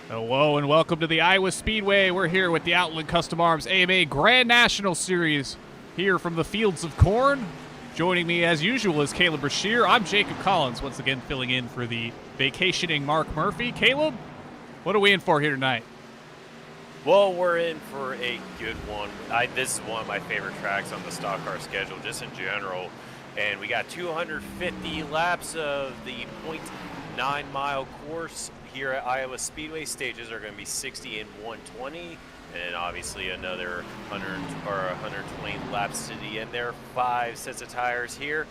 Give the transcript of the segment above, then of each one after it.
Hello and welcome to the Iowa Speedway. We're here with the Outland Custom Arms AMA Grand National Series here from the Fields of Corn. Joining me as usual is Caleb Brashear. I'm Jacob Collins, once again filling in for the vacationing Mark Murphy. Caleb, what are we in for here tonight? Well, we're in for a good one. This is one of my favorite tracks on the stock car schedule, just in general. And we got 250 laps of the 0.9-mile course here at Iowa Speedway. Stages are going to be 60 and 120, and obviously another 120 laps to the end there. 5 sets of tires here.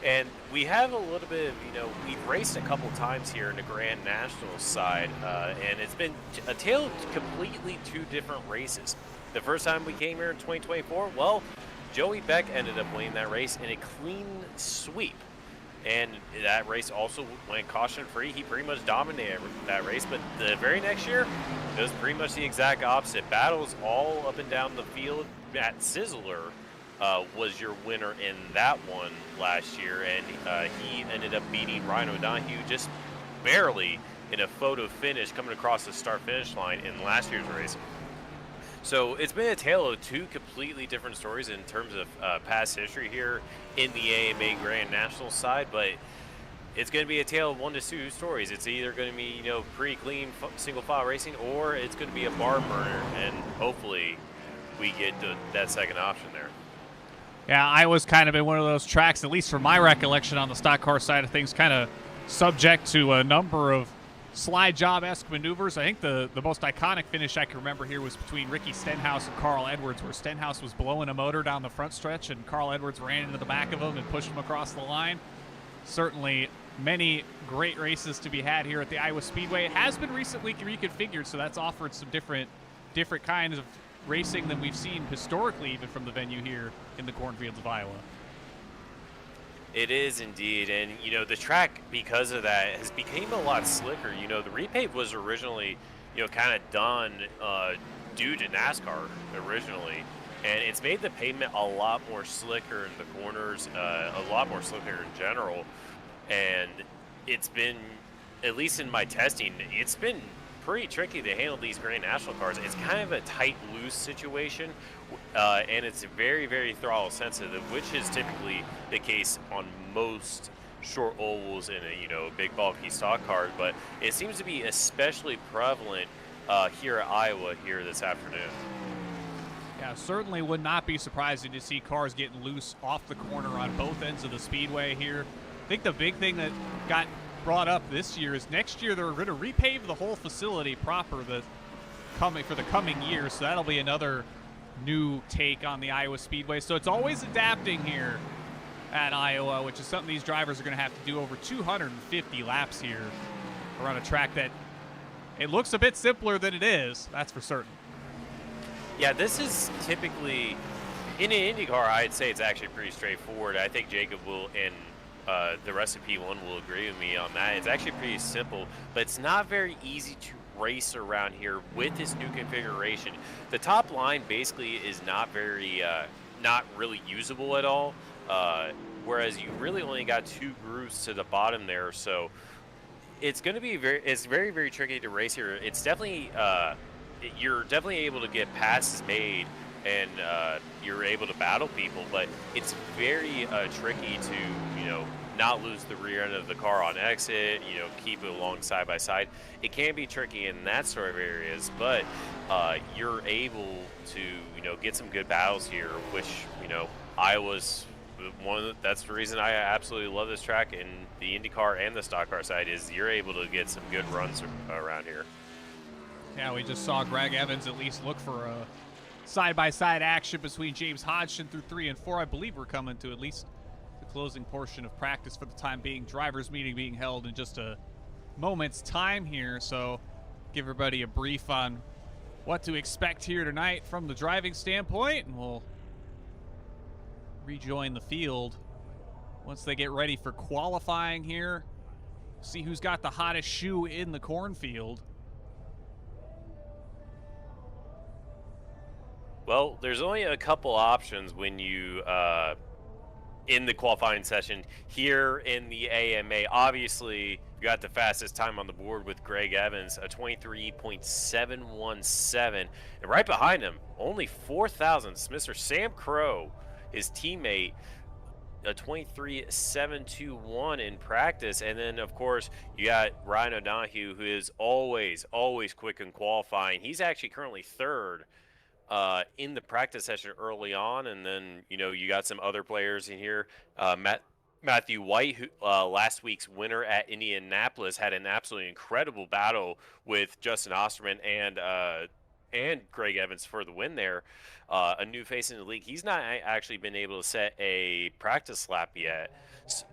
And we have a little bit of, we've raced a couple times here in the Grand National side, and it's been a tale of completely two different races. The first time we came here in 2024, well, Joey Beck ended up winning that race in a clean sweep. And that race also went caution-free. He pretty much dominated that race, but the very next year, it was pretty much the exact opposite. Battles all up and down the field. Matt Sizzler was your winner in that one last year, and he ended up beating Ryan O'Donohue just barely in a photo finish coming across the start-finish line in last year's race. So it's been a tale of two completely different stories in terms of past history here in the AMA Grand National side, but it's going to be a tale of 1 to 2 stories. It's either going to be, pretty clean single file racing, or it's going to be a barn burner, and hopefully we get to that second option there. Yeah, Iowa's kind of been one of those tracks, at least from my recollection on the stock car side of things, kind of subject to a number of slide job-esque maneuvers. I think the most iconic finish I can remember here was between Ricky Stenhouse and Carl Edwards, where Stenhouse was blowing a motor down the front stretch and Carl Edwards ran into the back of him and pushed him across the line. Certainly many great races to be had here at the Iowa Speedway. It has been recently reconfigured, so that's offered some different kinds of racing than we've seen historically, even from the venue here in the cornfields of Iowa. It is indeed, and the track, because of that, has become a lot slicker. The repave was originally, kind of done due to NASCAR originally, and it's made the pavement a lot more slicker in the corners, a lot more slicker in general, and it's been, at least in my testing, it's been pretty tricky to handle these Grand National cars. It's kind of a tight, loose situation, and it's very, very throttle sensitive, which is typically the case on most short ovals in a big bulky stock car. But it seems to be especially prevalent here at Iowa here this afternoon. Yeah, certainly would not be surprising to see cars getting loose off the corner on both ends of the speedway here. I think the big thing that got brought up this year is next year they're going to repave the whole facility proper for the coming year, so that'll be another new take on the Iowa Speedway. So it's always adapting here at Iowa, which is something these drivers are going to have to do over 250 laps here around a track that it looks a bit simpler than it is, that's for certain. Yeah, this is typically, in an IndyCar, I'd say it's actually pretty straightforward. I think Jacob will, and the rest of P1 will agree with me on that. It's actually pretty simple, but it's not very easy to race around here with this new configuration. The top line basically is not really usable at all, whereas you really only got 2 grooves to the bottom there, so it's going to be very, very tricky to race here. It's definitely you're definitely able to get passes made, and you're able to battle people, but it's very tricky to not lose the rear end of the car on exit, keep it along side by side. It can be tricky in that sort of areas, but you're able to get some good battles here, which Iowa's that's the reason I absolutely love this track in the IndyCar and the stock car side, is you're able to get some good runs around here. Yeah, we just saw Greg Evans at least look for a side-by-side action between James Hodgson through 3 and 4. I believe we're coming to at least the closing portion of practice for the time being. Drivers meeting being held in just a moment's time here, so give everybody a brief on what to expect here tonight from the driving standpoint, and we'll rejoin the field once they get ready for qualifying here. See who's got the hottest shoe in the cornfield. Well, there's only a couple options when you in the qualifying session here in the AMA. Obviously, We got the fastest time on the board with Greg Evans, a 23.717. And right behind him, only 4 thousandths, Mr. Sam Crow, his teammate, a 23.721 in practice. And then, of course, you got Ryan O'Donohue, who is always quick in qualifying. He's actually currently third in the practice session early on. And then, you got some other players in here. Matthew White, who last week's winner at Indianapolis, had an absolutely incredible battle with Justin Osterman and Greg Evans for the win there. A new face in the league. He's not actually been able to set a practice lap yet,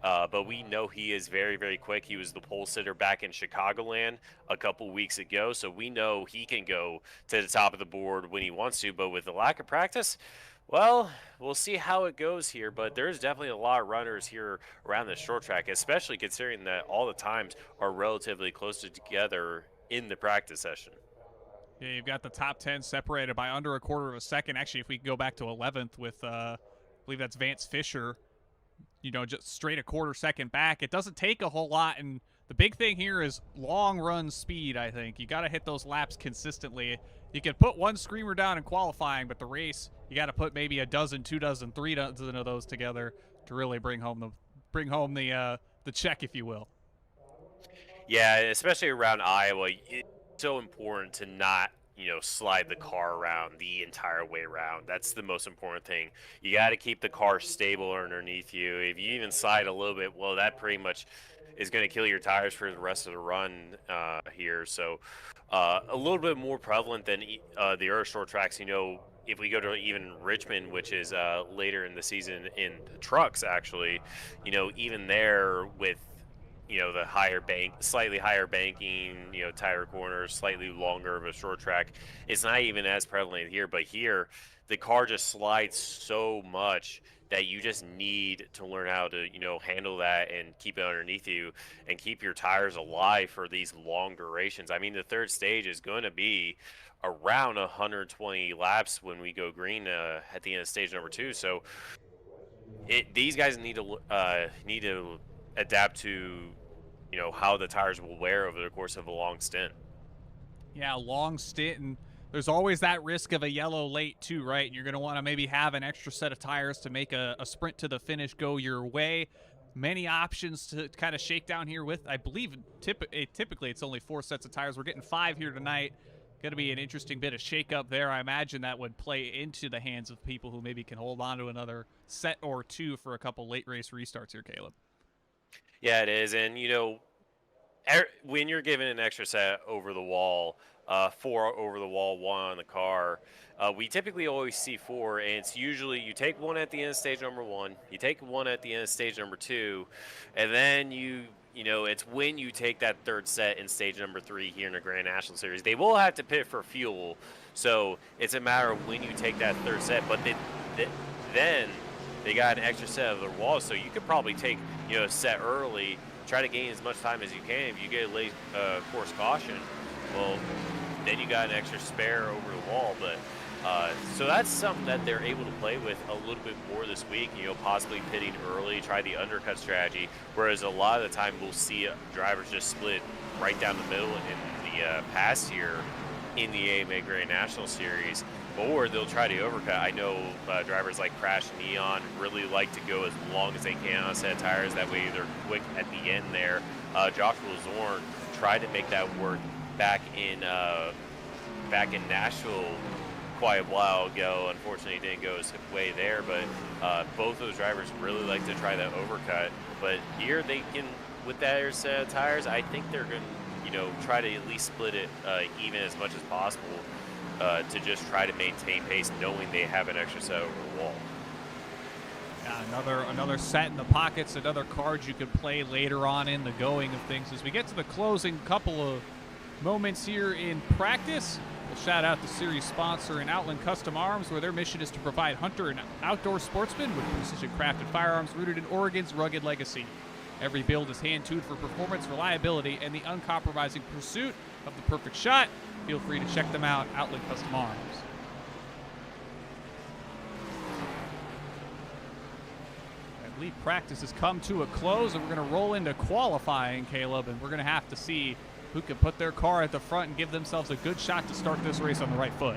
but we know he is very, very quick. He was the pole sitter back in Chicagoland a couple weeks ago, so we know he can go to the top of the board when he wants to, but with the lack of practice, well, we'll see how it goes here, but there's definitely a lot of runners here around the short track, especially considering that all the times are relatively close together in the practice session. Yeah, you've got the top 10 separated by under a quarter of a second. Actually, if we go back to 11th with, I believe that's Vance Fisher, just straight a quarter second back. It doesn't take a whole lot, and the big thing here is long run speed, I think. You got to hit those laps consistently. You can put one screamer down in qualifying, but the race, you got to put maybe a dozen, 2 dozen, 3 dozen of those together to really bring home the check, if you will. Yeah, especially around Iowa, it's so important to not slide the car around the entire way around. That's the most important thing. You got to keep the car stable underneath you. If you even slide a little bit, well, that pretty much is going to kill your tires for the rest of the run here. So a little bit more prevalent than the other short tracks. If we go to even Richmond, which is later in the season in the trucks, actually, even there with the slightly higher banking, tire corners, slightly longer of a short track, it's not even as prevalent here. But here, the car just slides so much that you just need to learn how to, handle that and keep it underneath you and keep your tires alive for these long durations. I mean, the third stage is going to be around 120 laps when we go green at the end of stage number 2. So these guys need to adapt to, how the tires will wear over the course of a long stint. Yeah, long stint, and there's always that risk of a yellow late too, right? And you're going to want to maybe have an extra set of tires to make a sprint to the finish go your way. Many options to kind of shake down here with, I believe, typically it's only 4 sets of tires. We're getting 5 here tonight. Going to be an interesting bit of shake up there. I imagine that would play into the hands of people who maybe can hold on to another set or 2 for a couple late race restarts here, Caleb. Yeah, it is. And, when you're given an extra set over the wall, 4 over the wall, 1 on the car, we typically always see 4, and it's usually you take 1 at the end of stage number 1, you take 1 at the end of stage number 2, and then it's when you take that third set in stage number 3 here in the Grand National Series. They will have to pit for fuel, so it's a matter of when you take that third set, but then they got an extra set of the wall, so you could probably take a set early, try to gain as much time as you can. If you get a late course caution, well, then you got an extra spare over the wall. But so that's something that they're able to play with a little bit more this week, possibly pitting early, try the undercut strategy, whereas a lot of the time we'll see drivers just split right down the middle in the past year in the AMA Grand National Series, or they'll try to overcut. I know drivers like Crash Neon really like to go as long as they can on a set of tires. That way they're quick at the end there. Joshua Zorn tried to make that work back in Nashville quite a while ago. Unfortunately, it didn't go his way there, but both those drivers really like to try that overcut. But here they can, with that set of tires, I think they're going to, try to at least split it even as much as possible to just try to maintain pace, knowing they have an extra set over the wall. Yeah, another set in the pockets, another card you can play later on in the going of things. As we get to the closing couple of moments here in practice, we'll shout out the series sponsor in Outland Custom Arms, where their mission is to provide hunter and outdoor sportsmen with precision crafted firearms rooted in Oregon's rugged legacy. Every build is hand-tuned for performance, reliability, and the uncompromising pursuit of the perfect shot. Feel free to check them out, Outland Custom Arms. And I believe practice has come to a close, and we're going to roll into qualifying, Caleb, and we're going to have to see who can put their car at the front and give themselves a good shot to start this race on the right foot.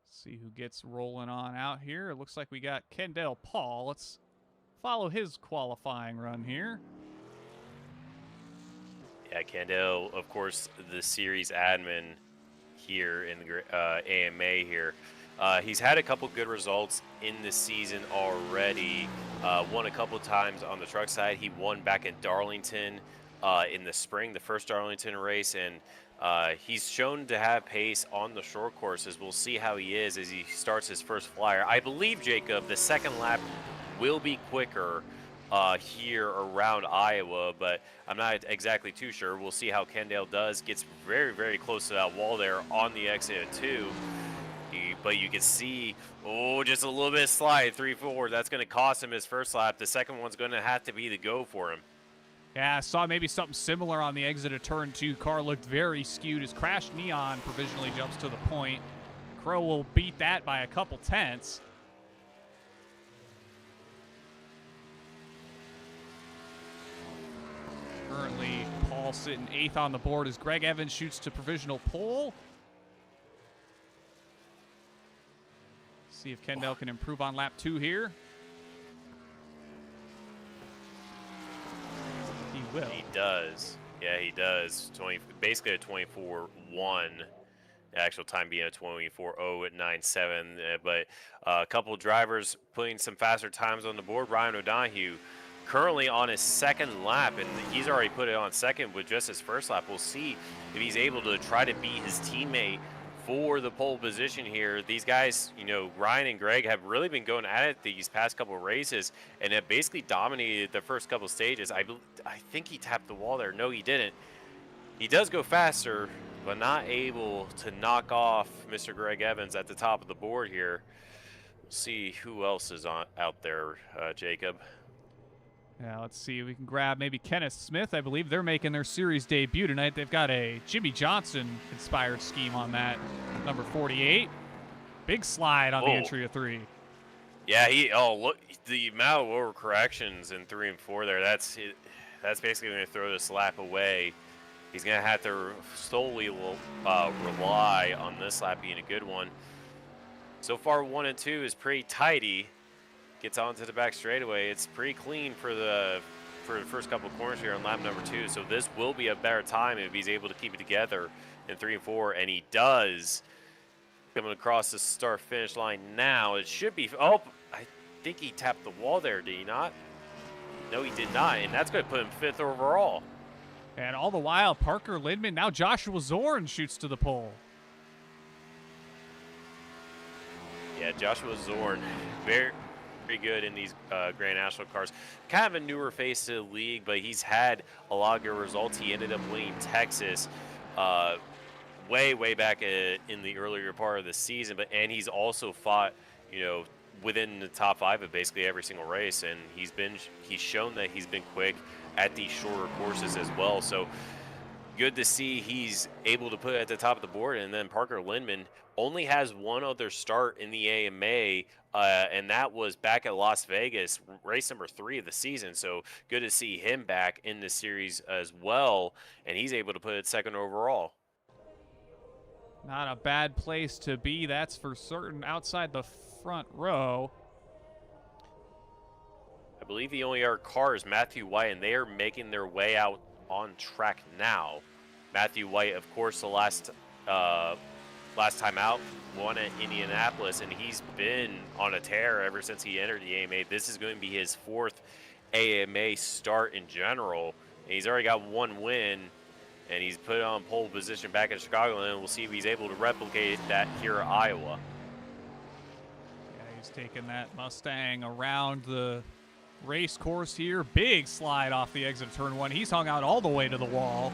See who gets rolling on out here. It looks like we got Kendall Paul. Let's follow his qualifying run here. Yeah, Kendall, of course, the series admin here in the AMA here. He's had a couple good results in the season already. Won a couple times on the truck side. He won back in Darlington in the spring, the first Darlington race, and he's shown to have pace on the short courses. We'll see how he is as he starts his first flyer. I believe, Jacob, the second lap will be quicker here around Iowa, but I'm not exactly too sure. We'll see how Kendall does. Gets very, very close to that wall there on the exit of 2. But you can see, just a little bit of slide, 3-4. That's going to cost him his first lap. The second one's going to have to be the go for him. Yeah, I saw maybe something similar on the exit of turn 2. Car looked very skewed. His crashed neon provisionally jumps to the point. Crow will beat that by a couple tenths. Currently, Paul sitting 8th on the board as Greg Evans shoots to provisional pole. See if Kendall can improve on lap 2 here. He will. He does. Yeah, he does. Basically a 24-1. The actual time being a 24-0 at 9.7. But a couple drivers putting some faster times on the board. Ryan O'Donohue currently on his second lap, and he's already put it on second with just his first lap. We'll see if he's able to try to beat his teammate for the pole position here. These guys, Ryan and Greg have really been going at it these past couple of races and have basically dominated the first couple stages. I think he tapped the wall there. No, he didn't. He does go faster, but not able to knock off Mr. Greg Evans at the top of the board here. We'll see who else is out there, Jacob. Yeah, let's see. We can grab maybe Kenneth Smith. I believe they're making their series debut tonight. They've got a Jimmy Johnson-inspired scheme on that, number 48. Big slide on the entry of 3. Yeah, look, the amount of lower corrections in 3 and 4 there, that's basically going to throw this lap away. He's going to have to solely rely on this lap being a good one. So far, 1 and 2 is pretty tidy. Gets onto the back straightaway. It's pretty clean for the first couple of corners here on lap number 2. So this will be a better time if he's able to keep it together in 3 and 4, and he does. Coming across the start-finish line now. It should be. Oh, I think he tapped the wall there. Did he not? No, he did not, and that's going to put him 5th overall. And all the while, Parker Lindman, now Joshua Zorn shoots to the pole. Yeah, Joshua Zorn, very good in these Grand National cars. Kind of a newer face to the league, but he's had a lot of good results. He ended up winning Texas way back in the earlier part of the season, and he's also fought, within the top 5 of basically every single race, and he's shown that he's been quick at these shorter courses as well. So good to see he's able to put it at the top of the board. And then Parker Lindman only has one other start in the AMA, and that was back at Las Vegas, race number 3 of the season. So good to see him back in the series as well, and he's able to put it 2nd overall. Not a bad place to be, that's for certain, outside the front row. I believe the only other car is Matthew White, and they are making their way out on track now. Matthew White, of course, the last time out, won at Indianapolis, and he's been on a tear ever since he entered the AMA. This is going to be his 4th AMA start in general. And he's already got 1 win, and he's put on pole position back in Chicago, and we'll see if he's able to replicate that here at Iowa. Yeah, he's taking that Mustang around the race course here. Big slide off the exit of turn 1. He's hung out all the way to the wall.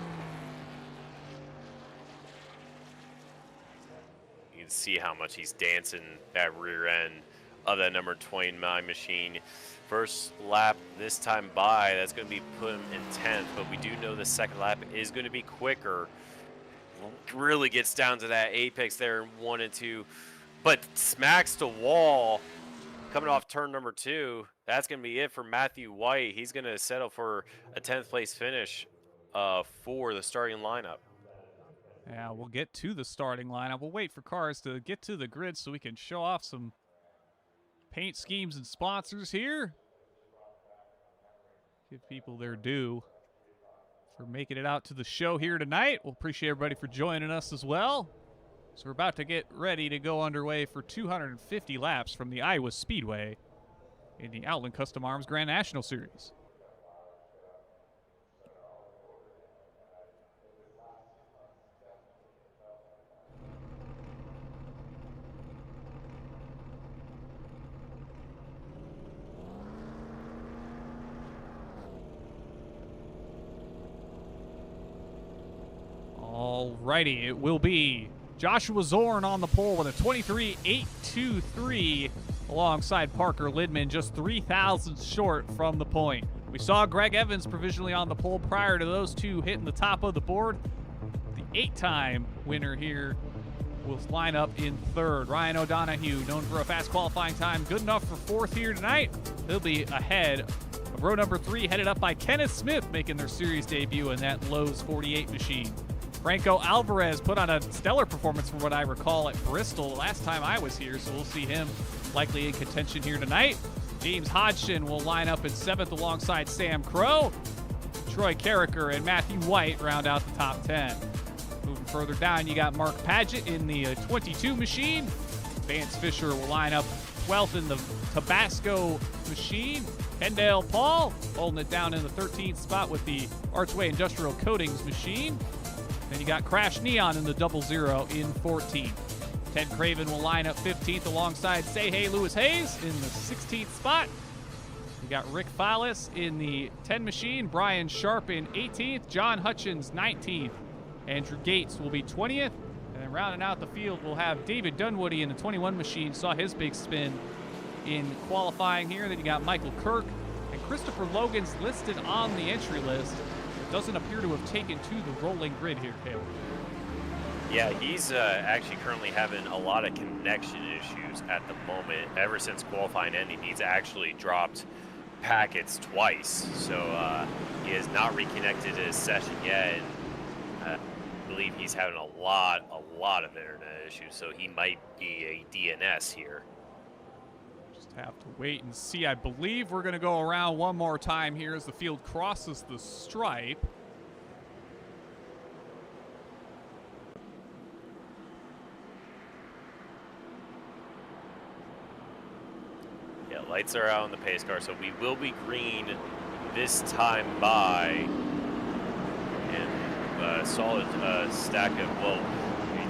see how much he's dancing that rear end of that number 29 machine. First lap this time by, that's going to be put him in 10th, but we do know the second lap is going to be quicker. Really gets down to that apex there in 1 and 2, but smacks the wall coming off turn number 2. That's going to be it for Matthew White. He's going to settle for a 10th place finish for the starting lineup. Yeah, we'll get to the starting lineup. We'll wait for cars to get to the grid so we can show off some paint schemes and sponsors here. Give people their due for making it out to the show here tonight. We'll appreciate everybody for joining us as well. So we're about to get ready to go underway for 250 laps from the Iowa Speedway in the Outland Custom Arms Grand National Series. Alrighty, it will be Joshua Zorn on the pole with a 23.823 alongside Parker Lidman, just 3 thousandths short from the point. We saw Greg Evans provisionally on the pole prior to those two hitting the top of the board. The 8-time winner here will line up in 3rd. Ryan O'Donohue, known for a fast qualifying time, good enough for 4th here tonight. He'll be ahead of row number 3, headed up by Kenneth Smith, making their series debut in that Lowe's 48 machine. Franco Alvarez put on a stellar performance from what I recall at Bristol last time I was here, so we'll see him likely in contention here tonight. James Hodgson will line up in 7th alongside Sam Crow. Troy Carricker and Matthew White round out the top 10. Moving further down, you got Mark Padgett in the 22 machine. Vance Fisher will line up 12th in the Tabasco machine. Kendall Paul holding it down in the 13th spot with the Archway Industrial Coatings machine. Then you got Crash Neon in the 00 in 14th. Ted Craven will line up 15th alongside Say Hey Lewis Hayes in the 16th spot. You got Rick Fallis in the 10 machine, Brian Sharp in 18th, John Hutchins 19th. Andrew Gates will be 20th. And then rounding out the field, we'll have David Dunwoody in the 21 machine. Saw his big spin in qualifying here. Then you got Michael Kirk and Christopher Logan's listed on the entry list. Doesn't appear to have taken to the rolling grid here, Taylor. Yeah, he's actually currently having a lot of connection issues at the moment. Ever since qualifying ending, he's actually dropped packets twice. So he has not reconnected his session yet. And I believe he's having a lot of internet issues. So he might be a DNS here. Just have to wait and see. I believe we're going to go around one more time here as the field crosses the stripe. Yeah, lights are out on the pace car, so we will be green this time by. And a solid stack of, well,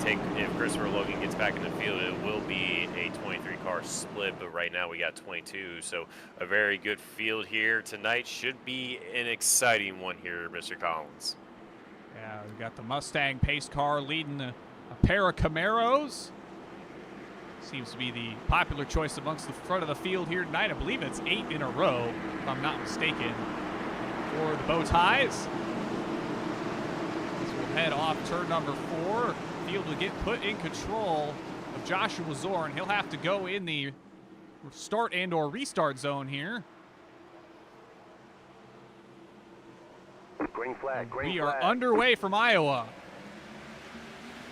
if Christopher Logan gets back in the field, it will be a 23 car split, but right now we got 22, so a very good field here tonight. Should be an exciting one here, Mr. Collins. Yeah, we got the Mustang pace car leading a pair of Camaros. Seems to be the popular choice amongst the front of the field here tonight. I believe it's 8 in a row, if I'm not mistaken, for the bow ties. This will head off turn number 4. Field will get put in control of Joshua Zorn. He'll have to go in the start and or restart zone here. Green flag, green we flag. are underway from Iowa.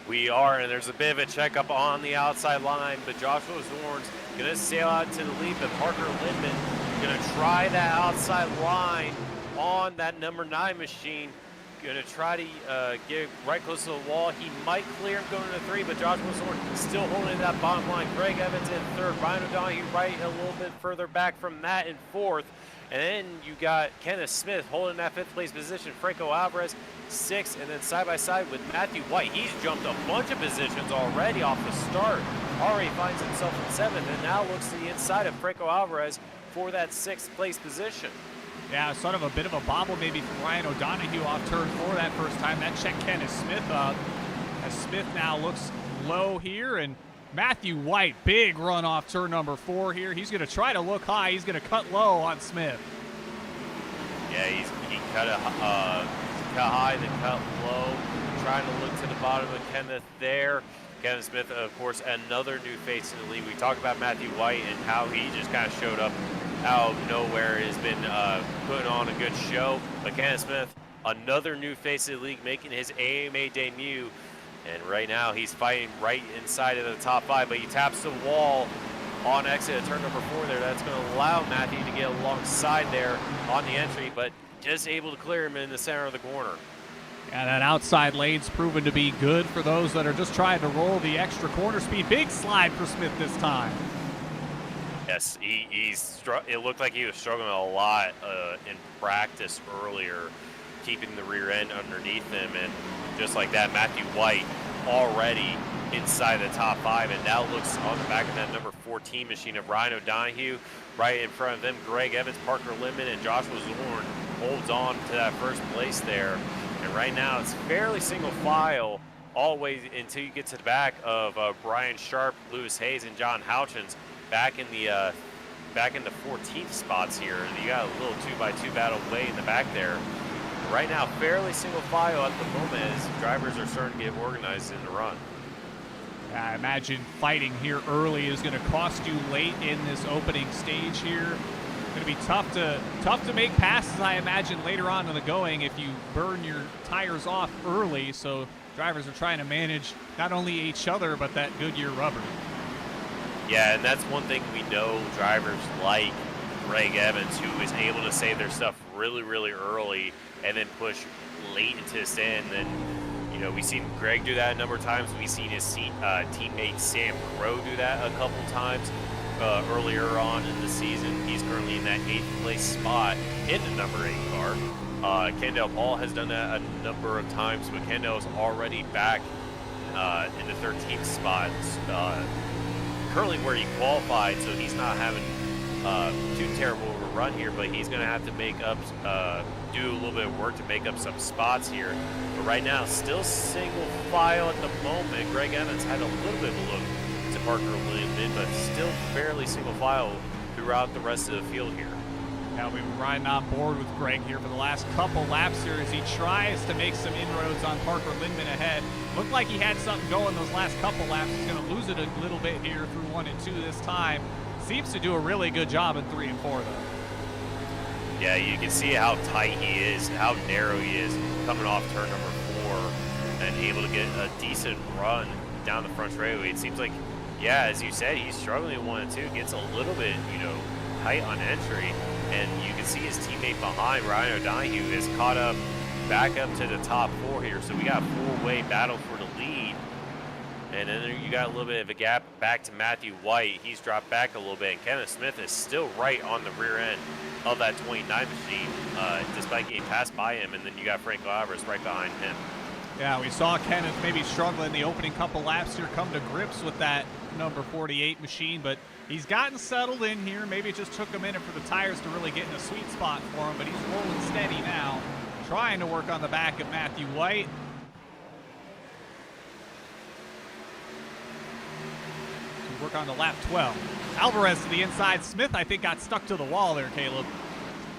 We are, and there's a bit of a checkup on the outside line, but Joshua Zorn's going to sail out to the lead, but Parker Lindman going to try that outside line on that number 9 machine. Going to try to get right close to the wall. He might clear him going into 3, but Joshua Zorn still holding that bottom line. Greg Evans in 3rd. Ryan O'Donohue right a little bit further back from that in 4th. And then you got Kenneth Smith holding that 5th place position. Franco Alvarez 6th, and then side by side with Matthew White. He's jumped a bunch of positions already off the start. Already finds himself in 7th, and now looks to the inside of Franco Alvarez for that 6th place position. Yeah, sort of a bit of a bobble maybe from Ryan O'Donohue off turn 4 that first time. That checked Kenneth Smith up as Smith now looks low here, and Matthew White, big run off turn number 4 here. He's going to try to look high. He's going to cut low on Smith. Yeah, he cut high, then cut low, trying to look to the bottom of Kenneth there. Kenneth Smith, of course, another new face in the league. We talked about Matthew White and how he just kind of showed up out of nowhere, has been putting on a good show. But Kenneth Smith, another new face of the league, making his AMA debut. And right now he's fighting right inside of the top 5, but he taps the wall on exit at turn number 4 there. That's going to allow Matthew to get alongside there on the entry, but just able to clear him in the center of the corner. Yeah, that outside lane's proven to be good for those that are just trying to roll the extra corner speed. Big slide for Smith this time. Yes, it looked like he was struggling a lot in practice earlier, keeping the rear end underneath him. And just like that, Matthew White already inside the top 5, and now looks on the back of that number 14 machine of Ryan O'Donohue. Right in front of them, Greg Evans, Parker Lindman, and Joshua Zorn holds on to that first place there. And right now it's fairly single file all the way until you get to the back of Brian Sharp, Lewis Hayes, and John Houchins back in the 14th spots here. You got a little 2x2 battle way in the back there. Right now, fairly single file at the moment as drivers are starting to get organized in the run. I imagine fighting here early is going to cost you late in this opening stage here. Going to be tough to make passes, I imagine, later on in the going if you burn your tires off early. So drivers are trying to manage not only each other, but that Goodyear rubber. Yeah, and that's one thing we know drivers like Greg Evans, who is able to save their stuff really, really early and then push late into the stand. And you know, we've seen Greg do that a number of times. We've seen his teammate Sam Crow do that a couple times earlier on in the season. He's currently in that 8th place spot in the number 8 car. Kendall Paul has done that a number of times, but Kendall's already back in the 13th spot, currently where he qualified, so he's not having too terrible of a run here, but he's going to have to make up, do a little bit of work to make up some spots here. But right now, still single file at the moment. Greg Evans had a little bit of a look to Parker Lindman, but still fairly single file throughout the rest of the field here. Now we've been riding on board with Greg here for the last couple laps here as he tries to make some inroads on Parker Lindman ahead. Looked like he had something going those last couple laps. He's going to lose it a little bit here through 1 and 2 this time. Seems to do a really good job in 3 and 4 though. Yeah, you can see how tight he is, how narrow he is coming off turn number 4 and able to get a decent run down the front straightaway. It seems like, yeah, as you said, he's struggling in 1 and 2, gets a little bit, tight on entry. And you can see his teammate behind, Ryan O'Donohue, is caught up back up to the top 4 here. So we got a 4-way battle for the lead. And then you got a little bit of a gap back to Matthew White. He's dropped back a little bit. And Kenneth Smith is still right on the rear end of that 29 machine, despite getting passed by him. And then you got Frank Alvarez right behind him. Yeah, we saw Kenneth maybe struggle in the opening couple laps here, come to grips with that number 48 machine, but he's gotten settled in here. Maybe it just took him a minute for the tires to really get in a sweet spot for him, but he's rolling steady now, trying to work on the back of Matthew White. So work on the lap 12. Alvarez to the inside. Smith, I think, got stuck to the wall there, Caleb.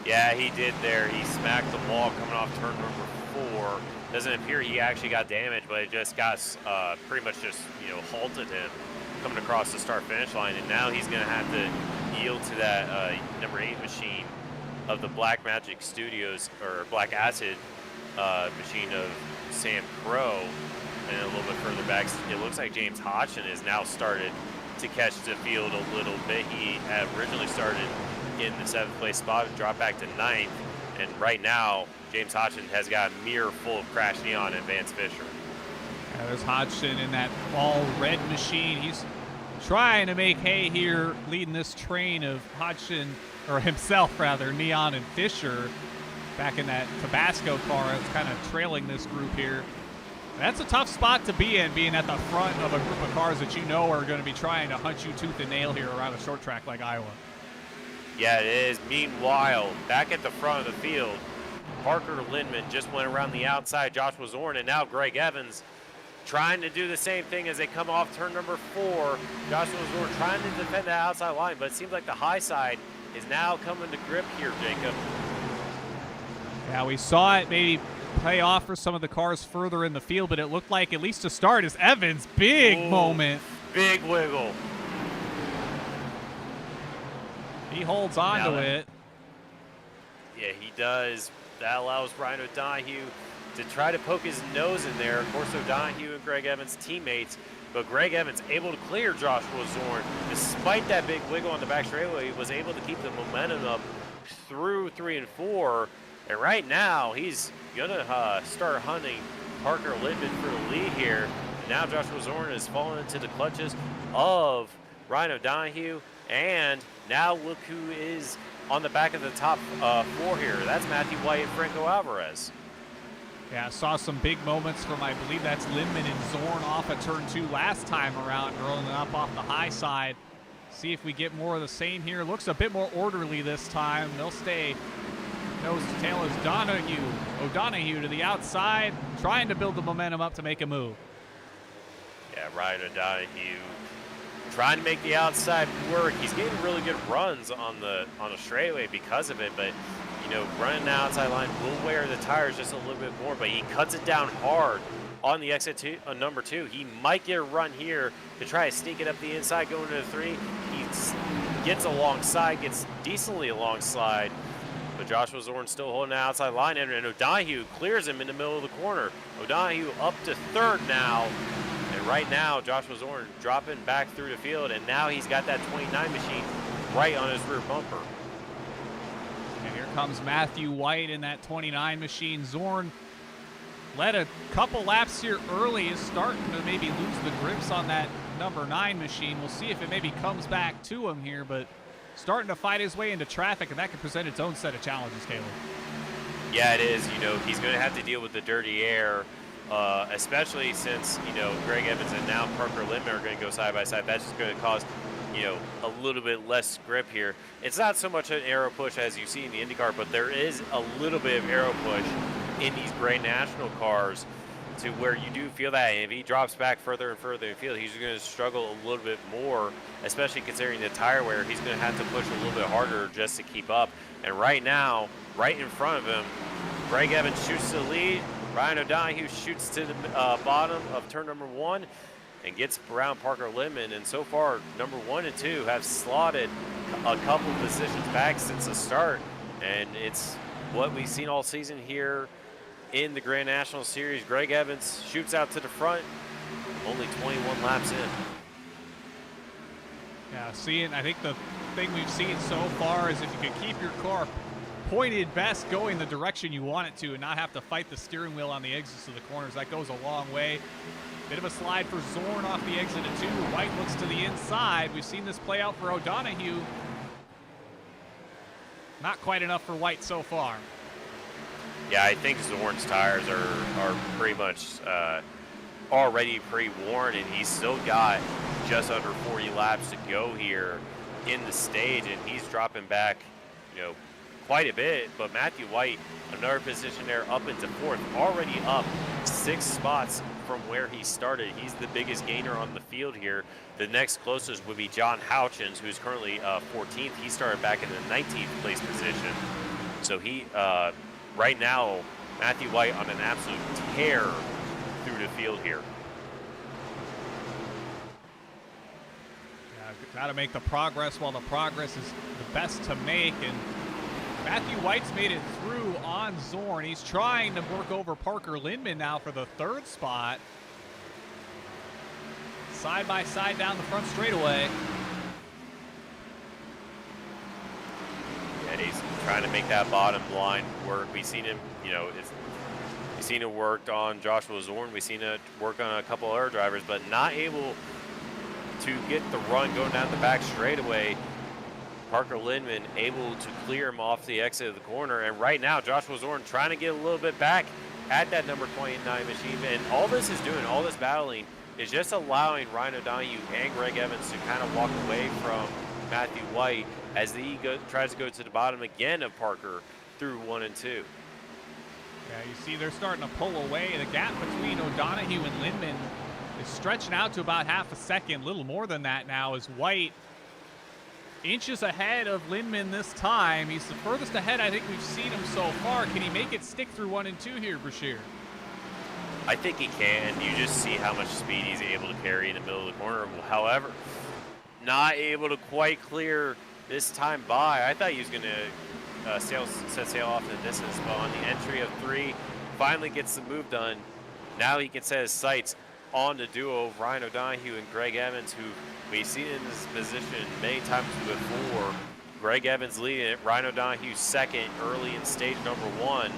Yeah, he did there. He smacked the wall coming off turn number 4. Doesn't appear he actually got damaged, but it just got pretty much just, halted him coming across the start-finish line, and now he's going to have to yield to that number 8 machine of the Black Magic Studios, or Black Acid machine of Sam Crow. And a little bit further back, it looks like James Hodgson has now started to catch the field a little bit. He had originally started in the 7th place spot and dropped back to 9th, and right now James Hodgson has got a mirror full of Crash Neon and Vance Fisher. Yeah, there's Hodgson in that all red machine. He's trying to make hay here, leading this train of Hodgson, or himself rather, Neon and Fisher, back in that Tabasco car. That's kind of trailing this group here. That's a tough spot to be in, being at the front of a group of cars that you know are going to be trying to hunt you tooth and nail here around a short track like Iowa. Yeah, it is. Meanwhile, back at the front of the field, Parker Lindman just went around the outside, Joshua Zorn, and now Greg Evans trying to do the same thing as they come off turn number 4. Joshua Zorn trying to defend that outside line, but it seems like the high side is now coming to grip here, Jacob. Yeah, we saw it maybe play off for some of the cars further in the field, but it looked like, at least to start, is Evans' big moment. Big wiggle. He holds on to it. Yeah, he does. That allows Ryan O'Donohue to try to poke his nose in there. Of course, O'Donohue and Greg Evans teammates, but Greg Evans able to clear Joshua Zorn. Despite that big wiggle on the back straightaway, he was able to keep the momentum up through 3 and 4. And right now, he's gonna start hunting Parker Littman for the lead here. And now Joshua Zorn has fallen into the clutches of Ryan O'Donohue, and now look who is on the back of the top 4 here. That's Matthew White and Franco Alvarez. Yeah, I saw some big moments from, I believe that's Lindman and Zorn off at turn 2 last time around, rolling up off the high side. See if we get more of the same here. Looks a bit more orderly this time. They'll stay nose to tail as O'Donohue to the outside, trying to build the momentum up to make a move. Yeah, Ryan O'Donohue trying to make the outside work. He's getting really good runs on the straightaway because of it, but you know, running the outside line will wear the tires just a little bit more, but he cuts it down hard on the exit number 2. He might get a run here to try to sneak it up the inside going to the 3. He gets alongside, gets decently alongside, but Joshua Zorn still holding the outside line, and O'Donohue clears him in the middle of the corner. O'Donohue up to 3rd now. And right now, Joshua Zorn dropping back through the field, and now he's got that 29 machine right on his rear bumper. And here comes Matthew White in that 29 machine. Zorn led a couple laps here early, is starting to maybe lose the grips on that number 9 machine. We'll see if it maybe comes back to him here, but starting to fight his way into traffic, and that could present its own set of challenges, Caleb. Yeah, it is. You know, he's going to have to deal with the dirty air. Especially since, you know, Greg Evans and now Parker Littman are going to go side by side. That's just going to cause, you know, a little bit less grip here. It's not so much an aero push as you see in the IndyCar, but there is a little bit of aero push in these Grand National cars to where you do feel that. And if he drops back further and further in the field, he's going to struggle a little bit more, especially considering the tire wear. He's going to have to push a little bit harder just to keep up. And right now, right in front of him, Greg Evans shoots to the lead. Ryan O'Donohue shoots to the bottom of turn number 1 and gets around Parker Littman. And so far, number 1 and 2 have slotted a couple positions back since the start. And it's what we've seen all season here in the Grand National Series. Greg Evans shoots out to the front, only 21 laps in. Yeah, I think the thing we've seen so far is if you can keep your car pointed best going the direction you want it to and not have to fight the steering wheel on the exits of the corners, that goes a long way. Bit of a slide for Zorn off the exit of 2. White looks to the inside. We've seen this play out for O'Donohue. Not quite enough for White so far. Yeah, I think Zorn's tires are pretty much already pre-worn, and he's still got just under 40 laps to go here in the stage, and he's dropping back, you know, quite a bit. But Matthew White, another position there, up into 4th, already up 6 spots from where he started. He's the biggest gainer on the field here. The next closest would be John Houchins, who's currently 14th. He started back in the 19th place position. So he, right now, Matthew White on an absolute tear through the field here. Yeah, got to make the progress while the progress is the best to make, and Matthew White's made it through on Zorn. He's trying to work over Parker Littman now for the 3rd spot. Side by side down the front straightaway. And he's trying to make that bottom line work. We've seen him, you know, we've seen it worked on Joshua Zorn. We've seen it work on a couple other drivers, but not able to get the run going down the back straightaway. Parker Littman able to clear him off the exit of the corner. And right now, Joshua Zorn trying to get a little bit back at that number 29 machine. And all this is doing, all this battling, is just allowing Ryan O'Donohue and Greg Evans to kind of walk away from Matthew White as he tries to go to the bottom again of Parker through 1 and 2. Yeah, you see they're starting to pull away. The gap between O'Donoghue and Lindman is stretching out to about half a second, a little more than that now, as White inches ahead of Lindman this time. He's the furthest ahead I think we've seen him so far. Can he make it stick through 1 and 2 here, Brashear? I think he can. You just see how much speed he's able to carry in the middle of the corner. However, not able to quite clear this time by. I thought he was going to set sail off in the distance, but on the entry of 3, finally gets the move done. Now he can set his sights on the duo of Ryan O'Donoghue and Greg Evans, who we've seen in this position many times before. Greg Evans leading it, Ryan O'Donoghue second early in stage number 1.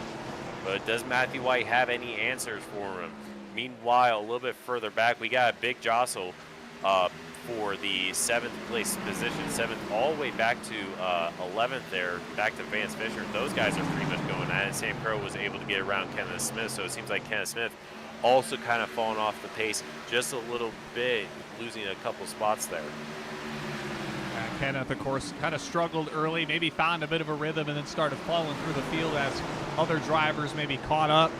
But does Matthew White have any answers for him? Meanwhile, a little bit further back, we got a big jostle for the 7th place position, 7th all the way back to 11th there, back to Vance Fisher. Those guys are pretty much going at it. Sam Crow was able to get around Kenneth Smith, so it seems like Kenneth Smith also kind of falling off the pace just a little bit, losing a couple spots there. Kenneth, of course, kind of struggled early, maybe found a bit of a rhythm, and then started falling through the field as other drivers maybe caught up,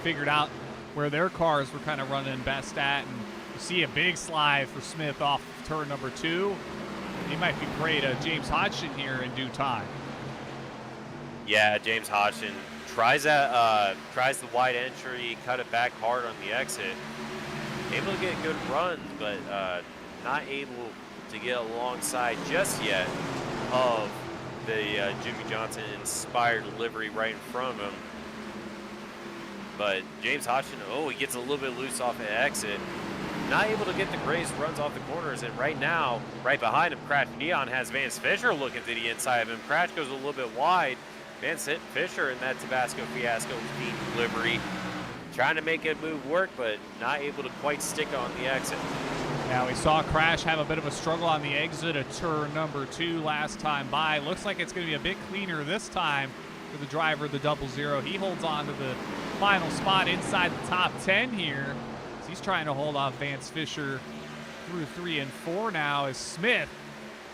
figured out where their cars were kind of running best at. And you see a big slide for Smith off of turn number 2. He might be prey to James Hodgson here in due time. Yeah, James Hodgson tries the wide entry, cut it back hard on the exit. Able to get good runs, but not able to get alongside just yet of the Jimmy Johnson inspired livery right in front of him. But James Hodgson, he gets a little bit loose off the exit. Not able to get the greatest runs off the corners, and right now, right behind him, Crash Neon has Vance Fisher looking to the inside of him. Crash goes a little bit wide. Vance Fisher in that Tabasco Fiasco themed livery, trying to make a move work, but not able to quite stick on the exit. Now we saw Crash have a bit of a struggle on the exit of turn number 2 last time by. Looks like it's going to be a bit cleaner this time for the driver of the 00. He holds on to the final spot inside the top 10 here. So he's trying to hold off Vance Fisher through 3 and 4 now as Smith,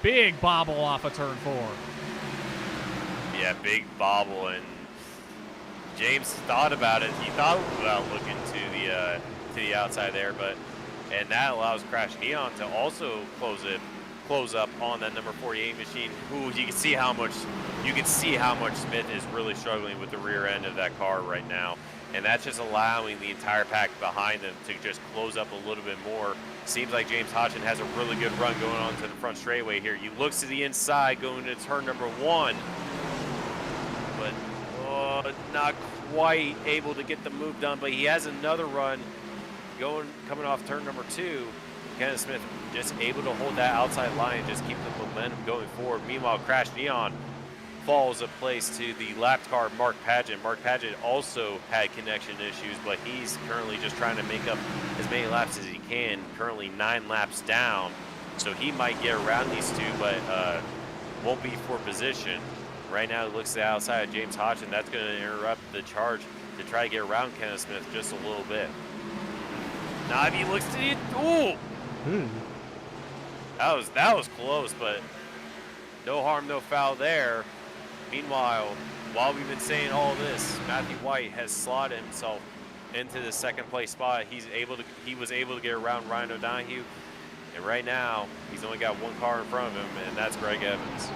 big bobble off of turn 4. Yeah, big bobble, and James thought about it. He thought about looking to the outside there, and that allows Crash Neon to also close up on that number 48 machine. Ooh, you can see how much Smith is really struggling with the rear end of that car right now, and that's just allowing the entire pack behind them to just close up a little bit more. Seems like James Hodgson has a really good run going on to the front straightaway here. He looks to the inside going to turn number 1, but not quite able to get the move done. But he has another run coming off turn number 2. Kenneth Smith just able to hold that outside line and just keep the momentum going forward. Meanwhile, Crash Neon falls a place to the lap car Mark Padgett. Mark Padgett also had connection issues, but he's currently just trying to make up as many laps as he can. Currently 9 laps down, so he might get around these two, but won't be for position. Right now it looks to the outside of James Hodgson. That's going to interrupt the charge to try to get around Kenneth Smith just a little bit. Now if he looks to the that was close, but no harm, no foul there. Meanwhile, while we've been saying all this, Matthew White has slotted himself into the 2nd place spot. He was able to get around Ryan O'Donoghue, and right now he's only got 1 car in front of him, and that's Greg Evans.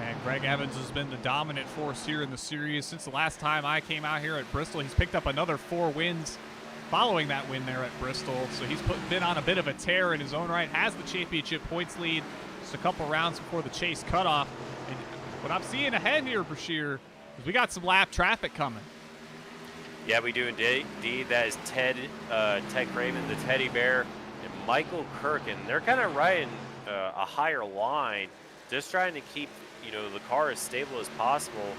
And Greg Evans has been the dominant force here in the series since the last time I came out here at Bristol. He's picked up another 4 wins following that win there at Bristol. So he's been on a bit of a tear in his own right, has the championship points lead just a couple rounds before the chase cutoff. And what I'm seeing ahead here, Brashear, is we got some lap traffic coming. Yeah, we do indeed. That is Ted Craven, the Teddy Bear, and Michael Kirk, and they're kind of riding a higher line, just trying to keep the car as stable as possible.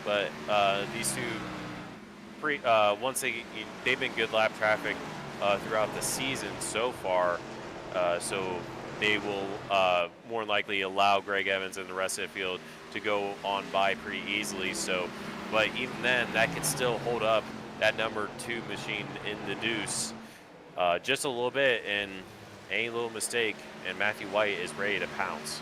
But these two, they've been good lap traffic throughout the season so far, so they will more than likely allow Greg Evans and the rest of the field to go on by pretty easily. So, but even then, that can still hold up that number 2 machine in the deuce just a little bit, and any little mistake, and Matthew White is ready to pounce.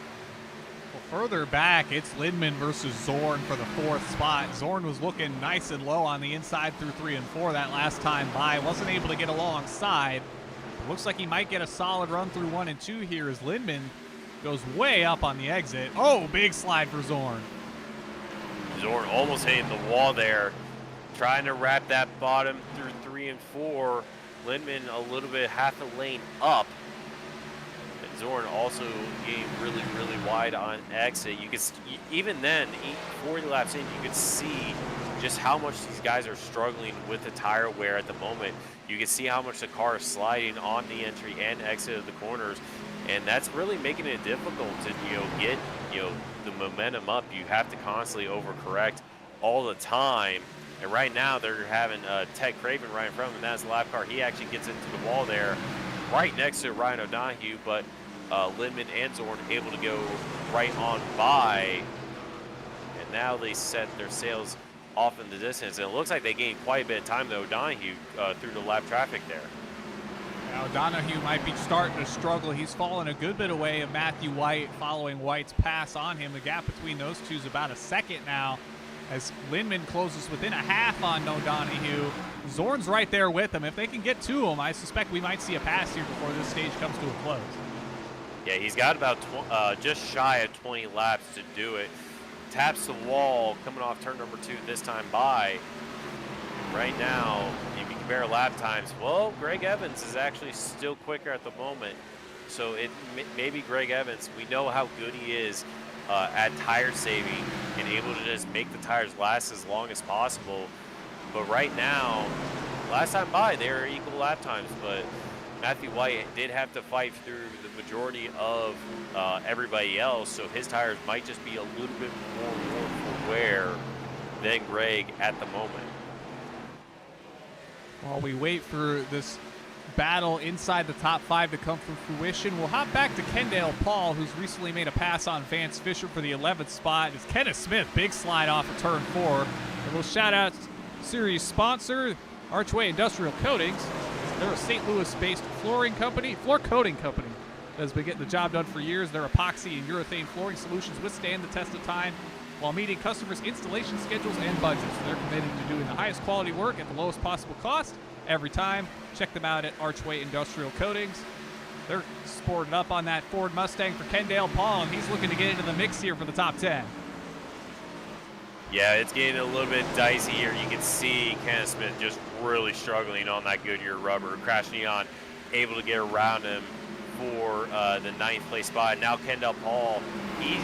Well, further back, it's Lindman versus Zorn for the 4th spot. Zorn was looking nice and low on the inside through 3 and 4 that last time by. Wasn't able to get alongside. It looks like he might get a solid run through 1 and 2 here as Lindman goes way up on the exit. Oh, big slide for Zorn. Zorn almost hitting the wall there, trying to wrap that bottom through 3 and 4. Lindman a little bit half a lane up. And Zorn also getting really, really wide on exit. You could, even then, 40 laps in, you could see just how much these guys are struggling with the tire wear at the moment. You can see how much the car is sliding on the entry and exit of the corners, and that's really making it difficult to get the momentum up. You have to constantly overcorrect all the time. And right now they're having Ted Craven right in front of him, and that's the lap car. He actually gets into the wall there, right next to Ryan O'Donohue, but Lindman and Zorn able to go right on by, and now they set their sails off in the distance. And it looks like they gained quite a bit of time though, O'Donohue through the lap traffic there. Now O'Donohue might be starting to struggle. He's fallen a good bit away of Matthew White following White's pass on him. The gap between those two is about a second now as Lindman closes within a half on O'Donohue. Zorn's right there with him. If they can get to him, I suspect we might see a pass here before this stage comes to a close. Yeah, he's got about just shy of 20 laps to do it. Taps the wall coming off turn number 2 this time by. Right now, if you compare lap times, well, Greg Evans is actually still quicker at the moment. So maybe Greg Evans, we know how good he is at tire saving and able to just make the tires last as long as possible. But right now, last time by, they were equal lap times, but Matthew White did have to fight through the majority of everybody else, so his tires might just be a little bit more worn for wear than Greg at the moment. While we wait for this battle inside the top 5 to come from fruition, we'll hop back to Kendall Paul, who's recently made a pass on Vance Fisher for the 11th spot. It's Kenneth Smith, big slide off of turn 4. A little shout out series sponsor, Archway Industrial Coatings. They're a St. Louis-based floor coating company that has been getting the job done for years. Their epoxy and urethane flooring solutions withstand the test of time while meeting customers' installation schedules and budgets. They're committed to doing the highest quality work at the lowest possible cost every time. Check them out at Archway Industrial Coatings. They're sporting up on that Ford Mustang for Kendall Paul, and he's looking to get into the mix here for the top 10. Yeah, it's getting a little bit dicey here. You can see Kenneth Smith just really struggling on that Goodyear rubber. Crash Neon able to get around him for the 9th place spot. Now Kendall Paul, we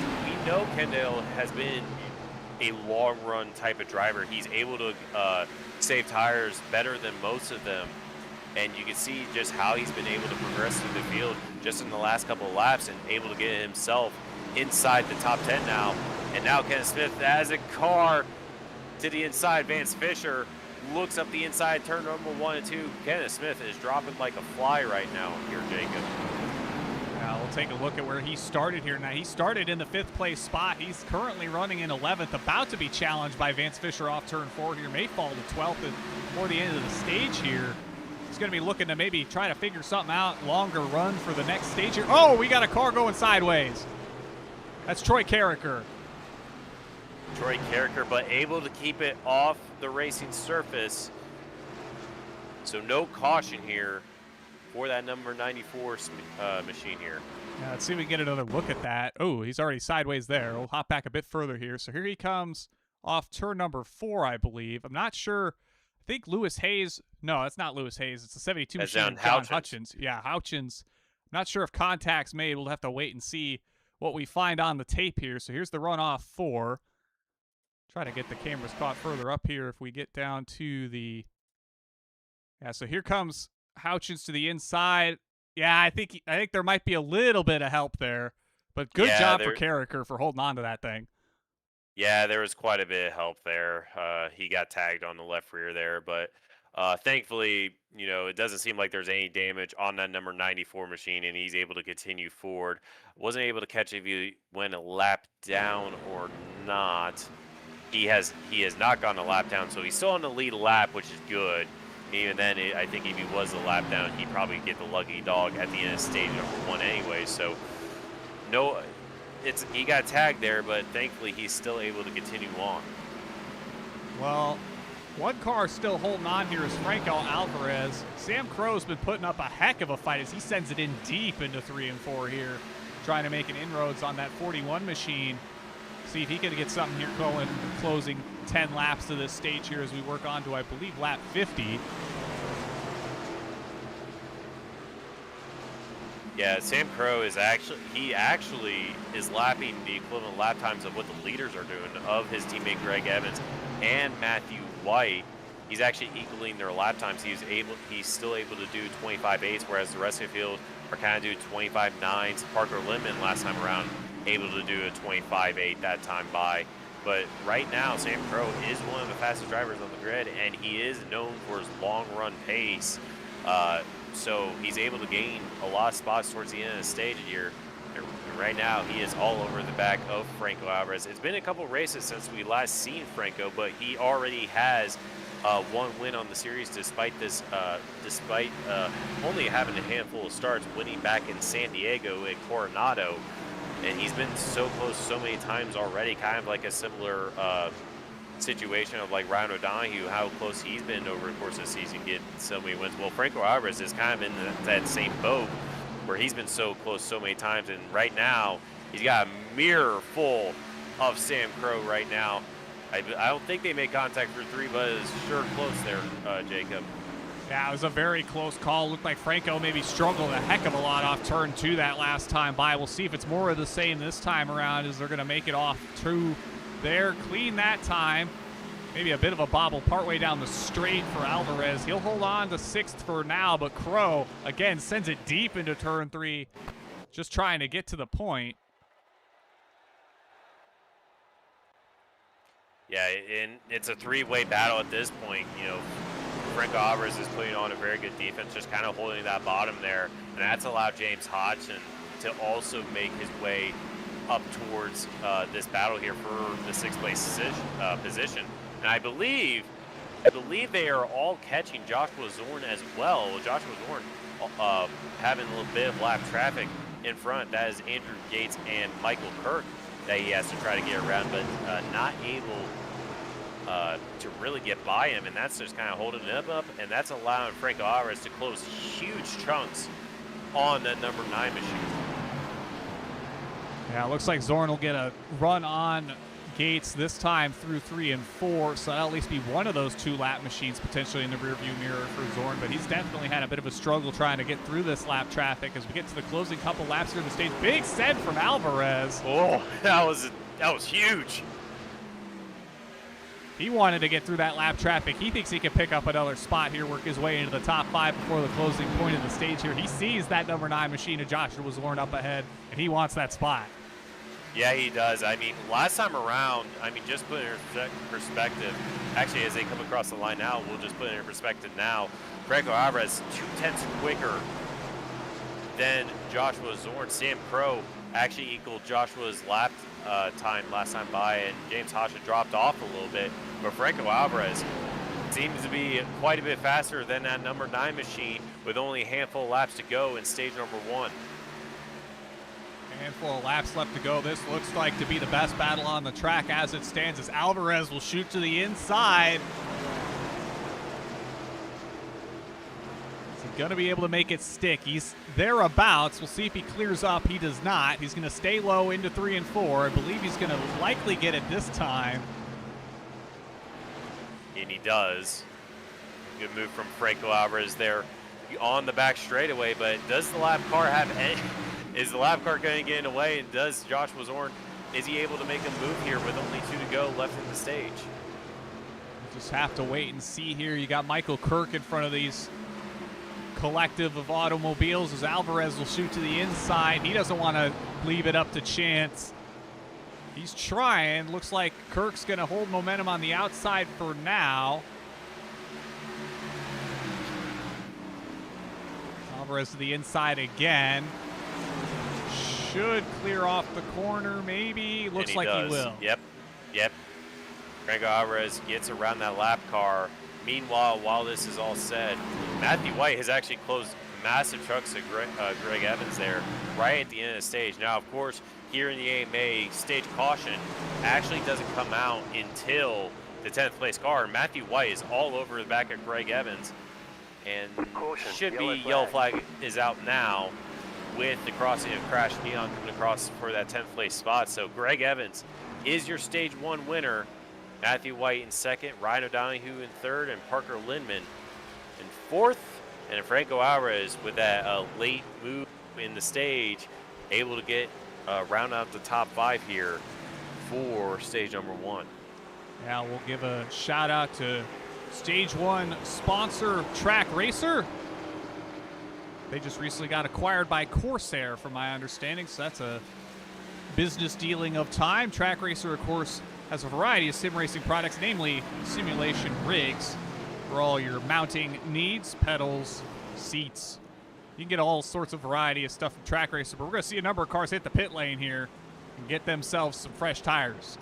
know Kendall has been a long run type of driver. He's able to save tires better than most of them. And you can see just how he's been able to progress through the field just in the last couple of laps and able to get himself inside the top 10 now. And now Kenneth Smith has a car to the inside. Vance Fisher looks up the inside, turn number 1 and 2. Kenneth Smith is dropping like a fly right now here, Jacob. Now we'll take a look at where he started here. Now he started in the 5th place spot. He's currently running in 11th, about to be challenged by Vance Fisher off turn 4 here. May fall to 12th and before the end of the stage here. He's going to be looking to maybe try to figure something out, longer run for the next stage here. Oh, we got a car going sideways. That's Troy Carricker. Troy Carricker, but able to keep it off the racing surface. So no caution here for that number 94 machine here. Yeah, let's see if we can get another look at that. Oh, he's already sideways there. We'll hop back a bit further here. So here he comes off turn number 4, I believe. I'm not sure. I think Lewis Hayes. No, that's not Lewis Hayes. It's a 72 that's machine. John Hutchins. Yeah, Hutchins. I'm not sure if contact's made. We'll have to wait and see what we find on the tape here. So here's the runoff 4. Try to get the cameras caught further up here if we get down to the... Yeah, so here comes Houchins to the inside. Yeah, I think there might be a little bit of help there, but good job for Carricker for holding on to that thing. Yeah, there was quite a bit of help there. He got tagged on the left rear there, but thankfully, it doesn't seem like there's any damage on that number 94 machine, and he's able to continue forward. Wasn't able to catch if he went a lap down or not. He has not gone a lap down, so he's still on the lead lap, which is good. Even then, I think if he was a lap down, he'd probably get the lucky dog at the end of stage number 1 anyway. So no he got tagged there, but thankfully he's still able to continue on. Well, one car still holding on here is Franco Alvarez. Sam Crow's been putting up a heck of a fight as he sends it in deep into 3 and 4 here, trying to make an inroads on that 41 machine. See if he can get something here going, closing 10 laps to this stage here as we work on to, I believe, lap 50. Yeah, Sam Crow is actually is lapping the equivalent lap times of what the leaders are doing of his teammate Greg Evans and Matthew White. He's actually equaling their lap times. He's still able to do 25.8s, whereas the rest of the field are kind of doing 25.9s. Parker Lemon last time around able to do a 25.8 that time by. But right now, Sam Crow is one of the fastest drivers on the grid, and he is known for his long run pace. So he's able to gain a lot of spots towards the end of the stage here. And right now, he is all over the back of Franco Alvarez. It's been a couple races since we last seen Franco, but he already has one win on the series despite only having a handful of starts, winning back in San Diego at Coronado. And he's been so close so many times already, kind of like a similar situation of like Ryan O'Donoghue, how close he's been over the course of the season, getting so many wins. Well, Franco Alvarez is kind of in that same boat where he's been so close so many times, and right now he's got a mirror full of Sam Crow right now. I don't think they made contact for 3, but it's sure close there, Jacob. Yeah, it was a very close call. Looked like Franco maybe struggled a heck of a lot off turn 2 that last time by. We'll see if it's more of the same this time around as they're going to make it off 2 there. Clean that time. Maybe a bit of a bobble partway down the straight for Alvarez. He'll hold on to 6th for now, but Crow, again, sends it deep into turn 3, just trying to get to the point. Yeah, and it's a 3-way battle at this point. You know, Franco Alvarez is putting on a very good defense, just kind of holding that bottom there, and that's allowed James Hodgson to also make his way up towards this battle here for the 6th place position. And I believe they are all catching Joshua Zorn as well. Joshua Zorn having a little bit of lap traffic in front. That is Andrew Gates and Michael Kirk that he has to try to get around, but not able to really get by him, and that's just kind of holding him up, and that's allowing Franco Alvarez to close huge chunks on that number 9 machine. Yeah, it looks like Zorn will get a run on Gates this time through 3 and 4, so that'll at least be one of those 2 lap machines potentially in the rearview mirror for Zorn, but he's definitely had a bit of a struggle trying to get through this lap traffic as we get to the closing couple laps here in the stage. Big send from Alvarez. Oh, that was huge. He wanted to get through that lap traffic. He thinks he can pick up another spot here, work his way into the top 5 before the closing point of the stage here. He sees that number 9 machine of Joshua Zorn up ahead, and he wants that spot. Yeah, he does. I mean, last time around, just put it in perspective. Actually, as they come across the line now, we'll just put it in perspective now. Franco Alvarez, 0.2 quicker than Joshua Zorn. Sam Crow actually equaled Joshua's lap time last time by, and James Hodgson dropped off a little bit. But Franco Alvarez seems to be quite a bit faster than that number 9 machine with only a handful of laps to go in stage number 1. Handful of laps left to go. This looks like to be the best battle on the track as it stands, as Alvarez will shoot to the inside. Is he going to be able to make it stick? He's thereabouts. We'll see if he clears up. He does not. He's going to stay low into 3 and 4. I believe he's going to likely get it this time. And he does. Good move from Franco Alvarez there on the back straightaway, but does the lap car have any... Is the lap car going to get in the way, and does Joshua Zorn, is he able to make a move here with only 2 to go left in the stage? We'll just have to wait and see here. You got Michael Kirk in front of these collective of automobiles as Alvarez will shoot to the inside. He doesn't want to leave it up to chance. He's trying. Looks like Kirk's going to hold momentum on the outside for now. Alvarez to the inside again. Should clear off the corner, maybe. Looks like he will. Yep. Franco Alvarez gets around that lap car. Meanwhile, while this is all said, Matthew White has actually closed massive trucks to Greg Evans there right at the end of the stage. Now, of course, here in the AMA, stage caution actually doesn't come out until the 10th place car. Matthew White is all over the back of Greg Evans, and Caution, should be yellow yellow flag is out now with the crossing of Crash Neon coming across for that 10th place spot. So Greg Evans is your stage 1 winner. Matthew White in second, Ryan O'Donoghue in third, and Parker Lindman in fourth. And Franco Alvarez with that late move in the stage, able to get round out the top 5 here for stage number 1. Yeah, we'll give a shout out to stage 1 sponsor Track Racer. They just recently got acquired by Corsair, from my understanding, so that's a business dealing of time. Track Racer, of course, has a variety of sim racing products, namely simulation rigs for all your mounting needs, pedals, seats. You can get all sorts of variety of stuff from Track Racer, but we're going to see a number of cars hit the pit lane here and get themselves some fresh tires.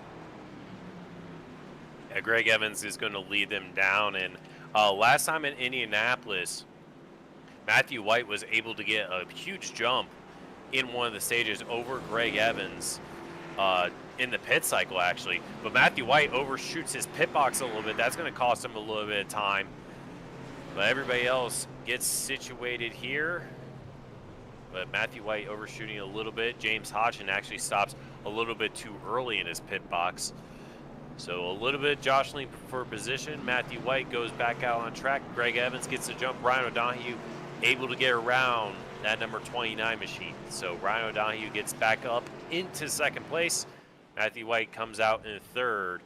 Yeah, Greg Evans is going to lead them down, and last time in Indianapolis, Matthew White was able to get a huge jump in one of the stages over Greg Evans in the pit cycle, actually. But Matthew White overshoots his pit box a little bit. That's going to cost him a little bit of time. But everybody else gets situated here. But Matthew White overshooting a little bit. James Hodgson actually stops a little bit too early in his pit box. So a little bit jostling for position. Matthew White goes back out on track. Greg Evans gets the jump. Ryan O'Donoghue able to get around that number 29 machine. So Ryan O'Donoghue gets back up into second place. Matthew White comes out in third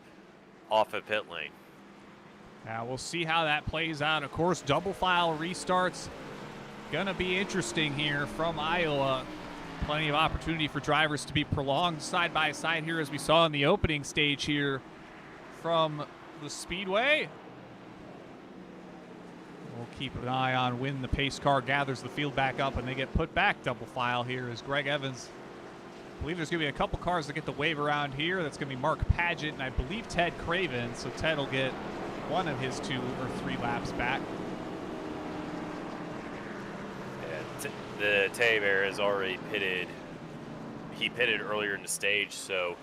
off of pit lane. Now we'll see how that plays out. Of course, double file restarts. Gonna be interesting here from Iowa. Plenty of opportunity for drivers to be prolonged side by side here, as we saw in the opening stage here from the Speedway. We'll keep an eye on when the pace car gathers the field back up and they get put back double file here as Greg Evans. I believe there's going to be a couple cars that get the wave around here. That's going to be Mark Paget and I believe Ted Craven. So Ted will get one of his 2 or 3 laps back. Yeah, the Teddy Bear is already pitted. He pitted earlier in the stage, so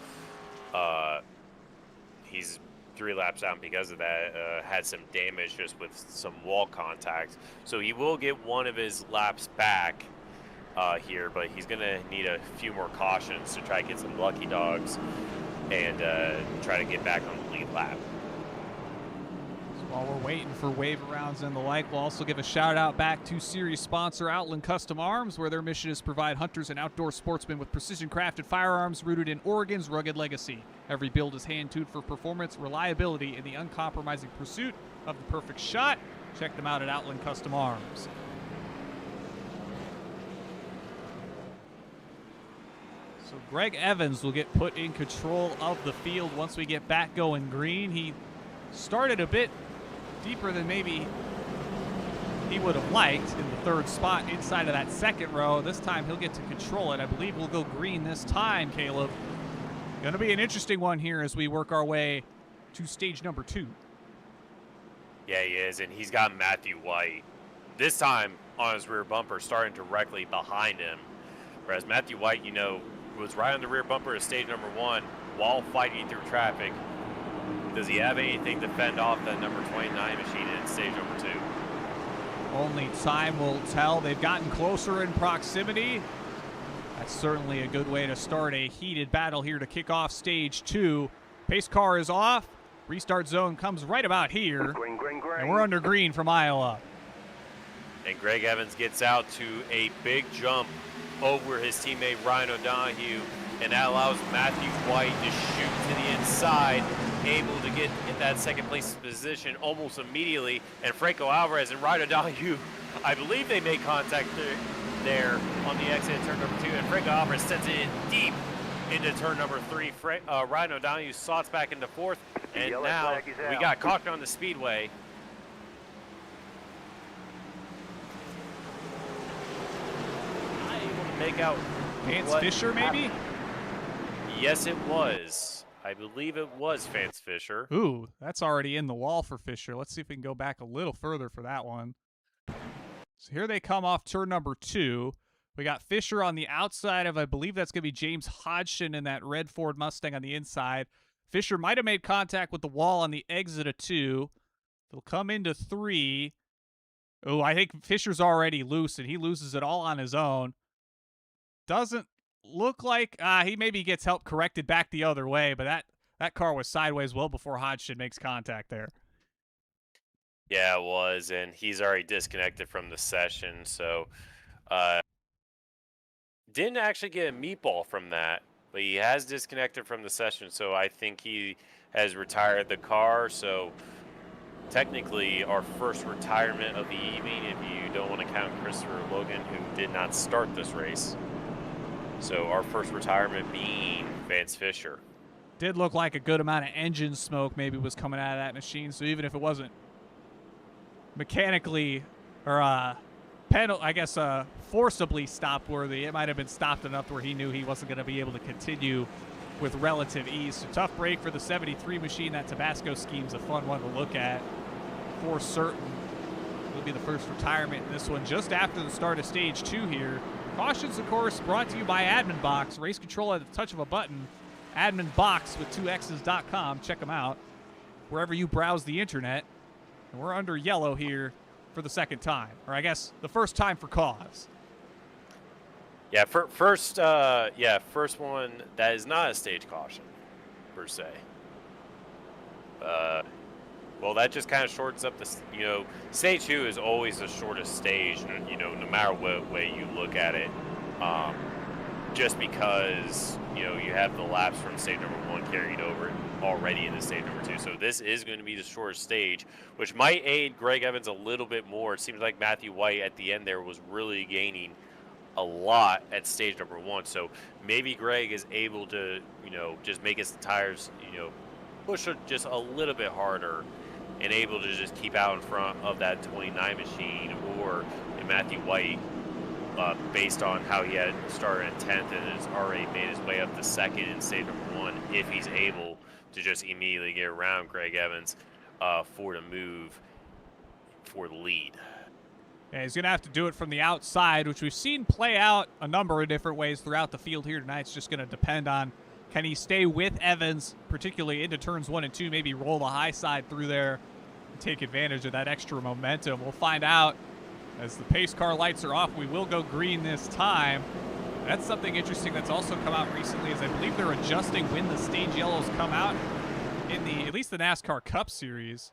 he's 3 laps out because of that. Had some damage just with some wall contact. So he will get one of his laps back here, but he's going to need a few more cautions to try to get some lucky dogs and try to get back on the lead lap. So while we're waiting for wave arounds and the like, we'll also give a shout out back to series sponsor Outland Custom Arms, where their mission is to provide hunters and outdoor sportsmen with precision crafted firearms rooted in Oregon's rugged legacy. Every build is hand-tuned for performance, reliability, and the uncompromising pursuit of the perfect shot. Check them out at Outland Custom Arms. So Greg Evans will get put in control of the field once we get back going green. He started a bit deeper than maybe he would have liked in the 3rd spot inside of that 2nd row. This time he'll get to control it. I believe we'll go green this time, Caleb. Going to be an interesting one here as we work our way to stage number 2. Yeah, he is, and he's got Matthew White this time on his rear bumper starting directly behind him. Whereas Matthew White, you know, was right on the rear bumper of stage number 1 while fighting through traffic. Does he have anything to fend off that number 29 machine in stage number 2? Only time will tell. They've gotten closer in proximity. That's certainly a good way to start a heated battle here to kick off stage 2. Pace car is off. Restart zone comes right about here. Green, green, green. And we're under green from Iowa. And Greg Evans gets out to a big jump over his teammate Ryan O'Donoghue, and that allows Matthew White to shoot to the inside, able to get in that 2nd place position almost immediately. And Franco Alvarez and Ryan O'Donoghue, I believe they make contact there on the exit of turn number 2, and Franco Alvarez sends it in deep into turn number 3. Ryan O'Donoghue slots back into 4th, and now we got caught on the Speedway. Not able to make out Vance Fisher, maybe? Yes, it was. I believe it was Vance Fisher. Ooh, that's already in the wall for Fisher. Let's see if we can go back a little further for that one. So here they come off turn number 2. We got Fisher on the outside of, I believe that's going to be James Hodgson in that red Ford Mustang on the inside. Fisher might have made contact with the wall on the exit of 2. They'll come into 3. Oh, I think Fisher's already loose, and he loses it all on his own. Doesn't look like he maybe gets help corrected back the other way, but that car was sideways well before Hodgson makes contact there. Yeah, it was, and he's already disconnected from the session, so didn't actually get a meatball from that, but he has disconnected from the session, so I think he has retired the car. So technically our first retirement of the evening, if you don't want to count Christopher Logan, who did not start this race. So our first retirement being Vance Fisher. Did look like a good amount of engine smoke maybe was coming out of that machine, so even if it wasn't mechanically or forcibly stop worthy, it might have been stopped enough to where he knew he wasn't going to be able to continue with relative ease. So tough break for the 73 machine. That Tabasco scheme's a fun one to look at for certain. It'll be the first retirement in this one just after the start of stage 2 here. Cautions, of course, brought to you by Admin Box. Race control at the touch of a button. Admin Box with 2x's.com. Check them out wherever you browse the internet. And we're under yellow here for the second time, or I guess the first time for cause. Yeah, first one that is not a stage caution per se. Well, that just kind of shortens up the, stage 2 is always the shortest stage, no matter what way you look at it. Just because, you have the laps from stage number 1 carried over already into stage number 2. So this is going to be the shortest stage, which might aid Greg Evans a little bit more. It seems like Matthew White at the end there was really gaining a lot at stage number 1. So maybe Greg is able to, just make his tires, push it just a little bit harder and able to just keep out in front of that 29 machine, or Matthew White, based on how he had started in 10th and has already made his way up to 2nd in stage number 1, if he's able to just immediately get around Greg Evans for the move for the lead. Yeah, he's going to have to do it from the outside, which we've seen play out a number of different ways throughout the field here tonight. It's just going to depend on, can he stay with Evans, particularly into turns 1 and 2, maybe roll the high side through there and take advantage of that extra momentum. We'll find out as the pace car lights are off. We will go green this time. That's something interesting that's also come out recently, is I believe they're adjusting when the stage yellows come out in at least the NASCAR Cup Series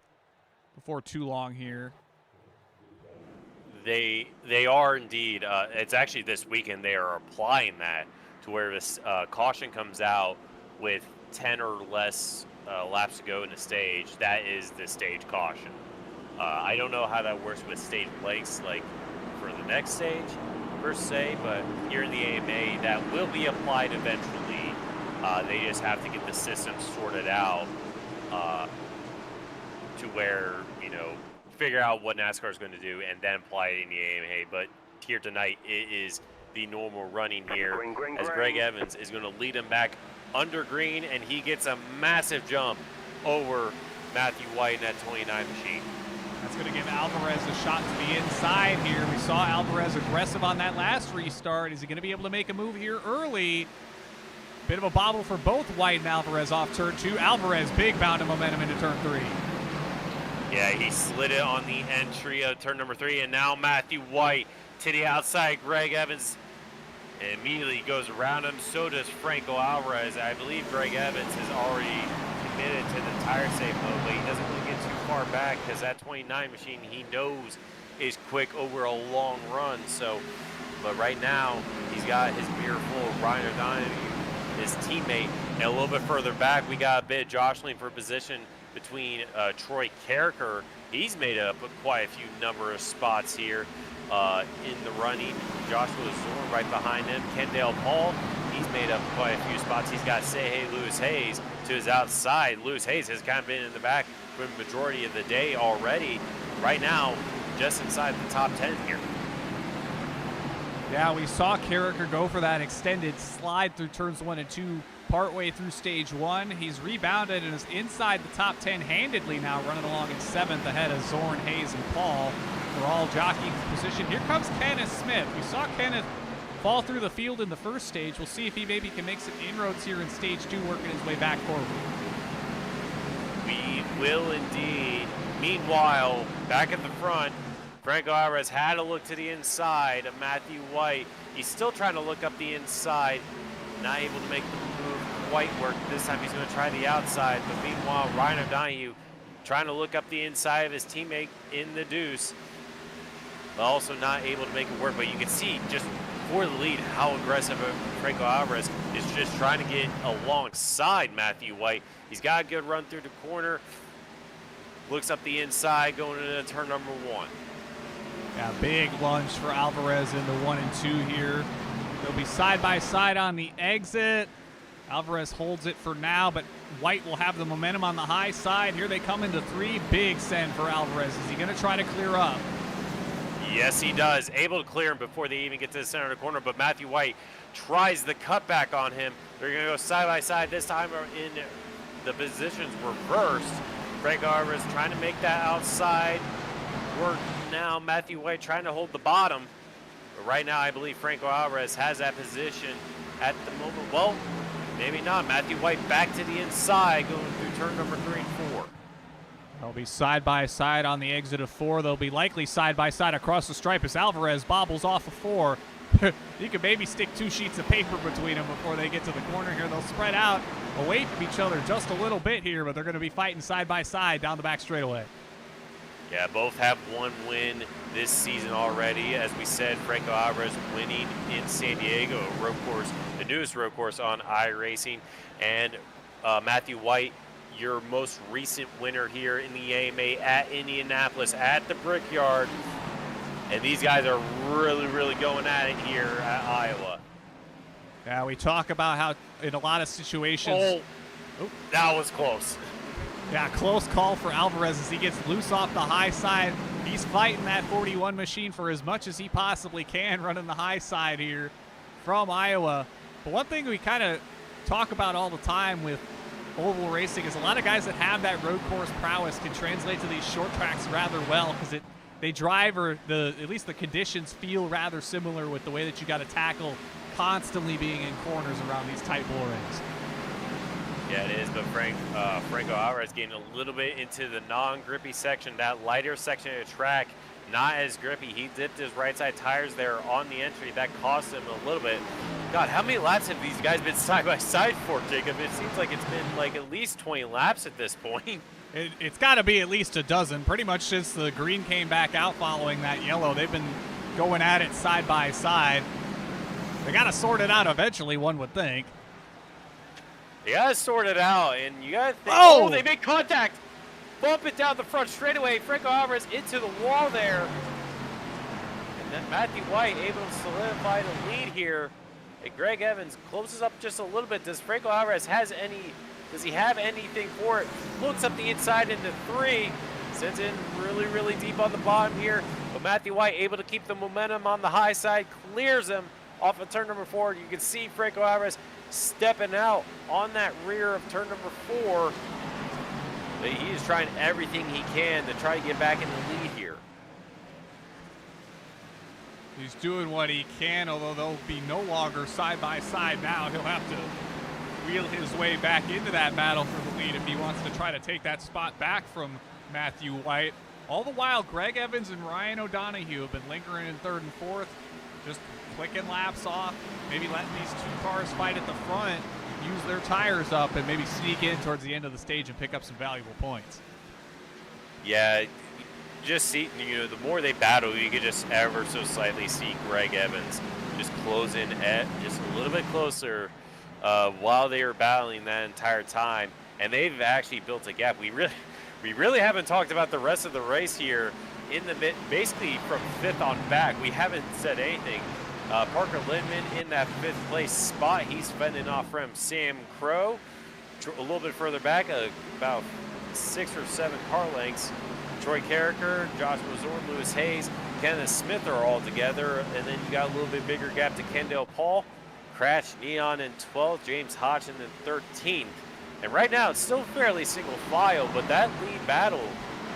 before too long here. They are indeed. It's actually this weekend they are applying that to where this caution comes out with 10 or less laps to go in the stage. That is the stage caution. I don't know how that works with stage blanks, like for the next stage per se, but here in the AMA that will be applied eventually. They just have to get the system sorted out to where, figure out what NASCAR is going to do and then apply it in the AMA. But here tonight, it is the normal running here, as Greg Evans is going to lead him back under green, and he gets a massive jump over Matthew White in that 29 machine. That's going to give Alvarez a shot to the inside here. We saw Alvarez aggressive on that last restart. Is he going to be able to make a move here early? Bit of a bobble for both White and Alvarez off turn 2. Alvarez, big bound of momentum into turn 3. Yeah, he slid it on the entry of turn number 3, and now Matthew White to the outside. Greg Evans immediately goes around him. So does Franco Alvarez. I believe Greg Evans has already committed to the tire save mode, but he doesn't really get too far back because that 29 machine he knows is quick over a long run. So, but right now he's got his mirror full of Ryan O'Donoghue, his teammate, and a little bit further back we got a bit of jostling for position between Troy Carricker. He's made up quite a few number of spots here in the running. Joshua Zorn right behind him. Kendall Paul, he's made up quite a few spots. He's got Say Lewis Hayes to his outside. Lewis Hayes has kind of been in the back for the majority of the day already. Right now, just inside the top 10 here. Yeah, we saw Carricker go for that extended slide through turns 1 and 2 partway through stage 1. He's rebounded and is inside the top 10 handedly now, running along in 7th ahead of Zorn, Hayes, and Paul. They're all jockeying for position. Here comes Kenneth Smith. We saw Kenneth fall through the field in the first stage. We'll see if he maybe can make some inroads here in stage 2, working his way back forward. We will indeed. Meanwhile, back at the front, Franco Alvarez had a look to the inside of Matthew White. He's still trying to look up the inside, not able to make the move quite work. This time he's going to try the outside, but meanwhile, Ryan O'Donoghue trying to look up the inside of his teammate in the deuce, but also not able to make it work. But you can see just for the lead how aggressive Franco Alvarez is, just trying to get alongside Matthew White. He's got a good run through the corner, looks up the inside going into turn number 1. Yeah, big lunge for Alvarez in the 1 and 2 here. They'll be side by side on the exit. Alvarez holds it for now, but White will have the momentum on the high side. Here they come into 3. Big send for Alvarez. Is he going to try to clear up? Yes, he does. Able to clear him before they even get to the center of the corner, but Matthew White tries the cutback on him. They're going to go side by side. This time in the positions reversed. Franco Alvarez trying to make that outside work. Now Matthew White trying to hold the bottom. But right now I believe Franco Alvarez has that position at the moment. Well, maybe not. Matthew White back to the inside going through turn number 3 and 4. They'll be side by side on the exit of 4. They'll be likely side by side across the stripe as Alvarez bobbles off of 4. You could maybe stick 2 sheets of paper between them before they get to the corner here. They'll spread out away from each other just a little bit here, but they're going to be fighting side by side down the back straightaway. Yeah, both have 1 win this season already. As we said, Franco Alvarez winning in San Diego, a road course, the newest road course on iRacing, and Matthew White, your most recent winner here in the AMA at Indianapolis at the Brickyard. And these guys are really, really going at it here at Iowa. Yeah, we talk about how in a lot of situations. Oh, that was close. Yeah, close call for Alvarez as he gets loose off the high side. He's fighting that 41 machine for as much as he possibly can, running the high side here from Iowa. But one thing we kind of talk about all the time with oval racing is a lot of guys that have that road course prowess can translate to these short tracks rather well, because they drive, or at least the conditions feel rather similar with the way that you got to tackle constantly being in corners around these tight bull rings. Yeah, it is, but Franco Alvarez getting a little bit into the non-grippy section, that lighter section of the track, not as grippy. He dipped his right side tires there on the entry. That cost him a little bit. God, how many laps have these guys been side by side for, Jacob? It seems like it's been like at least 20 laps at this point. It's got to be at least a dozen. Pretty much since the green came back out following that yellow, they've been going at it side by side. They got to sort it out eventually, one would think. You got to sort it out, and you got to think, oh, they make contact. Bump it down the front straightaway. Franco Alvarez into the wall there. And then Matthew White able to solidify the lead here. And Greg Evans closes up just a little bit. Does Franco Alvarez does he have anything for it? Looks up the inside into 3. Sends in really, really deep on the bottom here. But Matthew White able to keep the momentum on the high side. Clears him off of turn number 4. You can see Franco Alvarez stepping out on that rear of turn number 4. But he is trying everything he can to try to get back in the lead here. He's doing what he can, although they'll be no longer side by side now. He'll have to wheel his way back into that battle for the lead if he wants to try to take that spot back from Matthew White. All the while, Greg Evans and Ryan O'Donoghue have been lingering in 3rd and 4th, just clicking laps off, maybe letting these 2 cars fight at the front, use their tires up, and maybe sneak in towards the end of the stage and pick up some valuable points. Yeah, just see, the more they battle, you can just ever so slightly see Greg Evans just close in just a little bit closer while they were battling that entire time. And they've actually built a gap. We really haven't talked about the rest of the race here in the basically from 5th on back. We haven't said anything. Parker Lindman in that 5th place spot. He's fending off from Sam Crow. A little bit further back, about 6 or 7 car lengths. Troy Carricker, Josh Mazur, Lewis Hayes, Kenneth Smith are all together. And then you got a little bit bigger gap to Kendall Paul. Crash Neon in 12th, James Hodgson in 13th. And right now it's still fairly single file, but that lead battle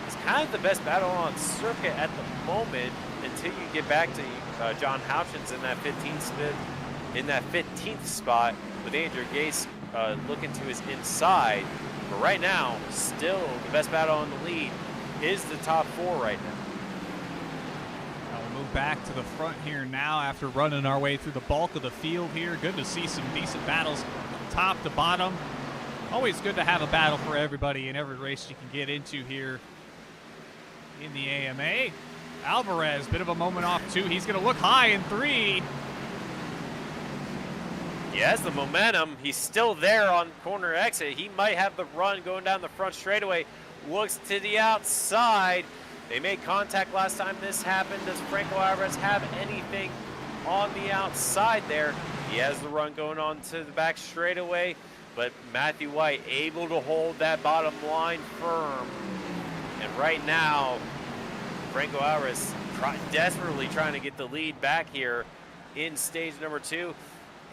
is kind of the best battle on circuit at the moment until you get back to John Houchins in that 15th spot with Andrew Gase looking to his inside. But right now, still the best battle on the lead is the top 4 right now. We'll move back to the front here now after running our way through the bulk of the field here. Good to see some decent battles top to bottom. Always good to have a battle for everybody in every race you can get into here in the AMA. Alvarez, bit of a moment off too. He's going to look high in 3. He has the momentum. He's still there on corner exit. He might have the run going down the front straightaway. Looks to the outside. They made contact last time this happened. Does Franco Alvarez have anything on the outside there? He has the run going on to the back straightaway, but Matthew White able to hold that bottom line firm. And right now, Franco Alvarez desperately trying to get the lead back here in stage number 2.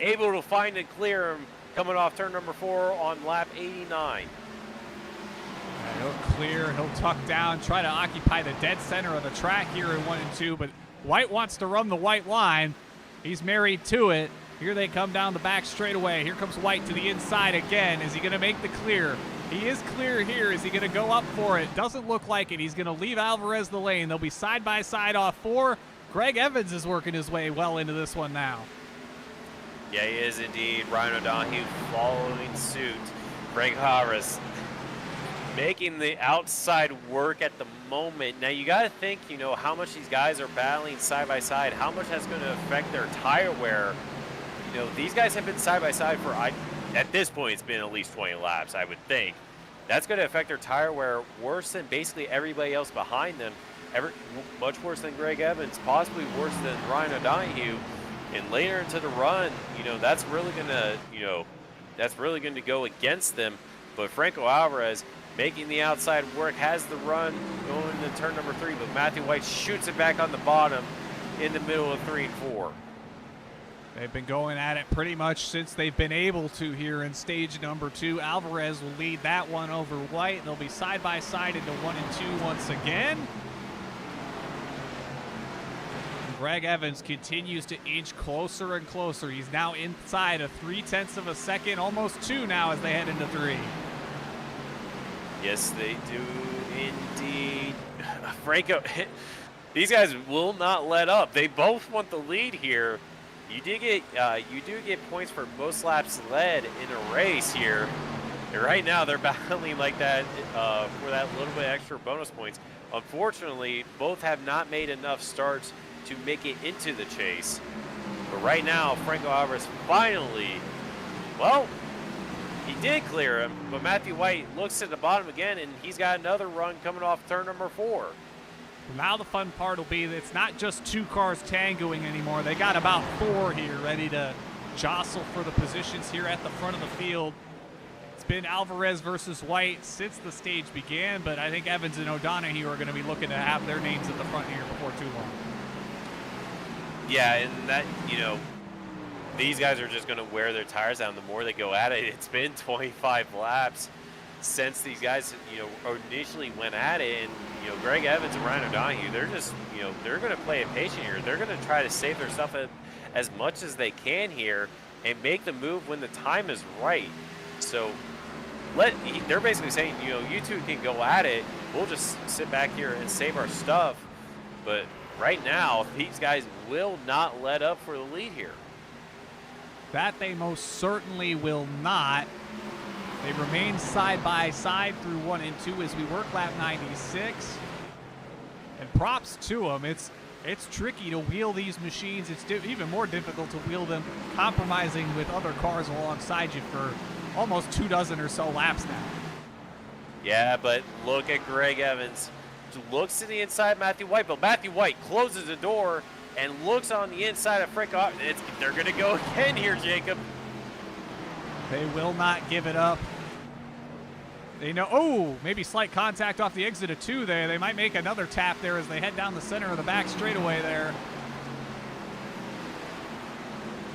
Able to find and clear him coming off turn number 4 on lap 89. He'll clear, he'll tuck down, try to occupy the dead center of the track here in 1 and 2, but White wants to run the white line. He's married to it. Here they come down the back straightaway. Here comes White to the inside again. Is he going to make the clear? He is clear here. Is he going to go up for it? Doesn't look like it. He's going to leave Alvarez the lane. They'll be side by side off 4. Greg Evans is working his way well into this one now. Yeah, he is indeed. Ryan O'Donohue following suit. Greg Harris making the outside work at the moment. Now, you got to think, you know, how much these guys are battling side by side, how much that's going to affect their tire wear. You know, these guys have been side by side for, at this point, it's been at least 20 laps, I would think. That's going to affect their tire wear worse than basically everybody else behind them. Much worse than Greg Evans, possibly worse than Ryan O'Donohue. And later into the run, you know, that's really going to go against them. But Franco Alvarez making the outside work, has the run going into turn number 3, but Matthew White shoots it back on the bottom in the middle of 3 and 4. They've been going at it pretty much since they've been able to here in stage number 2. Alvarez will lead that one over White. They'll be side by side into 1 and 2 once again. Greg Evans continues to inch closer and closer. He's now inside of 0.3 of a second, almost 2 now as they head into 3. Yes, they do indeed. Franco, these guys will not let up. They both want the lead here. You do get points for most laps led in a race here. And right now they're battling like that for that little bit extra bonus points. Unfortunately, both have not made enough starts to make it into the chase. But right now, Franco Alvarez finally, well, he did clear him, but Matthew White looks at the bottom again, and he's got another run coming off turn number 4. Now the fun part will be that it's not just 2 cars tangoing anymore. They got about 4 here ready to jostle for the positions here at the front of the field. It's been Alvarez versus White since the stage began, but I think Evans and O'Donohue are going to be looking to have their names at the front here before too long. Yeah, and that, you know, these guys are just going to wear their tires down the more they go at it. It's been 25 laps since these guys, you know, initially went at it. And, you know, Greg Evans and Ryan O'Donohue, they're just, you know, they're going to play it patient here. They're going to try to save their stuff as much as they can here and make the move when the time is right. So they're basically saying, you know, you two can go at it. We'll just sit back here and save our stuff. But right now, these guys will not let up for the lead here. That they most certainly will not. They remain side by side through 1 and 2 as we work lap 96. And props to them. It's tricky to wheel these machines. It's even more difficult to wheel them compromising with other cars alongside you for almost 24 or so laps now. Yeah, but look at Greg Evans. Looks to the inside Matthew White, but Matthew White closes the door and looks on the inside of Franco. They're going to go again here, Jacob. They will not give it up. They know, oh, maybe slight contact off the exit of 2 there. They might make another tap there as they head down the center of the back straightaway there.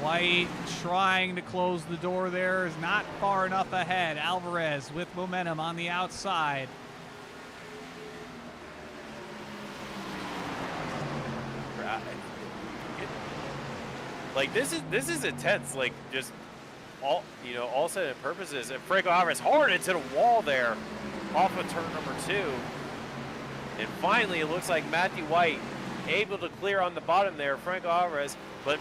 White trying to close the door there is not far enough ahead. Alvarez with momentum on the outside. Like this is intense. Like just all all set and purposes. And Franco Alvarez hard into the wall there, off of turn number 2. And finally, it looks like Matthew White able to clear on the bottom there, Franco Alvarez. But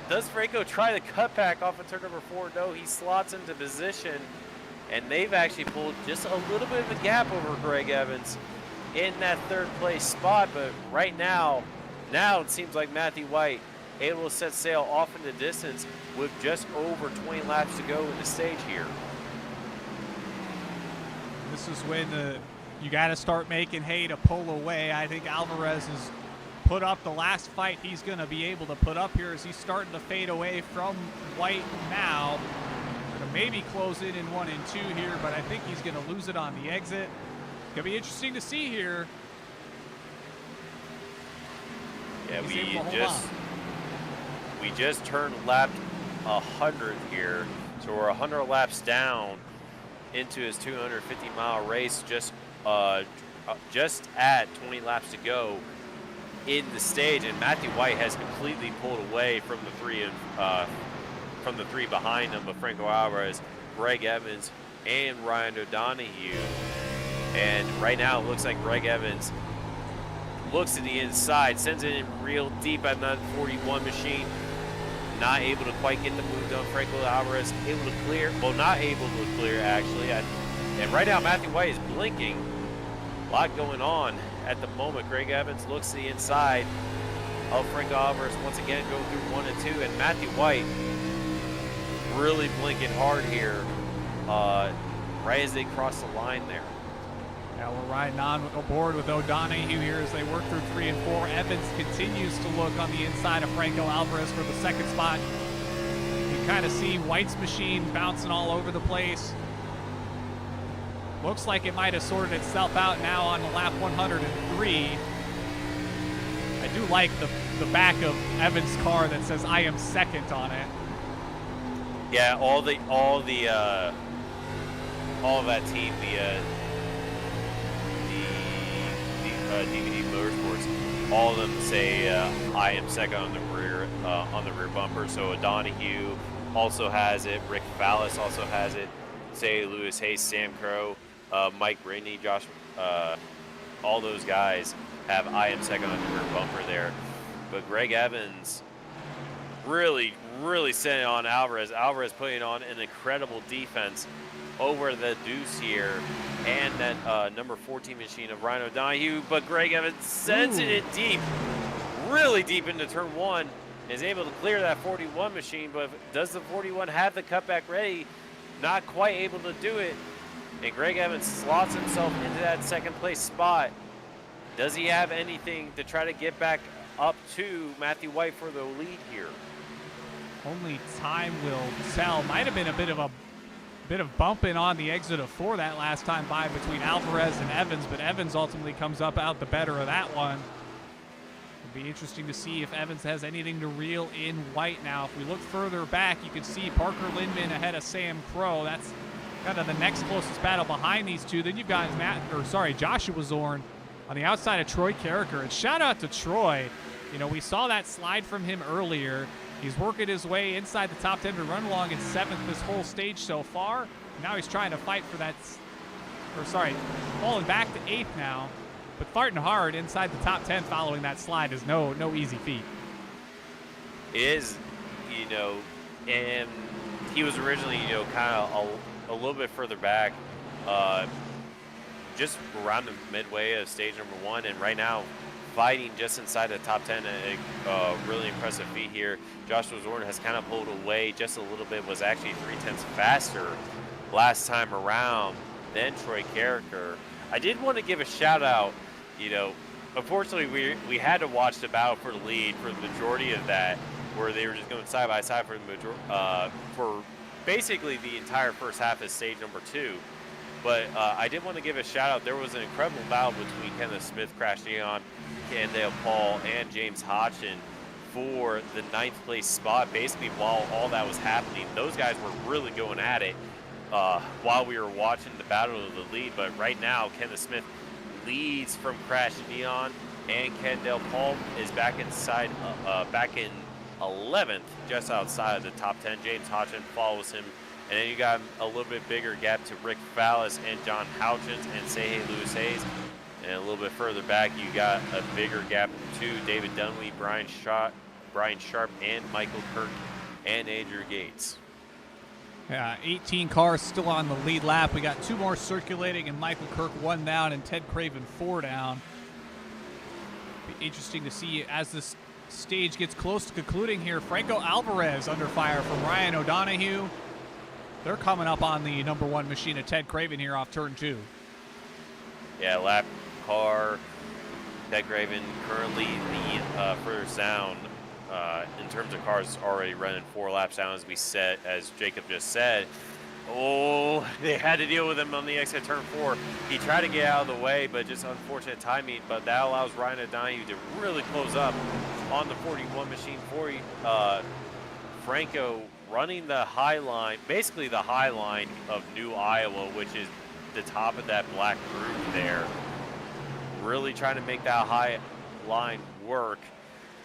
does Franco try the cutback off of turn number 4? No, he slots into position. And they've actually pulled just a little bit of a gap over Greg Evans in that 3rd place spot. But right now it seems like Matthew White able to set sail off in the distance with just over 20 laps to go in the stage here. This is when you got to start making hay to pull away. I think Alvarez has put up the last fight he's going to be able to put up here as he's starting to fade away from White now. Gonna maybe close in 1 and 2 here, but I think he's going to lose it on the exit. Gonna be interesting to see here. Yeah, we just turned lap 100 here, so we're 100 laps down into his 250-mile race. Just at 20 laps to go in the stage, and Matthew White has completely pulled away from the three behind him of Franco Alvarez, Greg Evans, and Ryan O'Donoghue. And right now it looks like Greg Evans looks to the inside, sends it in real deep at that 41 machine. Not able to quite get the move done. Franco Alvarez able to clear, well, not able to clear actually. And right now Matthew White is blinking. A lot going on at the moment. Greg Evans looks to the inside of Franco Alvarez once again, go through 1 and 2, and Matthew White really blinking hard here right as they cross the line there. Now we're riding on aboard with O'Donoghue here as they work through 3 and 4. Evans continues to look on the inside of Franco Alvarez for the 2nd spot. You kind of see White's machine bouncing all over the place. Looks like it might have sorted itself out now on the lap 103. I do like the back of Evans' car that says "I am second" on it. Yeah, all of that team, DVD Motorsports, all of them say I am second on the rear bumper. So O'Donoghue also has it, Rick Fallis also has it, say Lewis Hayes, Sam Crow, Mike Brittany, Josh, all those guys have I am second on the rear bumper there. But Greg Evans really setting on Alvarez. Alvarez putting on an incredible defense over the deuce here, and that number 14 machine of Ryan O'Donoghue. But Greg Evans sends it deep, really deep into turn 1, is able to clear that 41 machine. But does the 41 have the cutback ready? Not quite able to do it. And Greg Evans slots himself into that 2nd place spot. Does he have anything to try to get back up to Matthew White for the lead here? Only time will tell. Might have been a bit of bumping on the exit of 4 that last time by between Alvarez and Evans, but Evans ultimately comes up out the better of that one. It'll be interesting to see if Evans has anything to reel in White now. If we look further back, you can see Parker Lindman ahead of Sam Crow. That's kind of the next closest battle behind these two. Then you've got Joshua Zorn on the outside of Troy Carricker. And shout out to Troy. You know, we saw that slide from him earlier. He's working his way inside the top 10 to run along in 7th this whole stage so far. Now he's trying to fight for that, falling back to 8th now, but fighting hard inside the top 10 following that slide is no easy feat. It is, and he was originally, kind of a little bit further back, just around the midway of stage number 1, and right now fighting just inside the top 10, a really impressive feat here. Joshua Zorn has kind of pulled away just a little bit, was actually 0.3 faster last time around than Troy Carricker. I did want to give a shout out, unfortunately we had to watch the battle for the lead for the majority of that, where they were just going side by side for basically the entire first half of stage number 2. But I did want to give a shout out. There was an incredible battle between Kenneth Smith, Crash Neon, Candale Paul, and James Hodgson for the 9th place spot. Basically, while all that was happening, those guys were really going at it while we were watching the battle of the lead. But right now, Kenneth Smith leads from Crash Neon And Kendall Paul is back in 11th, just outside of the top 10. James Hodgson follows him. And then you got a little bit bigger gap to Rick Fallis and John Houchins and Sehe Lewis Hayes. And a little bit further back, you got a bigger gap to David Dunley, Brian Sharp, and Michael Kirk and Andrew Gates. Yeah, 18 cars still on the lead lap. We got 2 more circulating, and Michael Kirk 1 down and Ted Craven 4 down. Be interesting to see as this stage gets close to concluding here. Franco Alvarez under fire from Ryan O'Donohue. They're coming up on the number 1 machine of Ted Craven here off turn 2. Yeah, lap car. Ted Craven currently the furthest down in terms of cars already running 4 laps down, as Jacob just said. Oh, they had to deal with him on the exit turn 4. He tried to get out of the way, but just unfortunate timing. But that allows Ryan O'Donohue to really close up on the 41 machine for Franco running the high line, basically the high line of New Iowa, which is the top of that black groove there. Really trying to make that high line work,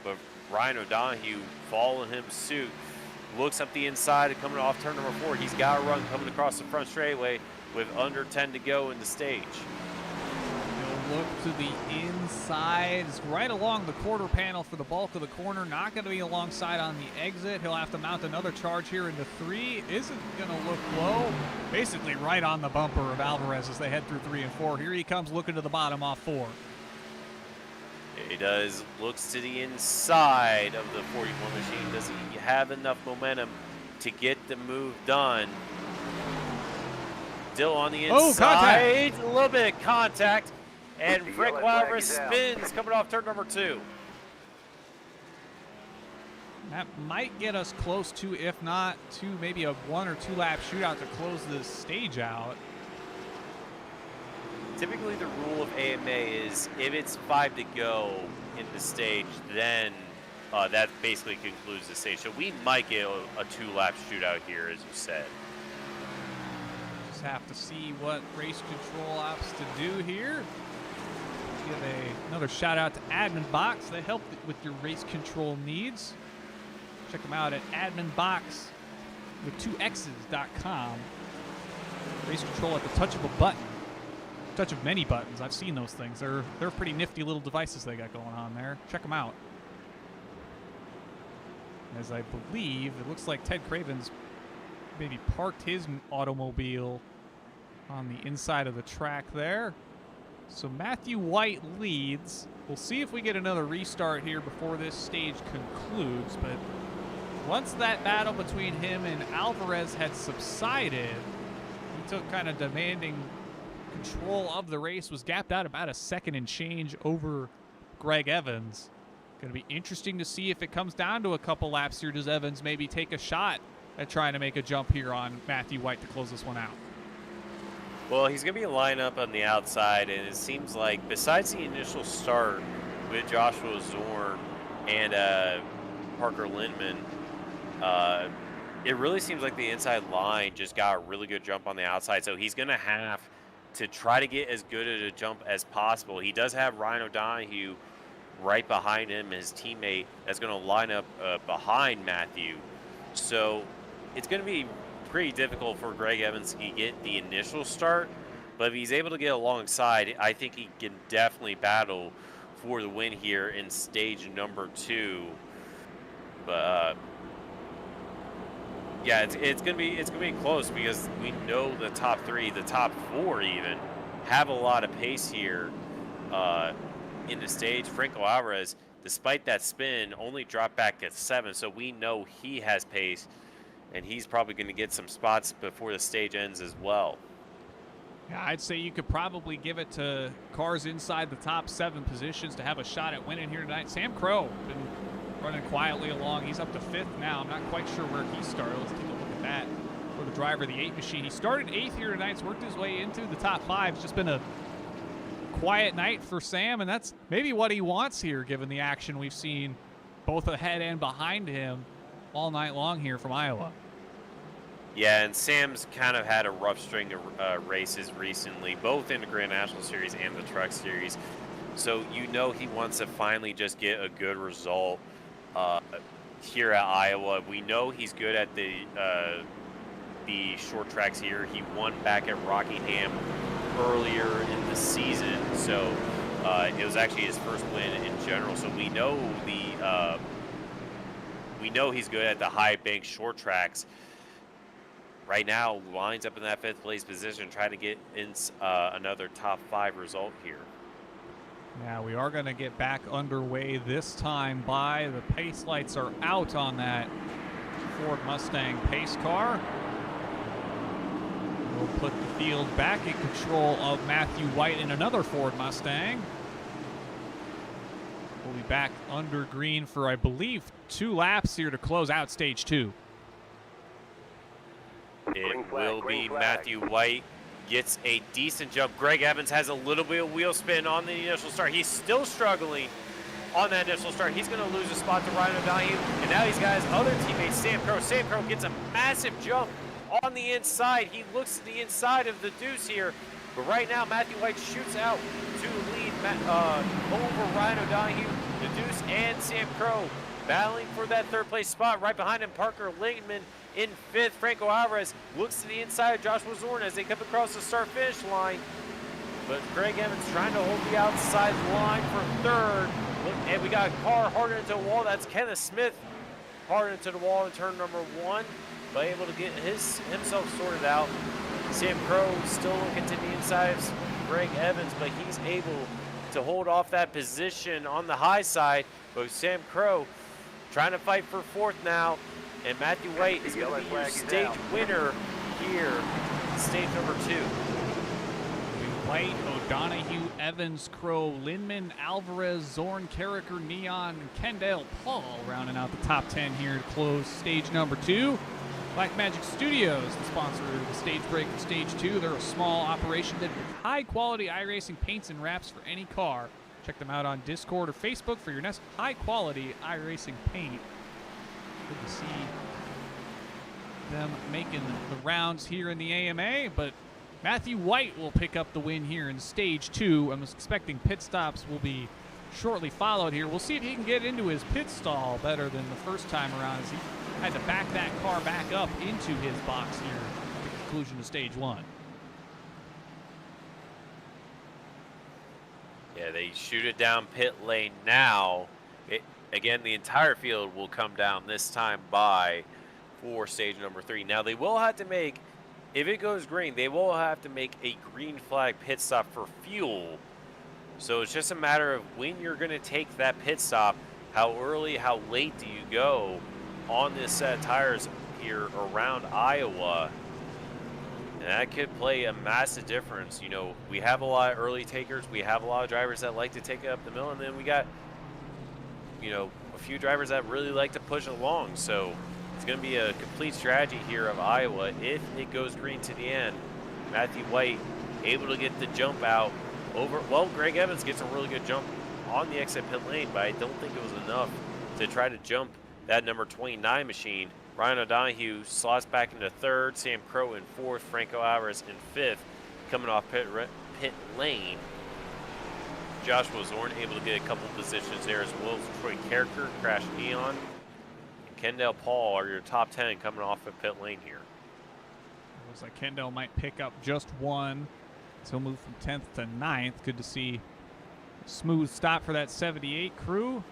but Ryan O'Donohue following him suit. Looks up the inside and coming off turn number 4. He's got a run coming across the front straightaway with under 10 to go in the stage. He'll look to the inside. It's right along the quarter panel for the bulk of the corner. Not going to be alongside on the exit. He'll have to mount another charge here into 3. Isn't going to look low. Basically right on the bumper of Alvarez as they head through 3 and 4. Here he comes looking to the bottom off 4. He does, looks to the inside of the 41 machine. Does he have enough momentum to get the move done? Still on the inside. A little bit of contact. And Rick Alvarez spins coming off turn number 2. That might get us close to, if not to maybe a 1 or 2 lap shootout to close this stage out. Typically the rule of AMA is if it's 5 to go in the stage, then that basically concludes the stage. So we might get a 2-lap shootout here, as you said. Just have to see what race control opts to do here. Give another shout out to Admin Box. They help with your race control needs. Check them out at adminbox with 2x's.com. Race control at the touch of a button. Touch of many buttons. I've seen those things. They're pretty nifty little devices they got going on there. Check them out. As I believe, it looks like Ted Craven's maybe parked his automobile on the inside of the track there. So Matthew White leads. We'll see if we get another restart here before this stage concludes. But once that battle between him and Alvarez had subsided, he took kind of demanding control of the race, was gapped out about a second and change over Greg Evans. Going to be interesting to see if it comes down to a couple laps here. Does Evans maybe take a shot at trying to make a jump here on Matthew White to close this one out? Well, he's going to be lined up on the outside, and it seems like besides the initial start with Joshua Zorn and Parker Lindman, it really seems like the inside line just got a really good jump on the outside. So he's going to have to try to get as good at a jump as possible. He does have Ryan O'Donohue right behind him, his teammate that's going to line up behind Matthew. So it's going to be pretty difficult for Greg Evans to get the initial start, but if he's able to get alongside, I think he can definitely battle for the win here in stage number 2. But yeah, it's gonna be close because we know the top 3, the top 4 even, have a lot of pace here in the stage. Franco Alvarez, despite that spin, only dropped back at 7, so we know he has pace, and he's probably going to get some spots before the stage ends as well. Yeah, I'd say you could probably give it to cars inside the top 7 positions to have a shot at winning here tonight. Sam Crow been running quietly along. He's up to 5th now. I'm not quite sure where he started. Let's take a look at that for the driver of the 8 machine. He started 8th here tonight, worked his way into the top 5. It's just been a quiet night for Sam, and that's maybe what he wants here, given the action we've seen both ahead and behind him all night long here from Iowa. Yeah, and Sam's kind of had a rough string of races recently, both in the Grand National Series and the Truck Series. So you know he wants to finally just get a good result uh, here at Iowa. We know he's good at the short tracks here. He won back at Rockingham earlier in the season, so it was actually his first win in general. So we know he's good at the high bank short tracks. Right now, lines up in that 5th place position, trying to get in another top 5 result here. Now we are going to get back underway this time by the pace lights are out on that Ford Mustang pace car. We'll put the field back in control of Matthew White in another Ford Mustang. We'll be back under green for, I believe, 2 laps here to close out stage 2. It will be Matthew White gets a decent jump. Greg Evans has a little bit of wheel spin on the initial start. He's still struggling on that initial start. He's going to lose a spot to Ryan O'Donoghue, and now he's got his other teammate, Sam Crow. Sam Crow gets a massive jump on the inside. He looks to the inside of the deuce here, but right now Matthew White shoots out to lead over Ryan O'Donoghue, the deuce, and Sam Crow battling for that 3rd place spot. Right behind him, Parker Lingman in 5th. Franco Alvarez looks to the inside of Joshua Zorn as they come across the start-finish line. But Greg Evans trying to hold the outside line for 3rd. And we got a car harder into the wall. That's Kenneth Smith harder into the wall in turn number 1. But able to get himself sorted out. Sam Crow still looking to the inside of Greg Evans, but he's able to hold off that position on the high side. But Sam Crow trying to fight for 4th now. And Matthew White is going to be your stage winner here, stage number 2. White, O'Donoghue, Evans, Crow, Lindman, Alvarez, Zorn, Carricker, Neon, and Kendall Paul rounding out the top 10 here to close stage number 2. Blackmagic Studios, the sponsor of the stage break of stage 2. They're a small operation that makes high-quality iRacing paints and wraps for any car. Check them out on Discord or Facebook for your next high-quality iRacing paint. Good to see them making the rounds here in the AMA, but Matthew White will pick up the win here in stage 2. I'm expecting pit stops will be shortly followed here. We'll see if he can get into his pit stall better than the first time around, as he had to back that car back up into his box here at the conclusion of stage 1. Yeah, they shoot it down pit lane now. Again, the entire field will come down this time for stage number 3. Now, they will have to make, if it goes green, they will have to make a green flag pit stop for fuel. So it's just a matter of when you're going to take that pit stop, how early, how late do you go on this set of tires here around Iowa. And that could play a massive difference. You know, we have a lot of early takers. We have a lot of drivers that like to take it up the middle. And then we got, you know, a few drivers that really like to push along. So it's going to be a complete strategy here of Iowa. If it goes green to the end, Matthew White able to get the jump out over. Well, Greg Evans gets a really good jump on the exit pit lane, but I don't think it was enough to try to jump that number 29 machine. Ryan O'Donoghue slots back into 3rd, Sam Crow in 4th, Franco Alvarez in 5th, coming off pit lane. Joshua Zorn able to get a couple positions there as well. Troy Carricker, Crash Neon, and Kendall Paul are your top 10 coming off of pit lane here. Looks like Kendall might pick up just one, so he'll move from 10th to 9th. Good to see a smooth stop for that 78 crew.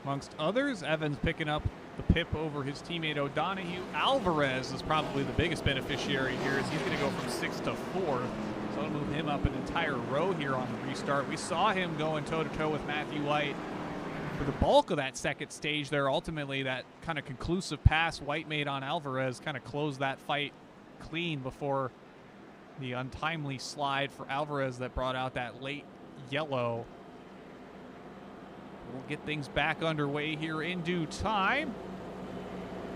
Amongst others, Evans picking up the pip over his teammate O'Donoghue. Alvarez is probably the biggest beneficiary here, as he's going to go from 6th to 4th. So it'll move him up an entire row here on the restart. We saw him going toe-to-toe with Matthew White for the bulk of that second stage there. Ultimately, that kind of conclusive pass White made on Alvarez kind of closed that fight clean before the untimely slide for Alvarez that brought out that late yellow. We'll get things back underway here in due time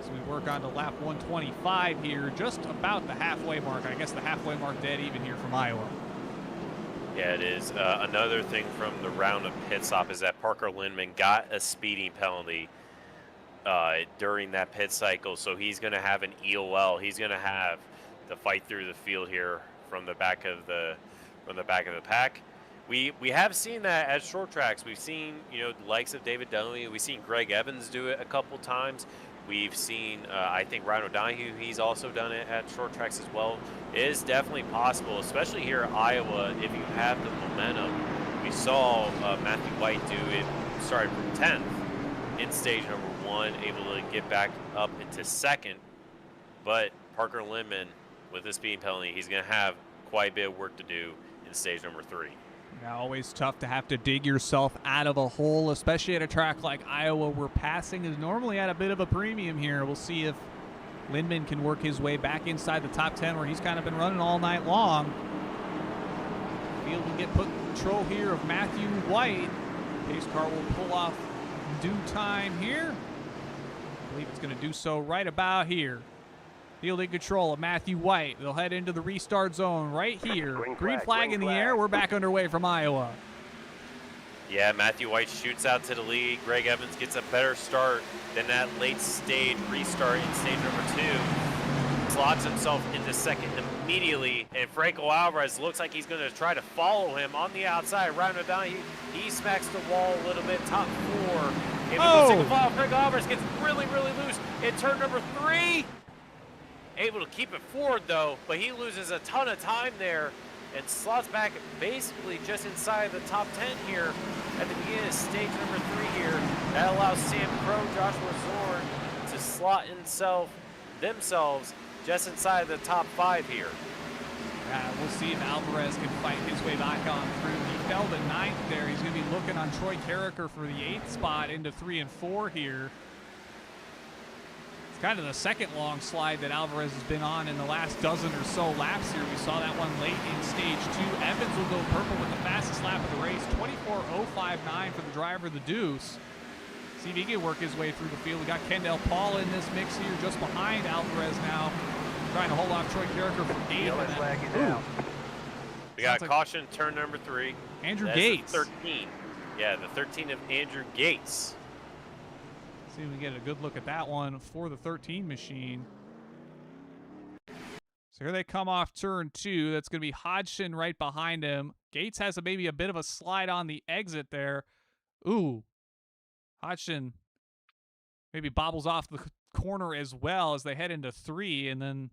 as we work on to lap 125 here, just about the halfway mark. I guess the halfway mark dead even here from Iowa. Yeah, it is. Another thing from the round of pit stop is that Parker Lindman got a speeding penalty during that pit cycle, so he's going to have an EOL. He's going to have to fight through the field here from the back of the pack. We have seen that at short tracks. We've seen, the likes of David Dunley. We've seen Greg Evans do it a couple times. We've seen, I think, Ryan O'Donohue, he's also done it at short tracks as well. It is definitely possible, especially here in Iowa, if you have the momentum. We saw Matthew White do it, started from 10th in stage number 1, able to get back up into 2nd. But Parker Lindman, with the speed penalty, he's going to have quite a bit of work to do in stage number 3. Yeah, always tough to have to dig yourself out of a hole, especially at a track like Iowa where passing is normally at a bit of a premium here. We'll see if Lindman can work his way back inside the top 10 where he's kind of been running all night long. Field will get put in control here of Matthew White. Pace car will pull off in due time here. I believe it's going to do so right about here. Field in control of Matthew White. They'll head into the restart zone right here. Green flag in the air. We're back underway from Iowa. Yeah, Matthew White shoots out to the lead. Greg Evans gets a better start than that late stage restart in stage number 2. Slots himself into 2nd immediately, and Franco Alvarez looks like he's going to try to follow him on the outside. Ryan O'Donohue, he smacks the wall a little bit. Top 4. Able to single file. Franco Alvarez gets really, really loose in turn number 3. Able to keep it forward though, but he loses a ton of time there and slots back basically just inside the top 10 here at the beginning of stage number 3 here. That allows Sam Crow, Joshua Zorn to slot themselves just inside the top 5 here. We'll see if Alvarez can fight his way back on through. He fell to 9th there. He's going to be looking on Troy Carricker for the 8th spot into 3 and 4 here. Kind of the second long slide that Alvarez has been on in the last dozen or so laps here. We saw that one late in stage 2. Evans will go purple with the fastest lap of the race, 24.059 for the driver of the Deuce. See if he can work his way through the field. We got Kendall Paul in this mix here just behind Alvarez now, trying to hold off Troy Carricker from 8th. We got a caution turn number 3. Andrew Gates. 13. Yeah, the 13 of Andrew Gates. See if we can get a good look at that one for the 13 machine. So here they come off turn 2. That's going to be Hodgson right behind him. Gates has maybe a bit of a slide on the exit there. Ooh. Hodgson maybe bobbles off the corner as well as they head into 3, and then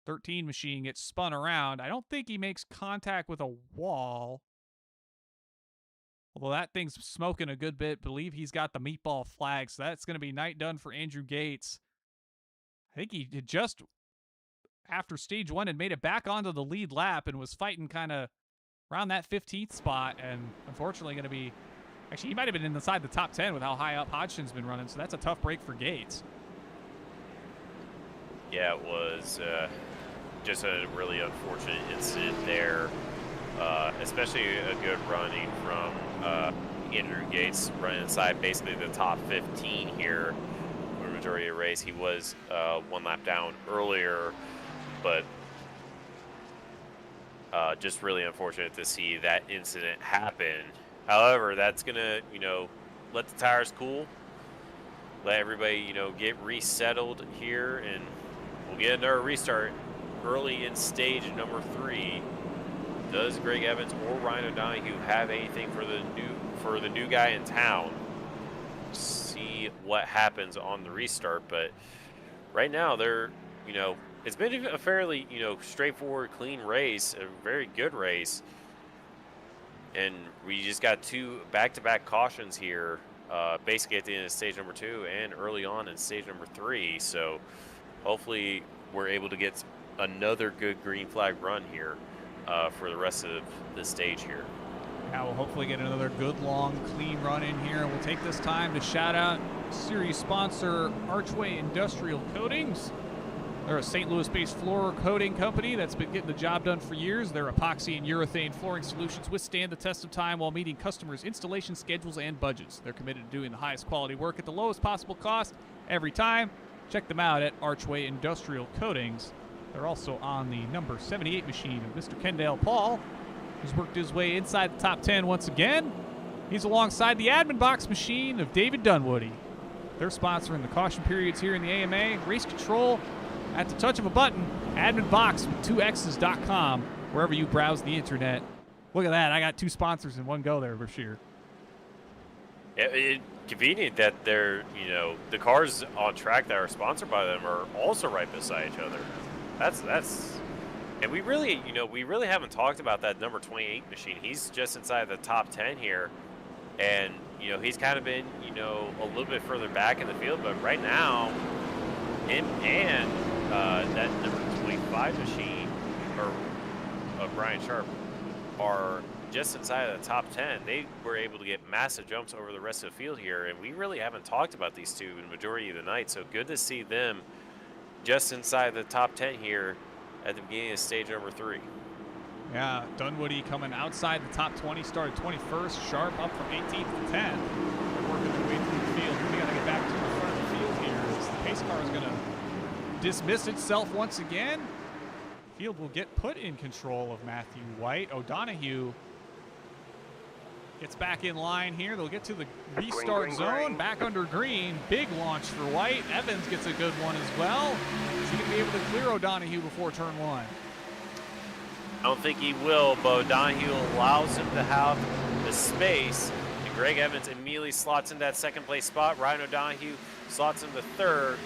13 machine gets spun around. I don't think he makes contact with a wall. Although that thing's smoking a good bit. Believe he's got the meatball flag, so that's going to be night done for Andrew Gates. I think he had just, after stage 1, had made it back onto the lead lap and was fighting kind of around that 15th spot, and unfortunately going to be, actually he might have been inside the top 10 with how high up Hodgson's been running, so that's a tough break for Gates. Yeah, it was just a really unfortunate incident there. Especially a good running from Andrew Gates, running inside basically the top 15 here for the majority of the race. He was 1 lap down earlier, but just really unfortunate to see that incident happen. However, that's gonna, let the tires cool, let everybody, get resettled here, and we'll get another restart early in stage number 3. Does Greg Evans or Ryan O'Donohue have anything for the new guy in town? See what happens on the restart, but right now they're, it's been a fairly, straightforward, clean race, a very good race, and we just got 2 back-to-back cautions here, basically at the end of stage number 2 and early on in stage number 3. So hopefully we're able to get another good green flag run here. For the rest of the stage here. Yeah, we'll hopefully get another good, long, clean run in here. We'll take this time to shout out series sponsor Archway Industrial Coatings. They're a St. Louis-based floor coating company that's been getting the job done for years. Their epoxy and urethane flooring solutions withstand the test of time while meeting customers' installation schedules and budgets. They're committed to doing the highest quality work at the lowest possible cost every time. Check them out at Archway Industrial Coatings. They're also on the number 78 machine of Mr. Kendall Paul, who's worked his way inside the top 10 once again. He's alongside the admin box machine of David Dunwoody. They're sponsoring the caution periods here in the AMA. Race control at the touch of a button. Admin box with 2x's.com. wherever you browse the internet. Look at that. I got 2 sponsors in one go there, Bashir. It's convenient that they're, you know, the cars on track that are sponsored by them are also right beside each other. That's, and we really, you know, we really haven't talked about that number 28 machine. He's just inside the top 10 here, and you know, he's kind of been, you know, a little bit further back in the field, but right now, him and that number 25 machine, or Brian Sharp, are just inside of the top 10. They were able to get massive jumps over the rest of the field here, and we really haven't talked about these two in the majority of the night, so good to see them just inside the top 10 here at the beginning of stage number 3. Yeah, Dunwoody coming outside the top 20, started 21st. Sharp up from 18th to 10. They're working their way through the field. We got to get back to the front of the field here as the pace car is going to dismiss itself once again. Field will get put in control of Matthew White. O'Donohue gets back in line here. They'll get to the restart zone, back under green. Big launch for White. Evans gets a good one as well. Is he going to be able to clear O'Donohue before turn 1? I don't think he will, but O'Donohue allows him to have the space, and Greg Evans immediately slots in that second place spot. Ryan O'Donohue slots him to 3rd.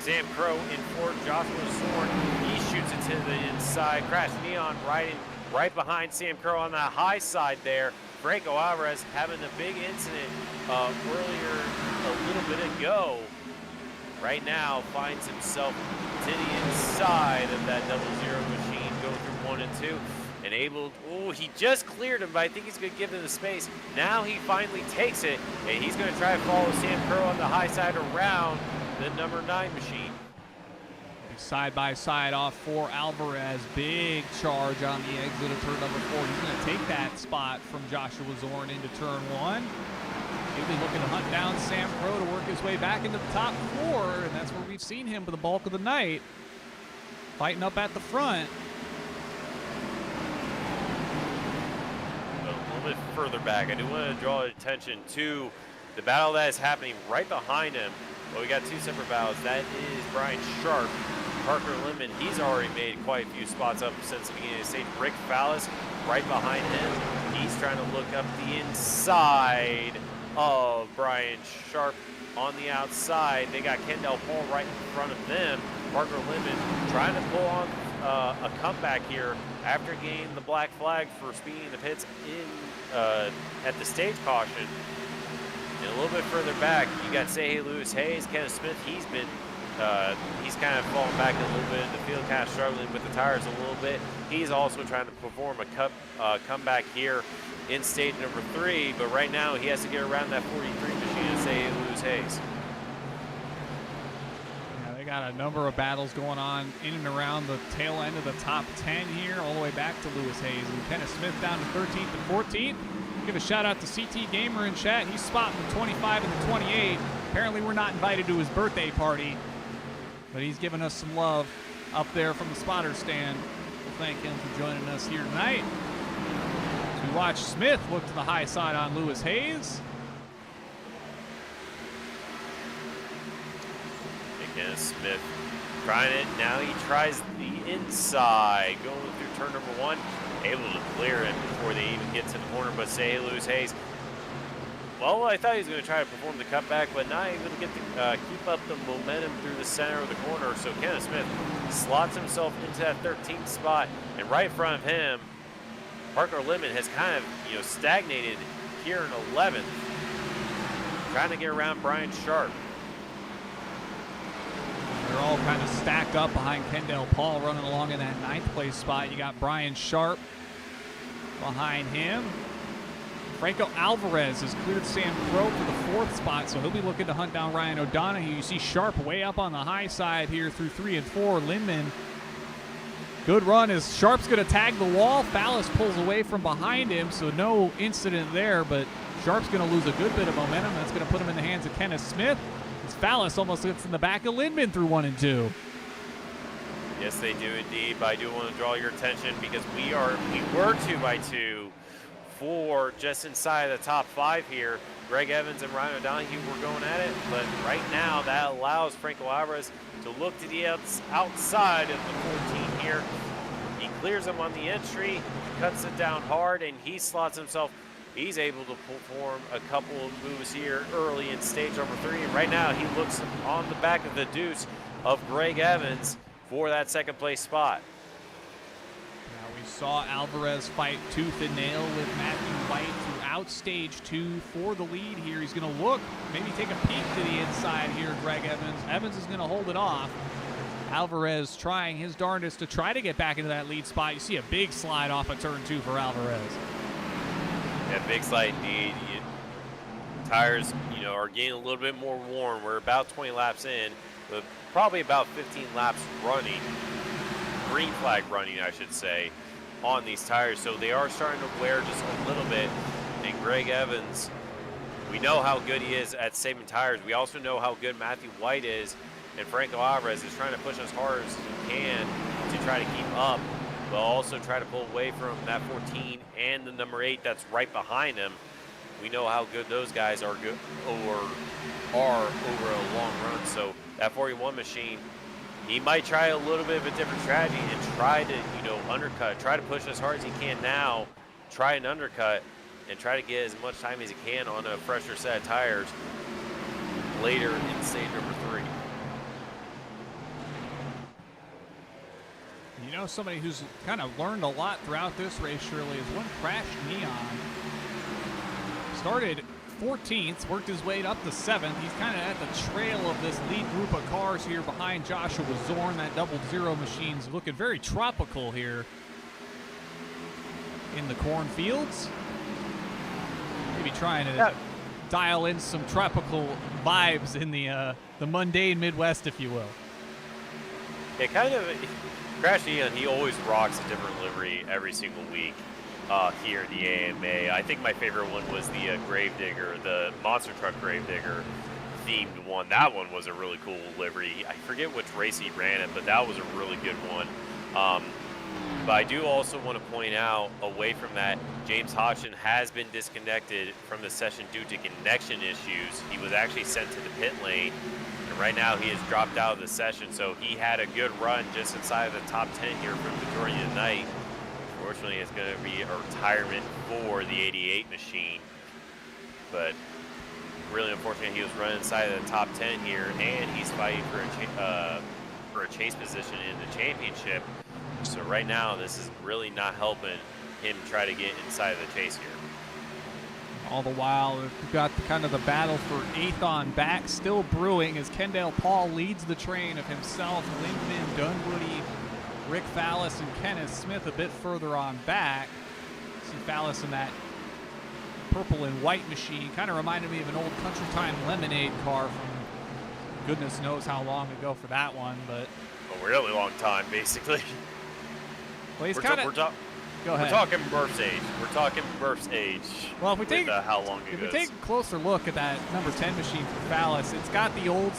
Sam Crow in 4th. Joshua Zorn, he shoots it to the inside. Crash Neon right behind Sam Crow on that high side there. Franco Alvarez having a big incident earlier a little bit ago. Right now finds himself to the inside of that 00 machine, going through 1 and 2, and able, oh, he just cleared him, but I think he's going to give him the space. Now he finally takes it, and he's going to try to follow Sam Crow on the high side around the number 9 machine. Side by side off for Alvarez. Big charge on the exit of turn number 4. He's going to take that spot from Joshua Zorn into turn 1. He'll be looking to hunt down Sam Crow to work his way back into the top 4, and that's where we've seen him for the bulk of the night, fighting up at the front. A little bit further back, I do want to draw attention to the battle that is happening right behind him. Well, we got 2 separate battles. That is Brian Sharp. Parker Lemon, he's already made quite a few spots up since the beginning of the stage. Rick Fallis right behind him. He's trying to look up the inside of Brian Sharp on the outside. They got Kendall Paul right in front of them. Parker Lemon trying to pull on a comeback here after getting the black flag for speeding the pits in at the stage caution. And a little bit further back, you got Say Hey Lewis Hayes, Kenneth Smith. He's been he's kind of fallen back a little bit in the field, kind of struggling with the tires a little bit. He's also trying to perform a comeback here in stage number 3, but right now he has to get around that 43 machine and Say Hey Lewis Hayes. Yeah, they got a number of battles going on in and around the tail end of the top 10 here, all the way back to Lewis Hayes. And Kenneth Smith down to 13th and 14th. Give a shout out to CT Gamer in chat. He's spotting the 25 and the 28. Apparently we're not invited to his birthday party, but he's giving us some love up there from the spotter stand. We'll thank him for joining us here tonight. So we watch Smith look to the high side on Lewis Hayes. Again, Smith trying it. Now he tries the inside, going through turn number 1. Able to clear it before they even get to the corner, but Say Hey Lewis Hayes, well, I thought he was going to try to perform the cutback, but not able to get to keep up the momentum through the center of the corner. So Kenneth Smith slots himself into that 13th spot, and right in front of him, Parker Lemon has kind of, you know, stagnated here in 11th, trying to get around Brian Sharp. They're all kind of stacked up behind Kendall Paul running along in that 9th place spot. You got Brian Sharp behind him. Franco Alvarez has cleared Sam Crow for the 4th spot, so he'll be looking to hunt down Ryan O'Donohue. You see Sharp way up on the high side here through 3 and 4. Lindman, good run as Sharp's going to tag the wall. Fallis pulls away from behind him, so no incident there, but Sharp's going to lose a good bit of momentum. That's going to put him in the hands of Kenneth Smith. Fallis almost gets in the back of Lindman through 1 and 2. Yes, they do indeed, but I do want to draw your attention because we were 2 by 2 for just inside the top 5 here. Greg Evans and Ryan O'Donohue were going at it, but right now that allows Franco Alvarez to look to the outside of the 14 here. He clears him on the entry, cuts it down hard, and he slots himself. He's able to perform a couple of moves here early in stage number 3. And right now, he looks on the back of the deuce of Greg Evans for that second place spot. Now we saw Alvarez fight tooth and nail with Matthew White throughout stage 2 for the lead here. He's going to look, maybe take a peek to the inside here, Greg Evans. Evans is going to hold it off. Alvarez trying his darndest to try to get back into that lead spot. You see a big slide off of turn 2 for Alvarez. Yeah, big slide indeed. Tires, are getting a little bit more worn. We're about 20 laps in, but probably about 15 laps running, green flag running, I should say, on these tires. So they are starting to wear just a little bit. And Greg Evans, we know how good he is at saving tires. We also know how good Matthew White is. And Franco Alvarez is trying to push as hard as he can to try to keep up, but also try to pull away from that 14 and the number 8 that's right behind him. We know how good those guys are over a long run. So that 41 machine, he might try a little bit of a different strategy and try to, undercut, try to push as hard as he can now, try an undercut, and try to get as much time as he can on a fresher set of tires later in stage number 3. Somebody who's kind of learned a lot throughout this race, Shirley, is one Crash Neon. Started 14th, worked his way up to 7th. He's kind of at the trail of this lead group of cars here behind Joshua Zorn. That double zero machine's looking very tropical here in the cornfields. Maybe trying to dial in some tropical vibes in the mundane Midwest, if you will. Yeah, kind of. Crash Neon, he always rocks a different livery every single week here at the AMA. I think my favorite one was the Gravedigger, the monster truck Gravedigger themed one. That one was a really cool livery. I forget which race he ran it, but that was a really good one. But I do also want to point out, away from that, James Hodgson has been disconnected from the session due to connection issues. He was actually sent to the pit lane. Right now, he has dropped out of the session, so he had a good run just inside of the top 10 here for the majority of the night. Unfortunately, it's going to be a retirement for the 88 machine, but really unfortunate he was running inside of the top 10 here, and he's fighting for a chase position in the championship. So right now, this is really not helping him try to get inside of the chase here. All the while, we've got kind of the battle for 8th on back still brewing as Kendall Paul leads the train of himself, Lindman, Dunwoody, Rick Fallis, and Kenneth Smith a bit further on back. See Fallis in that purple and white machine. Kind of reminded me of an old Country Time Lemonade car from goodness knows how long ago for that one, but a really long time, basically. Well, he's kind of. Go ahead. We're talking birth age. We're talking birth age. Well, if we take how long it if goes. we take a closer look at that number 10 machine for Fallis, it's got the old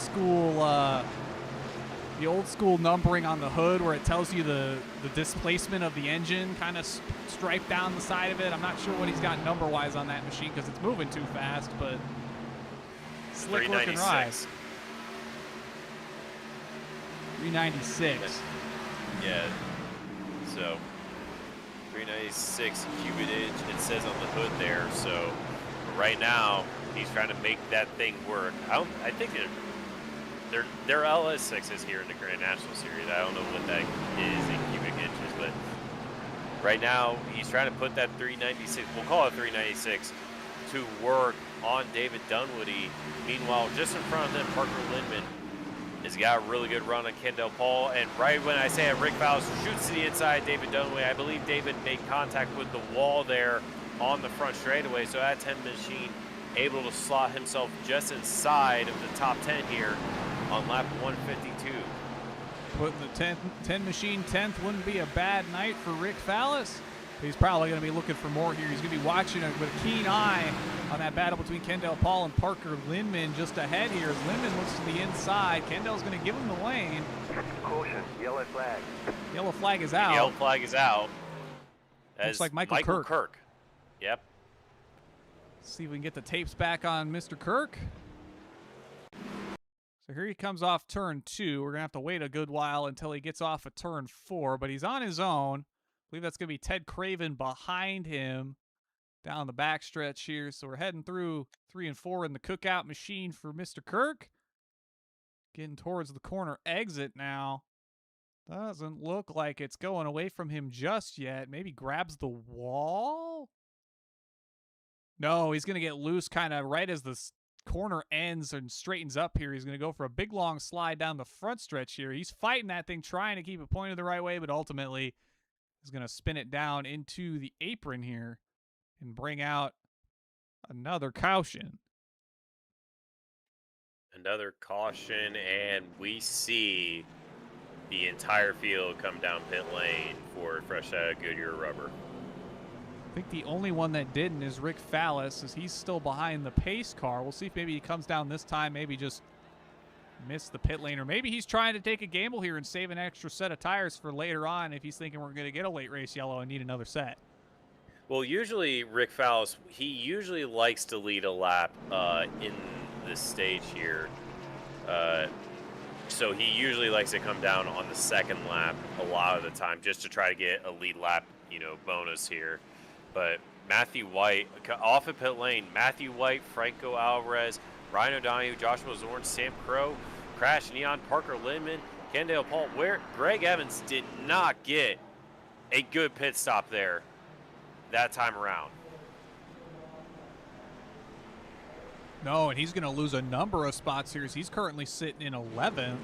school numbering on the hood where it tells you the displacement of the engine, kind of striped down the side of it. I'm not sure what he's got number-wise on that machine because it's moving too fast, but slick looking ride. 396. Yeah. So 396 cubic inch, it says on the hood there. So right now he's trying to make that thing work. I think they're LS6s here in the Grand National Series. I don't know what that is in cubic inches, but right now he's trying to put that 396, we'll call it 396, to work on David Dunwoody. Meanwhile, just in front of them, Parker Lindman has got a really good run on Kendall Paul. And right when I say that, Rick Fallis shoots to the inside, David Dunwoody. I believe David made contact with the wall there on the front straightaway. So that 10 machine able to slot himself just inside of the top 10 here on lap 152. Putting the 10 machine 10th wouldn't be a bad night for Rick Fallis. He's probably going to be looking for more here. He's going to be watching it with a keen eye on that battle between Kendall Paul and Parker Lindman just ahead here. As Lindman looks to the inside, Kendall's going to give him the lane. Caution, yellow flag. Yellow flag is out. Yellow flag is out. Looks like Michael Kirk. Yep. Let's see if we can get the tapes back on Mr. Kirk. So here he comes off turn 2. We're going to have to wait a good while until he gets off of turn 4, but he's on his own. believe that's going to be Ted Craven behind him down the backstretch here. So we're heading through 3 and 4 in the cookout machine for Mr. Kirk. Getting towards the corner exit now. Doesn't look like it's going away from him just yet. Maybe grabs the wall? No, he's going to get loose kind of right as the corner ends and straightens up here. He's going to go for a big, long slide down the front stretch here. He's fighting that thing, trying to keep it pointed the right way, but ultimately he's going to spin it down into the apron here and bring out another caution. Another caution, and we see the entire field come down pit lane for fresh Goodyear rubber. I think the only one that didn't is Rick Fallis, as he's still behind the pace car. We'll see if maybe he comes down this time, maybe just missed the pit lane, or maybe he's trying to take a gamble here and save an extra set of tires for later on if he's thinking we're going to get a late race yellow and need another set. Well, usually Rick Fallis, he usually likes to lead a lap in this stage here. So he usually likes to come down on the second lap a lot of the time just to try to get a lead lap, bonus here. But Matthew White, off of pit lane, Matthew White, Franco Alvarez, Ryan O'Donoghue, Joshua Zorn, Sam Crow, Crash Neon, Parker Lindman, Kendall Paul, where Greg Evans did not get a good pit stop there that time around. No, and he's going to lose a number of spots here as he's currently sitting in 11th.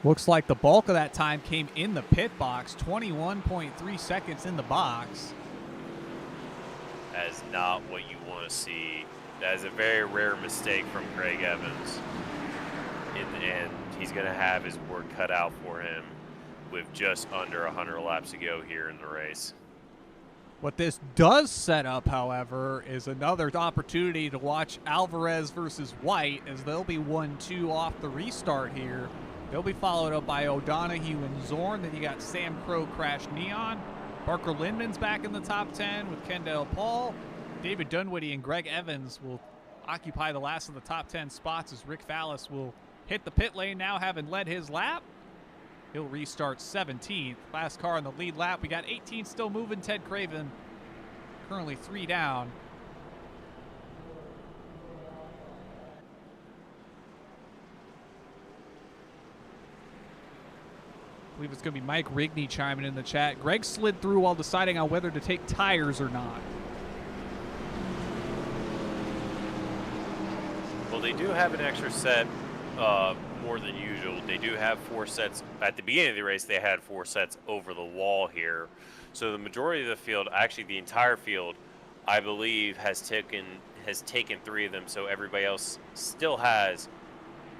Looks like the bulk of that time came in the pit box, 21.3 seconds in the box. That is not what you want to see. That is a very rare mistake from Greg Evans. In the end, he's going to have his work cut out for him with just under 100 laps to go here in the race. What this does set up, however, is another opportunity to watch Alvarez versus White, as they'll be 1-2 off the restart here. They'll be followed up by O'Donoghue and Zorn. Then you got Sam Crow, Crash Neon. Parker Lindman's back in the top 10 with Kendall Paul. David Dunwoody and Greg Evans will occupy the last of the top 10 spots as Rick Fallis will hit the pit lane now, having led his lap. He'll restart 17th. Last car in the lead lap. We got 18 still moving. Ted Craven currently 3 down. I believe it's going to be Mike Rigney chiming in the chat. Greg slid through while deciding on whether to take tires or not. Well, they do have an extra set more than usual. They do have 4 sets. At the beginning of the race, they had 4 sets over the wall here. So the majority of the field, actually the entire field, I believe, has taken 3 of them. So everybody else still has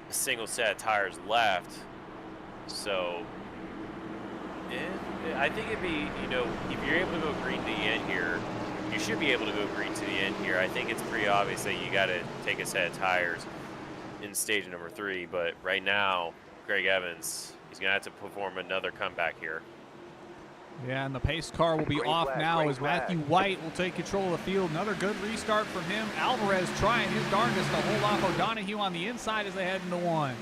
a single set of tires left. So I think it'd be, if you're able to go green to the end here, you should be able to go green to the end here. I think it's pretty obvious that you got to take a set of tires in stage number 3. But right now, Greg Evans, he's going to have to perform another comeback here. Yeah, and the pace car will be off now as Matthew White will take control of the field. Another good restart from him. Alvarez trying his darndest to hold off O'Donoghue on the inside as they head into 1.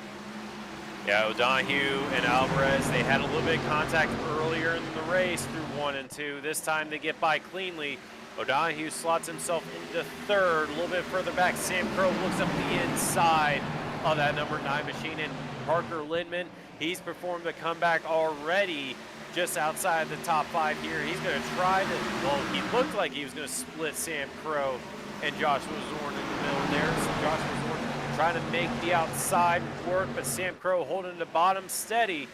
Yeah, O'Donoghue and Alvarez, they had a little bit of contact earlier in the race through 1 and 2. This time they get by cleanly. O'Donoghue slots himself into 3rd. A little bit further back, Sam Crow looks up the inside of that number 9 machine. And Parker Lindman, he's performed a comeback already just outside the top 5 here. He's going to try to, well, he looked like he was going to split Sam Crow and Joshua Zorn in the middle there. So Joshua Zorn trying to make the outside work, but Sam Crow holding the bottom steady.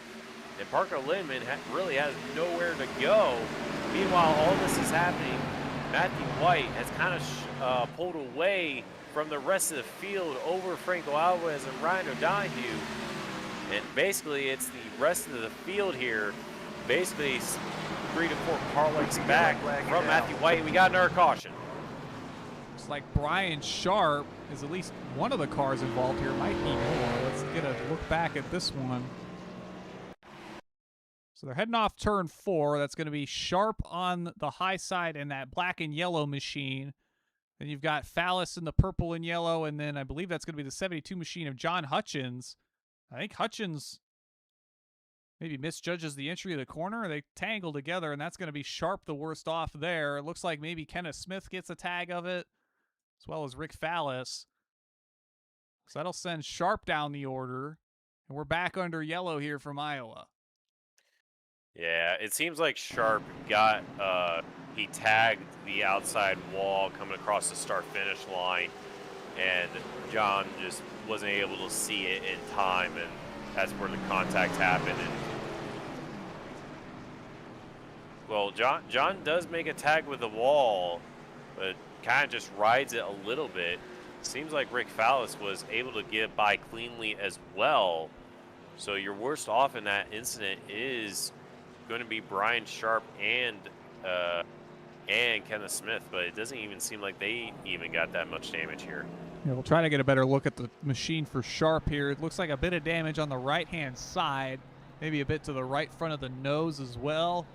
And Parker Lindman really has nowhere to go. Meanwhile, all this is happening. Matthew White has kind of pulled away from the rest of the field over Franco Alvarez and Ryan O'Donoghue. And basically, it's the rest of the field here, basically 3 to 4 car lengths back from Matthew White. We got another caution. Looks like Brian Sharp is at least one of the cars involved here. Might be more. Let's get a look back at this one. So they're heading off turn 4. That's going to be Sharp on the high side in that black and yellow machine. Then you've got Fallis in the purple and yellow, and then I believe that's going to be the 72 machine of John Hutchins I think Hutchins maybe misjudges the entry of the corner. They tangle together, and that's going to be Sharp the worst off there. It looks like maybe Kenneth Smith gets a tag of it, as well as Rick Fallis. So that'll send Sharp down the order, and we're back under yellow here from Iowa. Yeah, it seems like Sharp got, he tagged the outside wall coming across the start-finish line, and John just wasn't able to see it in time, and that's where the contact happened. And well, John does make a tag with the wall, but kind of just rides it a little bit. Seems like Rick Fallis was able to get by cleanly as well. So your worst off in that incident is going to be Brian Sharp and Kenneth Smith, but it doesn't even seem like they even got that much damage here. Yeah, we'll try to get a better look at the machine for Sharp here. It looks like a bit of damage on the right-hand side, maybe a bit to the right front of the nose as well.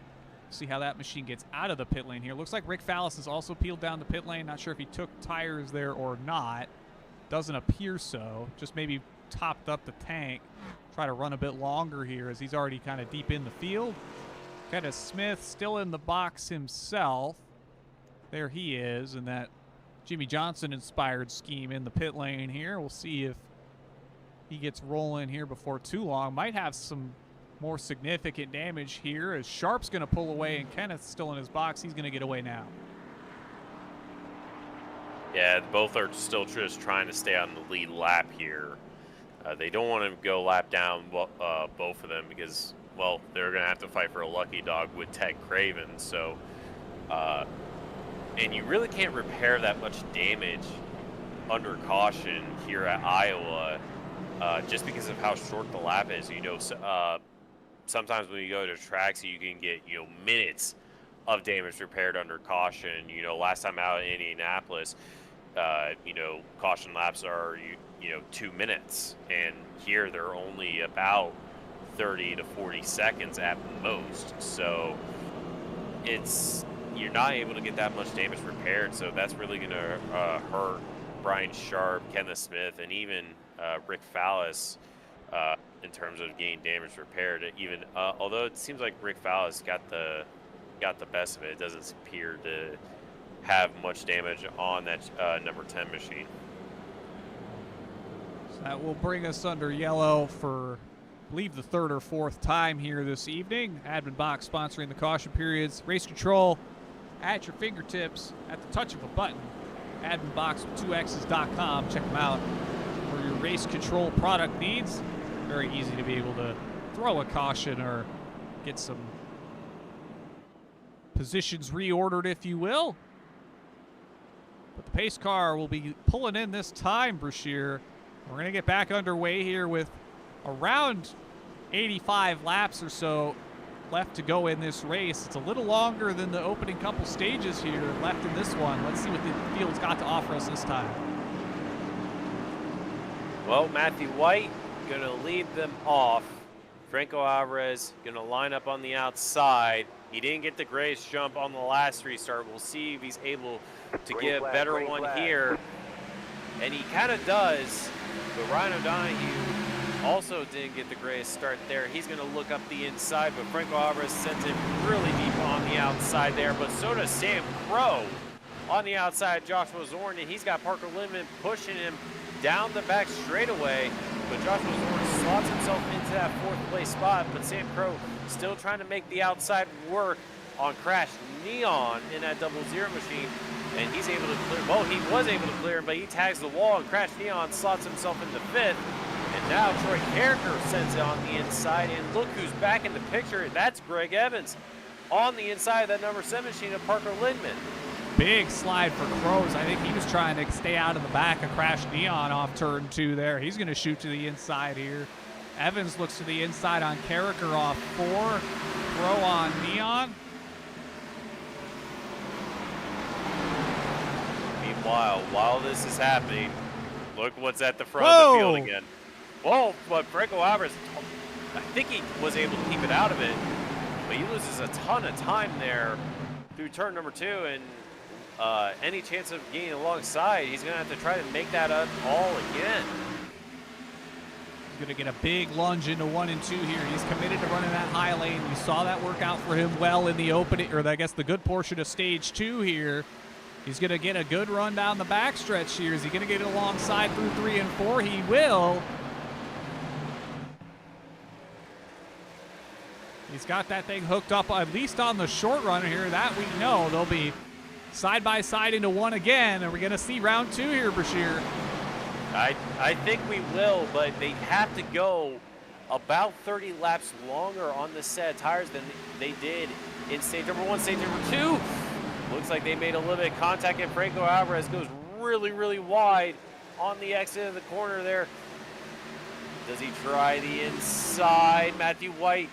See how that machine gets out of the pit lane here. Looks like Rick Fallis has also peeled down the pit lane. Not sure if he took tires there or not. Doesn't appear so. Just maybe topped up the tank. Try to run a bit longer here as he's already kind of deep in the field. Kenneth Smith still in the box himself. There he is in that Jimmy Johnson-inspired scheme in the pit lane here. We'll see if he gets rolling here before too long. Might have some more significant damage here as Sharp's going to pull away and Kenneth's still in his box. He's going to get away now. Yeah, both are still just trying to stay on the lead lap here. They don't want to go lap down both of them because, well, they're going to have to fight for a lucky dog with Ted Craven. So, and you really can't repair that much damage under caution here at Iowa just because of how short the lap is. You know, sometimes when you go to tracks, you can get, minutes of damage repaired under caution. Last time out in Indianapolis, caution laps are, 2 minutes. And here they're only about 30 to 40 seconds at most. So you're not able to get that much damage repaired. So that's really going to hurt Brian Sharp, Kenneth Smith, and even Rick Fallis in terms of getting damage repaired. Even although it seems like Rick Fallis got the best of it, it doesn't appear to have much damage on that number 10 machine. So that will bring us under yellow for, I believe, the third or fourth time here this evening. Admin Box sponsoring the caution periods. Race control at your fingertips at the touch of a button. Adminbox with 2x's.com. Check them out for your race control product needs. Very easy to be able to throw a caution or get some positions reordered, if you will. But the pace car will be pulling in this time, Brashear. We're going to get back underway here with around 85 laps or so left to go in this race. It's a little longer than the opening couple stages here left in this one. Let's see what the field's got to offer us this time. Well, Matthew White going to lead them off. Franco Alvarez going to line up on the outside. He didn't get the greatest jump on the last restart. We'll see if he's able to get a better one here. And he kind of does, but Ryan O'Donoghue also didn't get the greatest start there. He's going to look up the inside, but Franco Alvarez sends it really deep on the outside there, but so does Sam Crow on the outside. Joshua Zorn, and he's got Parker Lindman pushing him down the back straightaway, but Joshua Zorn slots himself into that fourth place spot, but Sam Crow still trying to make the outside work on Crash Neon in that 00 machine, and he's able to clear. Well, he was able to clear him, but he tags the wall, and Crash Neon slots himself into fifth. And now Troy Carricker sends it on the inside, and look who's back in the picture. That's Greg Evans on the inside of that number 7 machine of Parker Lindman. Big slide for Crows. I think he was trying to stay out of the back of Crash Neon off turn 2 there. He's going to shoot to the inside here. Evans looks to the inside on Carricker off 4. Crow on Neon. Meanwhile, while this is happening, look what's at the front of the field again. Whoa, but Franco Alvarez, I think he was able to keep it out of it, but he loses a ton of time there through turn number 2, and any chance of getting alongside, he's going to have to try to make that up all again. He's going to get a big lunge into 1 and 2 here. He's committed to running that high lane. We saw that work out for him well in the opening, or I guess the good portion of stage 2 here. He's going to get a good run down the backstretch here. Is he going to get it alongside through 3 and 4? He will. He's got that thing hooked up, at least on the short run here. That we know. They'll be side by side into 1 again. Are we going to see round 2 here, Bashir? I think we will, but they have to go about 30 laps longer on the set of tires than they did in stage number 1. Stage number 2, looks like they made a little bit of contact, and Franco Alvarez goes really, really wide on the exit of the corner there. Does he try the inside? Matthew White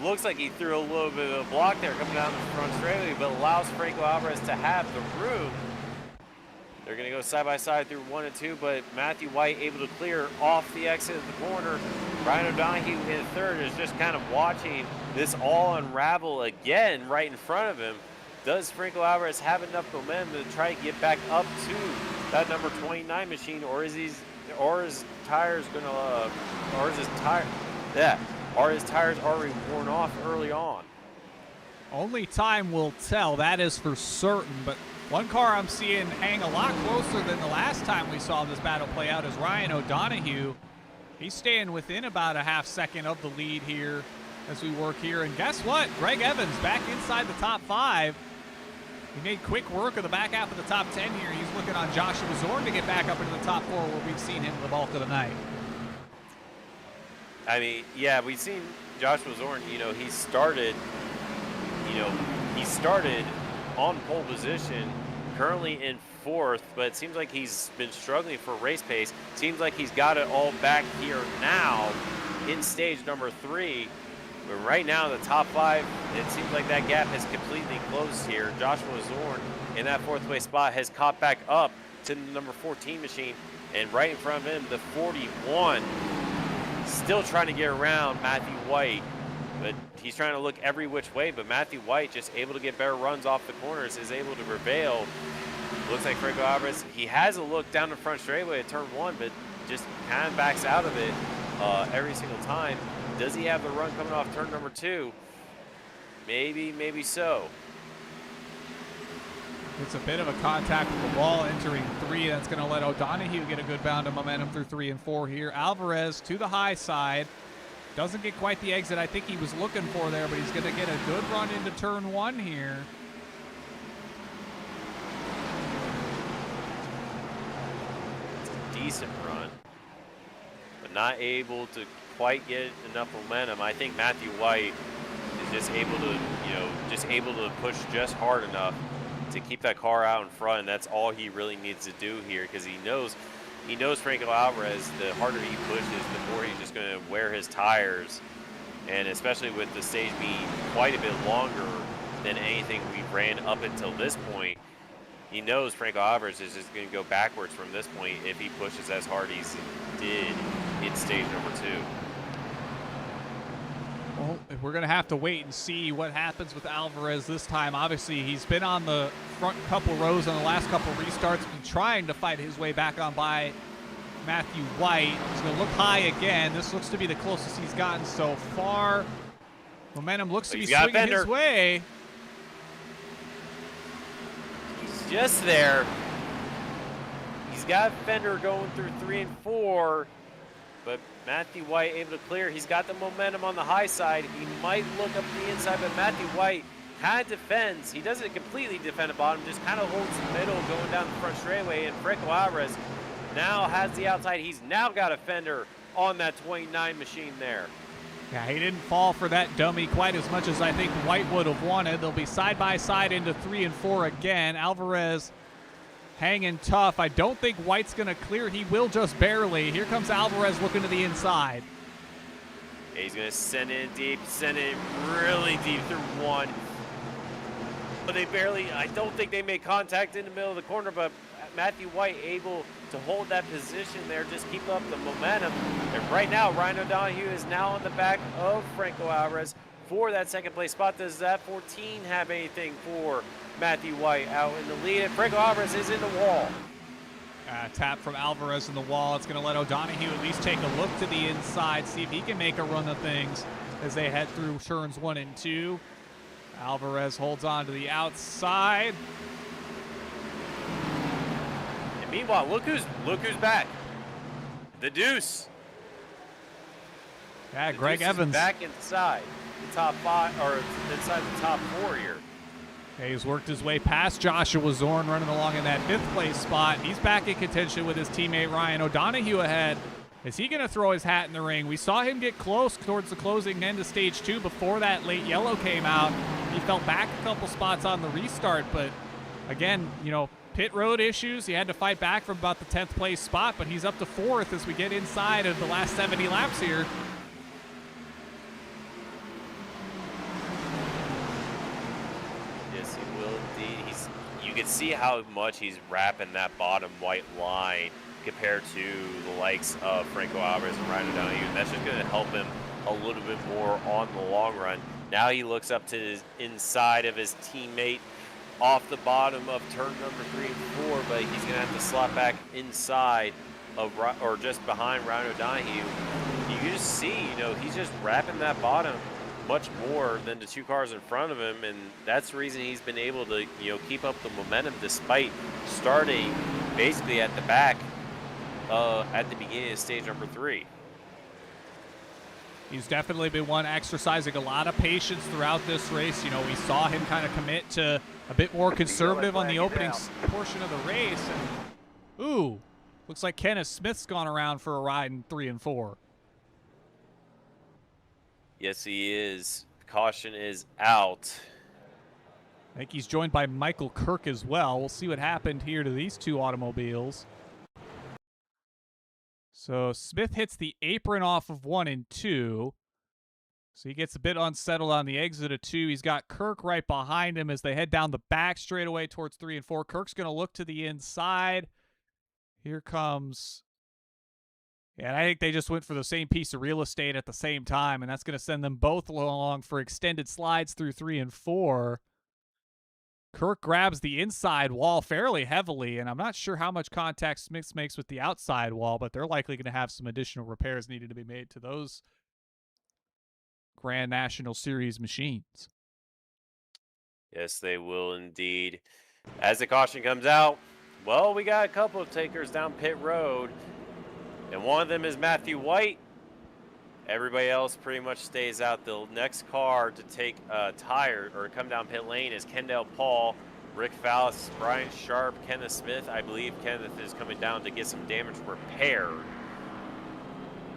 looks like he threw a little bit of a block there coming down the front straightaway, but allows Franco Alvarez to have the room. They're going to go side by side through 1 and 2, but Matthew White able to clear off the exit of the corner. Ryan O'Donoghue in third is just kind of watching this all unravel again right in front of him. Does Franco Alvarez have enough momentum to try to get back up to that number 29 machine, or is his tires already worn off early on? Only time will tell, that is for certain, but one car I'm seeing hang a lot closer than the last time we saw this battle play out is Ryan O'Donoghue. He's staying within about a half second of the lead here as we work here. And guess what? Greg Evans back inside the top 5. He made quick work of the back half of the top 10 here. He's looking on Joshua Zorn to get back up into the top 4 where we've seen him the bulk of the night. I mean, yeah, we've seen Joshua Zorn, he started on pole position, currently in 4th, but it seems like he's been struggling for race pace. Seems like he's got it all back here now in stage number 3. But right now, the top 5, it seems like that gap has completely closed here. Joshua Zorn in that 4th place spot has caught back up to the number 14 machine, and right in front of him, the 41, still trying to get around Matthew White. But he's trying to look every which way, but Matthew White just able to get better runs off the corners, is able to prevail. Looks like Franco Alvarez, he has a look down the front straightaway at turn 1, but just kind of backs out of it every single time. Does he have the run coming off turn number 2? Maybe, maybe so. It's a bit of a contact with the wall entering 3. That's going to let O'Donoghue get a good bound of momentum through 3 and 4 here. Alvarez to the high side. Doesn't get quite the exit I think he was looking for there, but he's going to get a good run into turn 1 here. It's a decent run, but not able to quite get enough momentum. I think Matthew White is just able to, push just hard enough to keep that car out in front, and that's all he really needs to do here, because he knows Franco Alvarez, the harder he pushes, the more he's just going to wear his tires. And especially with the stage being quite a bit longer than anything we've ran up until this point, he knows Franco Alvarez is just going to go backwards from this point if he pushes as hard as he did in stage number 2. Well, we're going to have to wait and see what happens with Alvarez this time. Obviously, he's been on the front couple rows on the last couple restarts, been trying to fight his way back on by Matthew White. He's going to look high again. This looks to be the closest he's gotten so far. Momentum looks to be swinging his way. He's just there. He's got Fender going through 3 and 4. But Matthew White able to clear. He's got the momentum on the high side. He might look up the inside, but Matthew White kind of defends. He doesn't completely defend the bottom, just kind of holds the middle going down the front straightaway. And Franco Alvarez now has the outside. He's now got a Fender on that 29 machine there. Yeah, he didn't fall for that dummy quite as much as I think White would have wanted. They'll be side by side into 3 and 4 again. Alvarez hanging tough. I don't think White's going to clear. He will just barely. Here comes Alvarez looking to the inside. Yeah, he's going to send it deep, send it really deep through 1. But they barely, I don't think they made contact in the middle of the corner, but Matthew White able to hold that position there, just keep up the momentum. And right now, Ryan O'Donoghue is now on the back of Franco Alvarez for that second place spot. Does that 14 have anything for Matthew White out in the lead? And Franco Alvarez is in the wall. Tap from Alvarez in the wall. It's going to let O'Donoghue at least take a look to the inside, see if he can make a run of things as they head through turns 1 and 2. Alvarez holds on to the outside. And meanwhile, look who's back. The Deuce. Yeah, The Greg Deuce is Evans. back inside the top 5, or inside the top 4 here. Okay, he's worked his way past Joshua Zorn, running along in that 5th place spot. He's back in contention with his teammate Ryan O'Donoghue ahead. Is he going to throw his hat in the ring? We saw him get close towards the closing end of stage 2 before that late yellow came out. He fell back a couple spots on the restart, but again, you know, pit road issues. He had to fight back from about the 10th place spot, but he's up to 4th as we get inside of the last 70 laps here. Yes, he will indeed. You can see how much he's wrapping that bottom white line compared to the likes of Franco Alvarez and Ryan O'Donoghue. And that's just going to help him a little bit more on the long run. Now he looks up to his inside of his teammate off the bottom of turn number 3 and 4, but he's going to have to slot back inside of, or just behind Ryan O'Donoghue. You can just see, you know, he's just wrapping that bottom much more than the 2 cars in front of him, and that's the reason he's been able to, you know, keep up the momentum despite starting basically at the back at the beginning of stage number 3. He's definitely been one exercising a lot of patience throughout this race. You know, we saw him kind of commit to a bit more conservative on the opening portion of the race. And, ooh, looks like Kenneth Smith's gone around for a ride in 3 and 4. Yes, he is. Caution is out. I think he's joined by Michael Kirk as well. We'll see what happened here to these 2 automobiles. So Smith hits the apron off of 1 and 2. So he gets a bit unsettled on the exit of 2. He's got Kirk right behind him as they head down the back straightaway towards 3 and 4. Kirk's going to look to the inside. Here comes... Yeah, and I think they just went for the same piece of real estate at the same time, and that's going to send them both along for extended slides through 3 and 4. Kirk grabs the inside wall fairly heavily, and I'm not sure how much contact Smith makes with the outside wall, but they're likely going to have some additional repairs needed to be made to those Grand National Series machines. Yes, they will indeed. As the caution comes out, well, we got a couple of takers down pit road, and one of them is Matthew White. Everybody else pretty much stays out. The next car to take a tire or come down pit lane is Kendall Paul, Rick Fallis, Brian Sharp, Kenneth Smith. I believe Kenneth is coming down to get some damage repaired.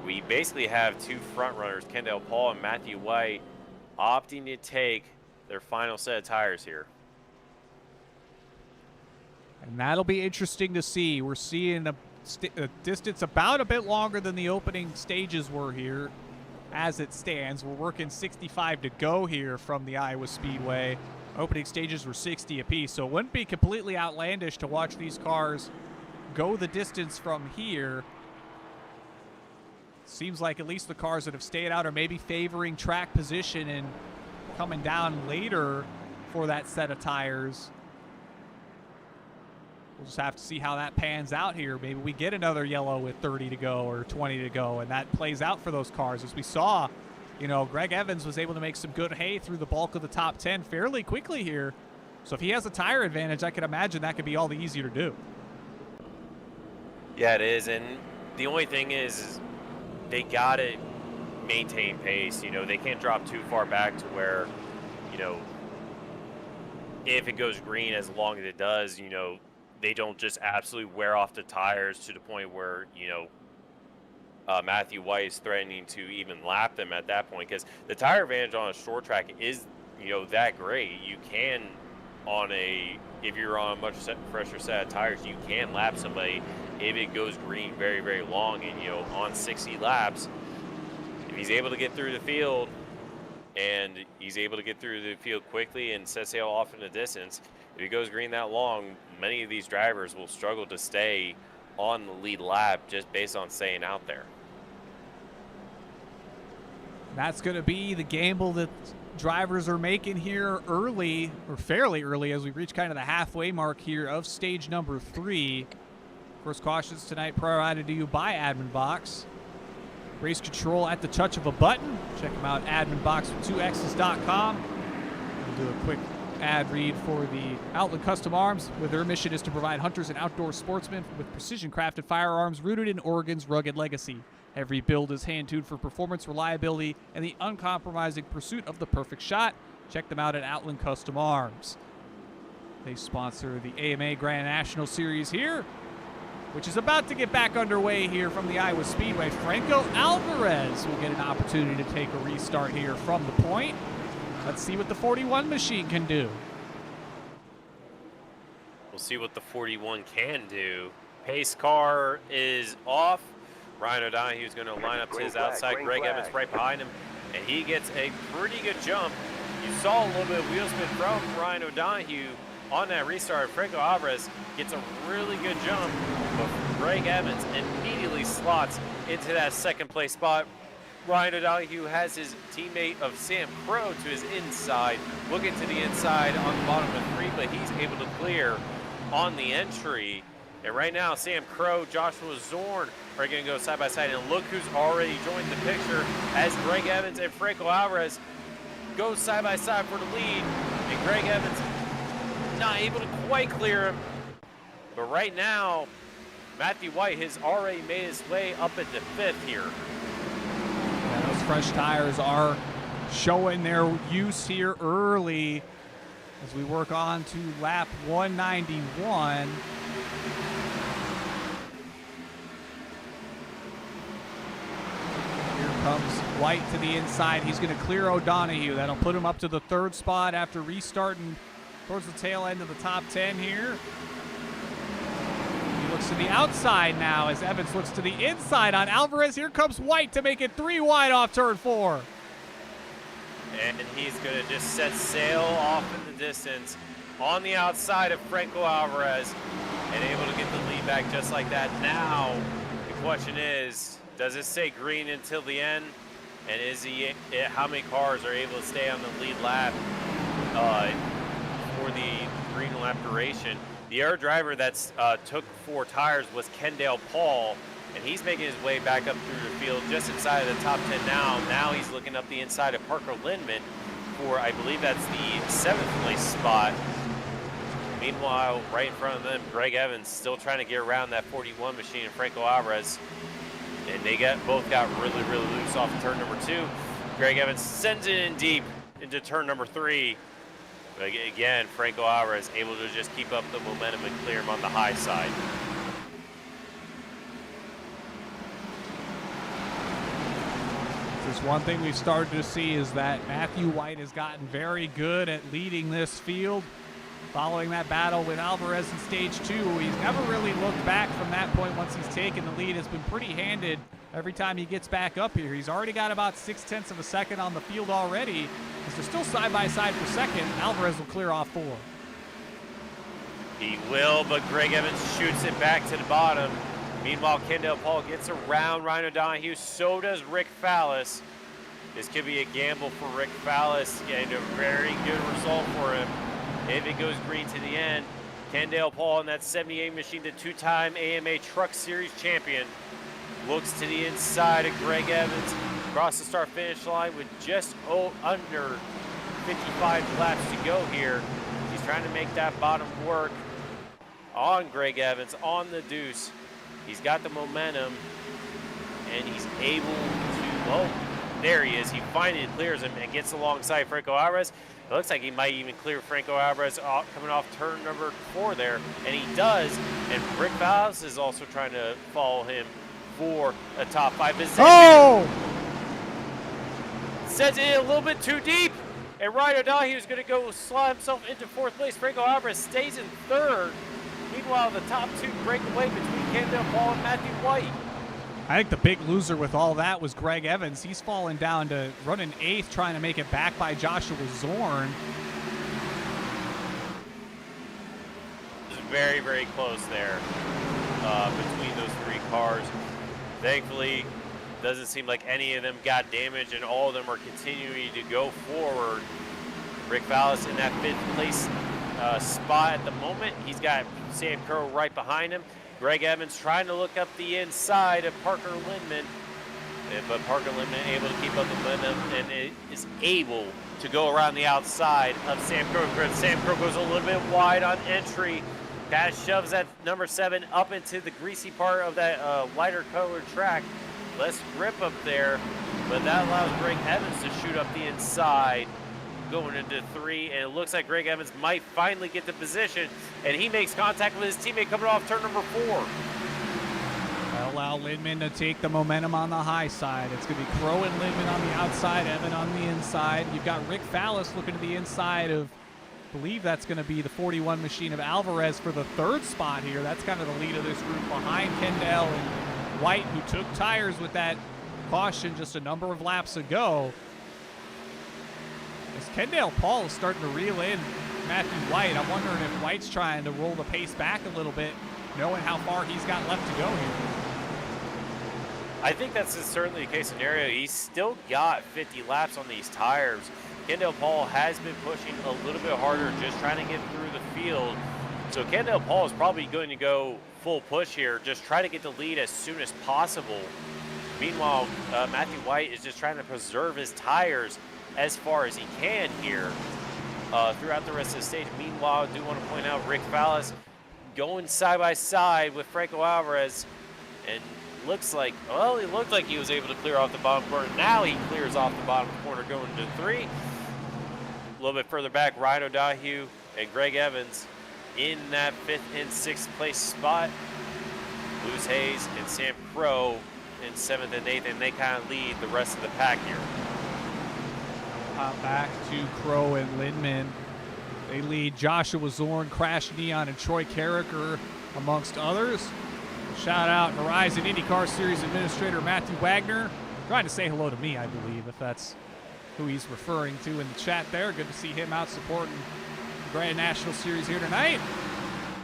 We basically have 2 front runners, Kendall Paul and Matthew White, opting to take their final set of tires here. And that'll be interesting to see. We're seeing a distance about a bit longer than the opening stages were here as it stands. We're working 65 to go here from the Iowa Speedway. Opening stages were 60 apiece, so it wouldn't be completely outlandish to watch these cars go the distance from here. Seems like at least the cars that have stayed out are maybe favoring track position and coming down later for that set of tires. We'll just have to see how that pans out here. Maybe we get another yellow with 30 to go or 20 to go, and that plays out for those cars. As we saw, you know, Greg Evans was able to make some good hay through the bulk of the top 10 fairly quickly here. So if he has a tire advantage, I can imagine that could be all the easier to do. Yeah, it is, and the only thing is they got to maintain pace. You know, they can't drop too far back to where, you know, if it goes green as long as it does, you know, they don't just absolutely wear off the tires to the point where, you know, Matthew White is threatening to even lap them at that point, because the tire advantage on a short track is, you know, that great. You can, if you're on a much fresher set of tires, you can lap somebody if it goes green very, very long. And, you know, on 60 laps, if he's able to get through the field and he's able to get through the field quickly and set sail off in the distance, if it goes green that long, many of these drivers will struggle to stay on the lead lap just based on staying out there. That's going to be the gamble that drivers are making here early, or fairly early, as we reach kind of the halfway mark here of stage number 3. First cautions tonight provided to you by Admin Box. Race control at the touch of a button. Check them out, adminbox2x's.com. We'll do a quick ad read for the Outland Custom Arms, where their mission is to provide hunters and outdoor sportsmen with precision-crafted firearms rooted in Oregon's rugged legacy. Every build is hand-tuned for performance, reliability, and the uncompromising pursuit of the perfect shot. Check them out at Outland Custom Arms. They sponsor the AMA Grand National Series here, which is about to get back underway here from the Iowa Speedway. Franco Alvarez will get an opportunity to take a restart here from the point. Let's see what the 41 machine can do. We'll see what the 41 can do. Pace car is off. Ryan O'Donohue is going to line up to his outside. Greg Evans right behind him, and he gets a pretty good jump. You saw a little bit of wheel spin from Ryan O'Donohue on that restart. Franco Alvarez gets a really good jump, but Greg Evans immediately slots into that second place spot. Ryan O'Donohue has his teammate of Sam Crow to his inside, looking to the inside on the bottom of 3, but he's able to clear on the entry. And right now, Sam Crow, Joshua Zorn are going to go side by side, and look who's already joined the picture as Greg Evans and Franco Alvarez go side by side for the lead, and Greg Evans not able to quite clear him. But right now, Matthew White has already made his way up into 5th here. Yeah, those fresh tires are showing their use here early as we work on to lap 191. Here comes White to the inside. He's going to clear O'Donohue. That'll put him up to the 3rd spot after restarting towards the tail end of the top 10 here. He looks to the outside now as Evans looks to the inside on Alvarez. Here comes White to make it 3 wide off turn 4. And he's going to just set sail off in the distance on the outside of Franco Alvarez and able to get the lead back just like that. Now, the question is, does it stay green until the end? And is how many cars are able to stay on the lead lap for the green lap duration? The air driver that's took 4 tires was Kendall Paul, and he's making his way back up through the field just inside of the top 10 now. Now he's looking up the inside of Parker Lindman for, I believe that's the 7th place spot. Meanwhile, right in front of them, Greg Evans still trying to get around that 41 machine and Franco Alvarez. And they both got really, really loose off of turn number 2. Greg Evans sends it in deep into turn number 3. But again, Franco Alvarez able to just keep up the momentum and clear him on the high side. There's one thing we've started to see is that Matthew White has gotten very good at leading this field. Following that battle with Alvarez in stage 2, he's never really looked back from that point once he's taken the lead. It's been pretty handed every time he gets back up here. He's already got about 0.6 of a second on the field already. As they're still side by side for second, Alvarez will clear off 4. He will, but Greg Evans shoots it back to the bottom. Meanwhile, Kendall Paul gets around Ryan O'Donohue. So does Rick Fallis. This could be a gamble for Rick Fallis, getting a very good result for him. If it goes green to the end, Kendall Paul in that 78 machine, the 2-time AMA Truck Series champion, looks to the inside of Greg Evans, across the start-finish line with just under 55 laps to go here. He's trying to make that bottom work on Greg Evans, on the deuce. He's got the momentum, and he's able to, oh, there he is. He finally clears him and gets alongside Franco Alvarez. It looks like he might even clear Franco Alvarez coming off turn number 4 there, and he does. And Rick Fallis is also trying to follow him for a top 5 position. Oh! Sends it in a little bit too deep, and Ryan O'Donohue is going to go slot himself into 4th place. Franco Alvarez stays in 3rd. Meanwhile, the top 2 break away between Kendall Paul and Matthew White. I think the big loser with all that was Greg Evans. He's fallen down to running 8th, trying to make it back by Joshua Zorn. It was very, very close there between those 3 cars. Thankfully, doesn't seem like any of them got damaged, and all of them are continuing to go forward. Rick Fallis in that 5th place spot at the moment. He's got Sam Crow right behind him. Greg Evans trying to look up the inside of Parker Lindman, but Parker Lindman able to keep up the momentum and is able to go around the outside of Sam Crow. Sam Crow goes a little bit wide on entry. Kind of shoves that number 7 up into the greasy part of that lighter colored track. Less grip up there, but that allows Greg Evans to shoot up the inside, going into 3, and it looks like Greg Evans might finally get the position, and he makes contact with his teammate coming off turn number 4. That'll allow Lindman to take the momentum on the high side. It's going to be Crow and Lindman on the outside, Evan on the inside. You've got Rick Fallis looking to the inside of, I believe that's going to be the 41 machine of Alvarez for the 3rd spot here. That's kind of the lead of this group behind Kendall and White, who took tires with that caution just a number of laps ago. As Kendall Paul is starting to reel in Matthew White, I'm wondering if White's trying to roll the pace back a little bit, knowing how far he's got left to go here. I think that's certainly the case scenario. He's still got 50 laps on these tires. Kendall Paul has been pushing a little bit harder, just trying to get through the field. So Kendall Paul is probably going to go full push here, just try to get the lead as soon as possible. Meanwhile, Matthew White is just trying to preserve his tires as far as he can here throughout the rest of the stage. Meanwhile, I do want to point out Rick Fallis going side by side with Franco Alvarez, and looks like, well, it looked like he was able to clear off the bottom corner. Now he clears off the bottom corner going to 3. A little bit further back, Ryan O'Donohue and Greg Evans in that 5th and 6th place spot. Lewis Hayes and Sam Crow in 7th and 8th, and they kind of lead the rest of the pack here. Hop back to Crow and Lindman. They lead Joshua Zorn, Crash Neon, and Troy Carricker, amongst others. Shout out Horizon IndyCar Series Administrator Matthew Wagner, trying to say hello to me, I believe, if that's who he's referring to in the chat there. Good to see him out supporting the Grand National Series here tonight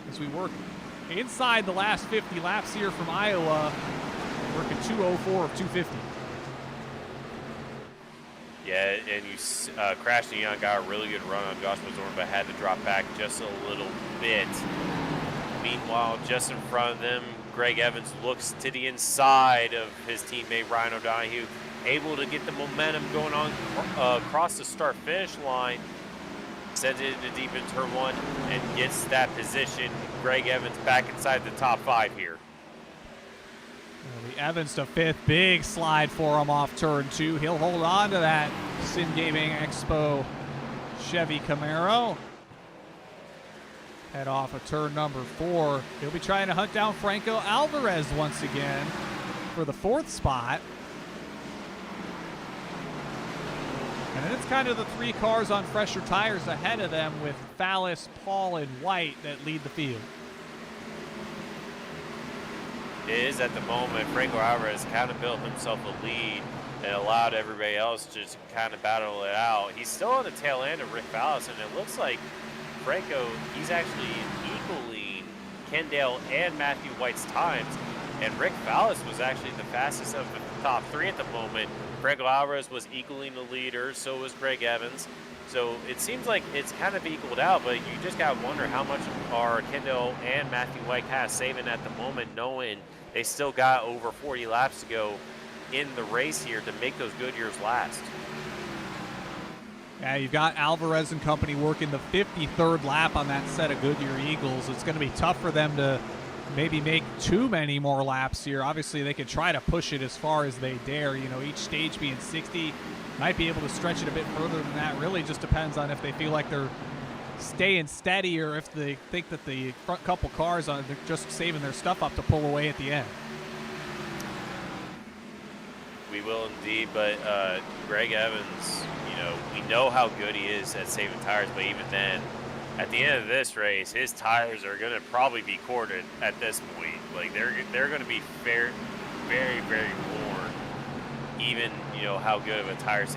as we work inside the last 50 laps here from Iowa, working 2:04 of 250. Yeah, and you Crash Neon got a really good run on Joshua Zorn, but had to drop back just a little bit. Meanwhile, just in front of them, Greg Evans looks to the inside of his teammate Ryan O'Donohue, able to get the momentum going on across the start-finish line, sends it into deep in turn 1, and gets that position. Greg Evans back inside the top 5 here. The Evans to 5th, big slide for him off turn 2. He'll hold on to that Sim Gaming Expo Chevy Camaro. Head off of turn number 4. He'll be trying to hunt down Franco Alvarez once again for the 4th spot. And then it's kind of the 3 cars on fresher tires ahead of them with Fallis, Paul, and White that lead the field. It is at the moment. Franco Alvarez kind of built himself a lead and allowed everybody else to just kind of battle it out. He's still on the tail end of Rick Fallis, and it looks like Franco, he's actually equaling Kendall and Matthew White's times, and Rick Fallis was actually the fastest of the top 3 at the moment. Franco Alvarez was equaling the leader, so was Greg Evans. So it seems like it's kind of equaled out, but you just got to wonder how much are Kendall and Matthew White kind of saving at the moment, knowing they still got over 40 laps to go in the race here to make those good years last. Yeah, you've got Alvarez and company working the 53rd lap on that set of Goodyear Eagles. It's going to be tough for them to maybe make too many more laps here. Obviously, they could try to push it as far as they dare. You know, each stage being 60, might be able to stretch it a bit further than that. Really just depends on if they feel like they're staying steady or if they think that the front couple cars are just saving their stuff up to pull away at the end. We will indeed, but Greg Evans, you know, we know how good he is at saving tires, but even then, at the end of this race, his tires are going to probably be corded at this point. Like, they're going to be very, very worn, even, you know, how good of a tire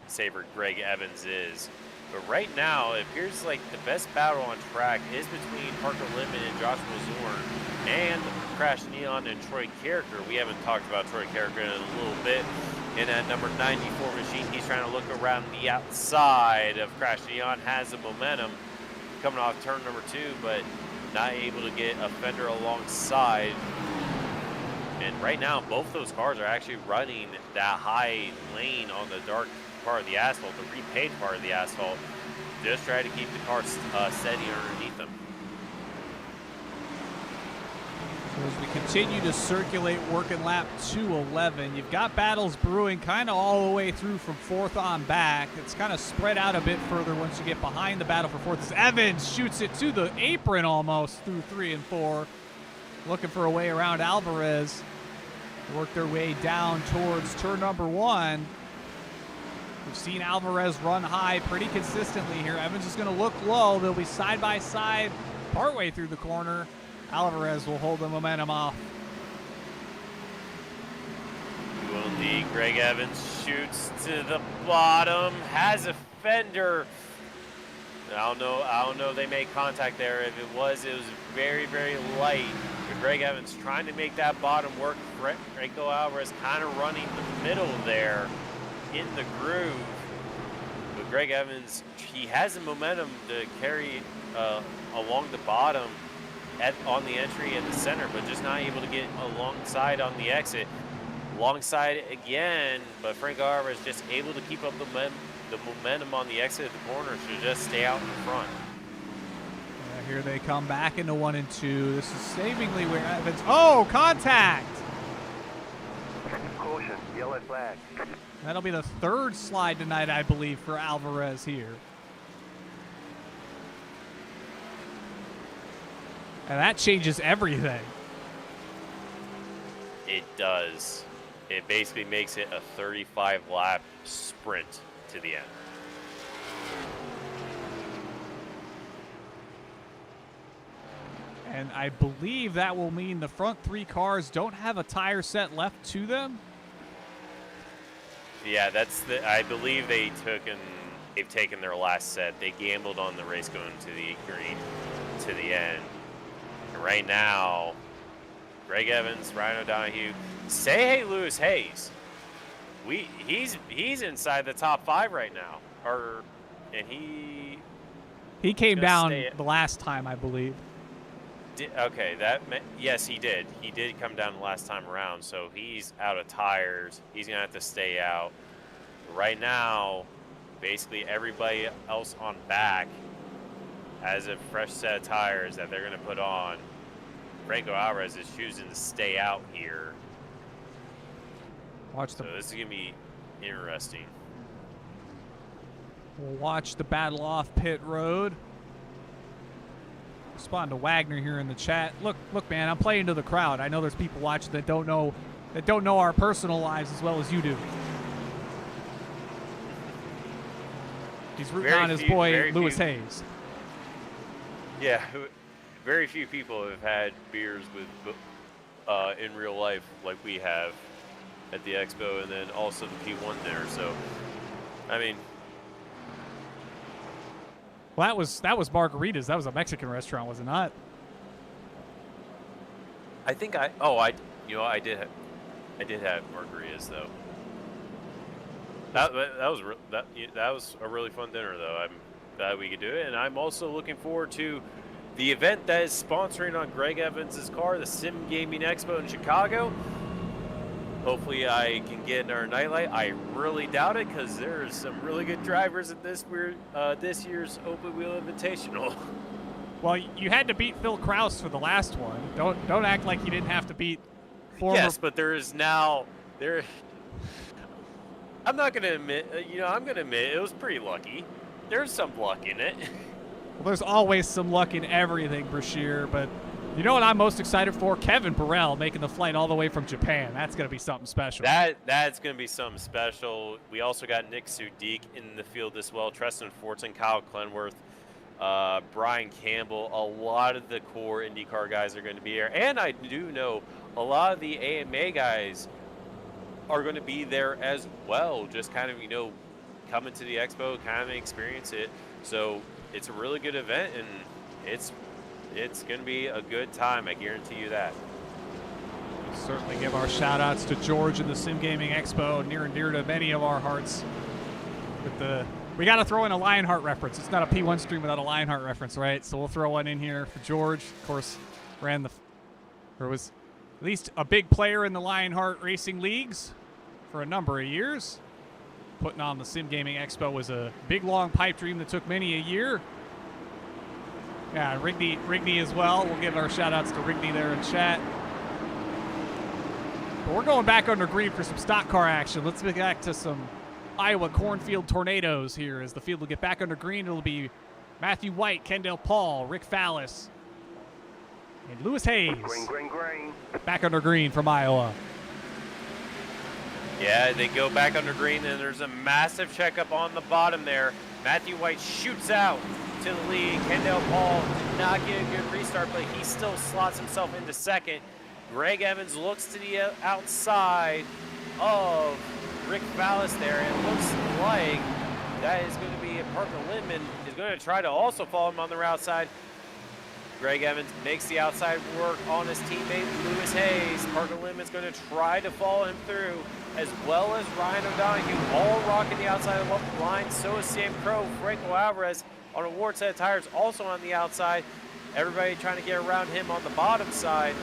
saver Greg Evans is. But right now, it appears like the best battle on track is between Parker Lindman and Joshua Zorn and Crash Neon and Troy Carricker. We haven't talked about Troy Carricker in a little bit. In that number 94 machine, he's trying to look around the outside of Crash Neon, has the momentum coming off turn number 2, but not able to get a fender alongside. And right now, both those cars are actually running that high lane on the dark part of the asphalt, the repaved part of the asphalt, just try to keep the car steady underneath them. So as we continue to circulate working lap 211, you've got battles brewing kind of all the way through from 4th on back. It's kind of spread out a bit further once you get behind the battle for 4th. As Evans shoots it to the apron almost through 3 and 4, looking for a way around Alvarez. Work their way down towards turn number 1. We've seen Alvarez run high pretty consistently here. Evans is going to look low. They'll be side by side partway through the corner. Alvarez will hold the momentum off. Will indeed. Greg Evans shoots to the bottom, has a fender. I don't know. They made contact there. If it was very, very light. But Greg Evans trying to make that bottom work. Franco Alvarez kind of running the middle there in the groove. But Greg Evans, he has the momentum to carry along the bottom on the entry at the center, but just not able to get alongside on the exit. Alongside again, but Franco Alvarez just able to keep up the momentum on the exit of the corner, so just stay out in front. Yeah, here they come back into 1 and 2. This is savingly where Evans. Oh, contact! Caution, yellow flag. That'll be the 3rd slide tonight, I believe, for Alvarez here. And that changes everything. It does. It basically makes it a 35-lap sprint to the end. And I believe that will mean the front 3 cars don't have a tire set left to them. Yeah, I believe they've taken their last set. They gambled on the race going to the green to the end. And right now, Greg Evans, Ryan O'Donohue, say hey Lewis Hayes. He's inside the top 5 right now. And he came down the last time, I believe. Okay, yes, he did. He did come down the last time around, so he's out of tires. He's gonna have to stay out. Right now, basically everybody else on back has a fresh set of tires that they're gonna put on. Franco Alvarez is choosing to stay out here. So this is gonna be interesting. We'll watch the battle off pit road. Respond to Wagner here in the chat. Look, man, I'm playing to the crowd. I know there's people watching that don't know our personal lives as well as you do. He's rooting on his boy Lewis Hayes. Yeah, very few people have had beers with in real life like we have at the expo, and then also the P1 there. So, I mean. Well, that was Margaritas. That was a Mexican restaurant, was it not? I think I did have margaritas though. That was a really fun dinner though. I'm glad we could do it, and I'm also looking forward to the event that is sponsoring on Greg Evans's car, the Sim Gaming Expo in Chicago. Hopefully I can get in our nightlight. I really doubt it because there's some really good drivers at this year's Open Wheel Invitational. Well, you had to beat Phil Kraus for the last one. Don't act like you didn't have to beat former. Yes, but there is now there. I'm not going to admit. I'm going to admit it was pretty lucky. There's some luck in it. Well, there's always some luck in everything, Brashear, but. You know what I'm most excited for? Kevin Burrell making the flight all the way from Japan. That's going to be something special. That's going to be something special. We also got Nick Sudik in the field as well. Tristan Fortin, Kyle Clenworth, Brian Campbell. A lot of the core IndyCar guys are going to be here. And I do know a lot of the AMA guys are going to be there as well. Just kind of, coming to the expo, kind of experience it. So it's a really good event, and it's going to be a good time, I guarantee you that. We'll certainly give our shout-outs to George and the Sim Gaming Expo, near and dear to many of our hearts, with the We got to throw in a Lionheart reference. It's not a P1 stream without a Lionheart reference, right? So we'll throw one in here for George. Of course, was at least a big player in the Lionheart racing leagues for a number of years. Putting on the Sim Gaming Expo was a big, long pipe dream that took many a year. Yeah, Rigney as well. We'll give our shout-outs to Rigney there in chat. But we're going back under green for some stock car action. Let's get back to some Iowa cornfield tornadoes here as the field will get back under green. It'll be Matthew White, Kendall Paul, Rick Fallis, and Lewis Hayes. Green. Back under green from Iowa. Yeah, they go back under green, and there's a massive checkup on the bottom there. Matthew White shoots out to the lead. Kendall Paul did not get a good restart, but he still slots himself into second. Greg Evans looks to the outside of Rick Fallis there, and it looks like that is going to be Parker Lindman is going to try to also follow him on the outside. Greg Evans makes the outside work on his teammate Lewis Hayes. Parker Lindman's going to try to follow him through, as well as Ryan O'Donoghue, all rocking the outside of the line. So is Sam Crow. Franco Alvarez on a Ward set of tires also on the outside. Everybody trying to get around him on the bottom side.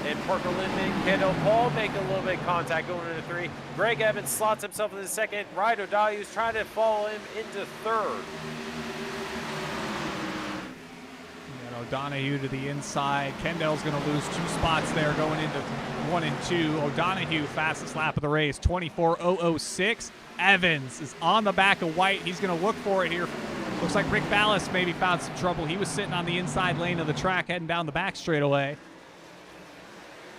And Parker Lindman, Kendall Paul make a little bit of contact going into three. Greg Evans slots himself into second. Ryan O'Donoghue's trying to follow him into third. And O'Donoghue to the inside. Kendall's going to lose 2 spots there going into 1 and 2. O'Donoghue, fastest lap of the race, 24.006. Evans is on the back of White. He's going to look for it here. Looks like Rick Fallis maybe found some trouble. He was sitting on the inside lane of the track heading down the back straightaway.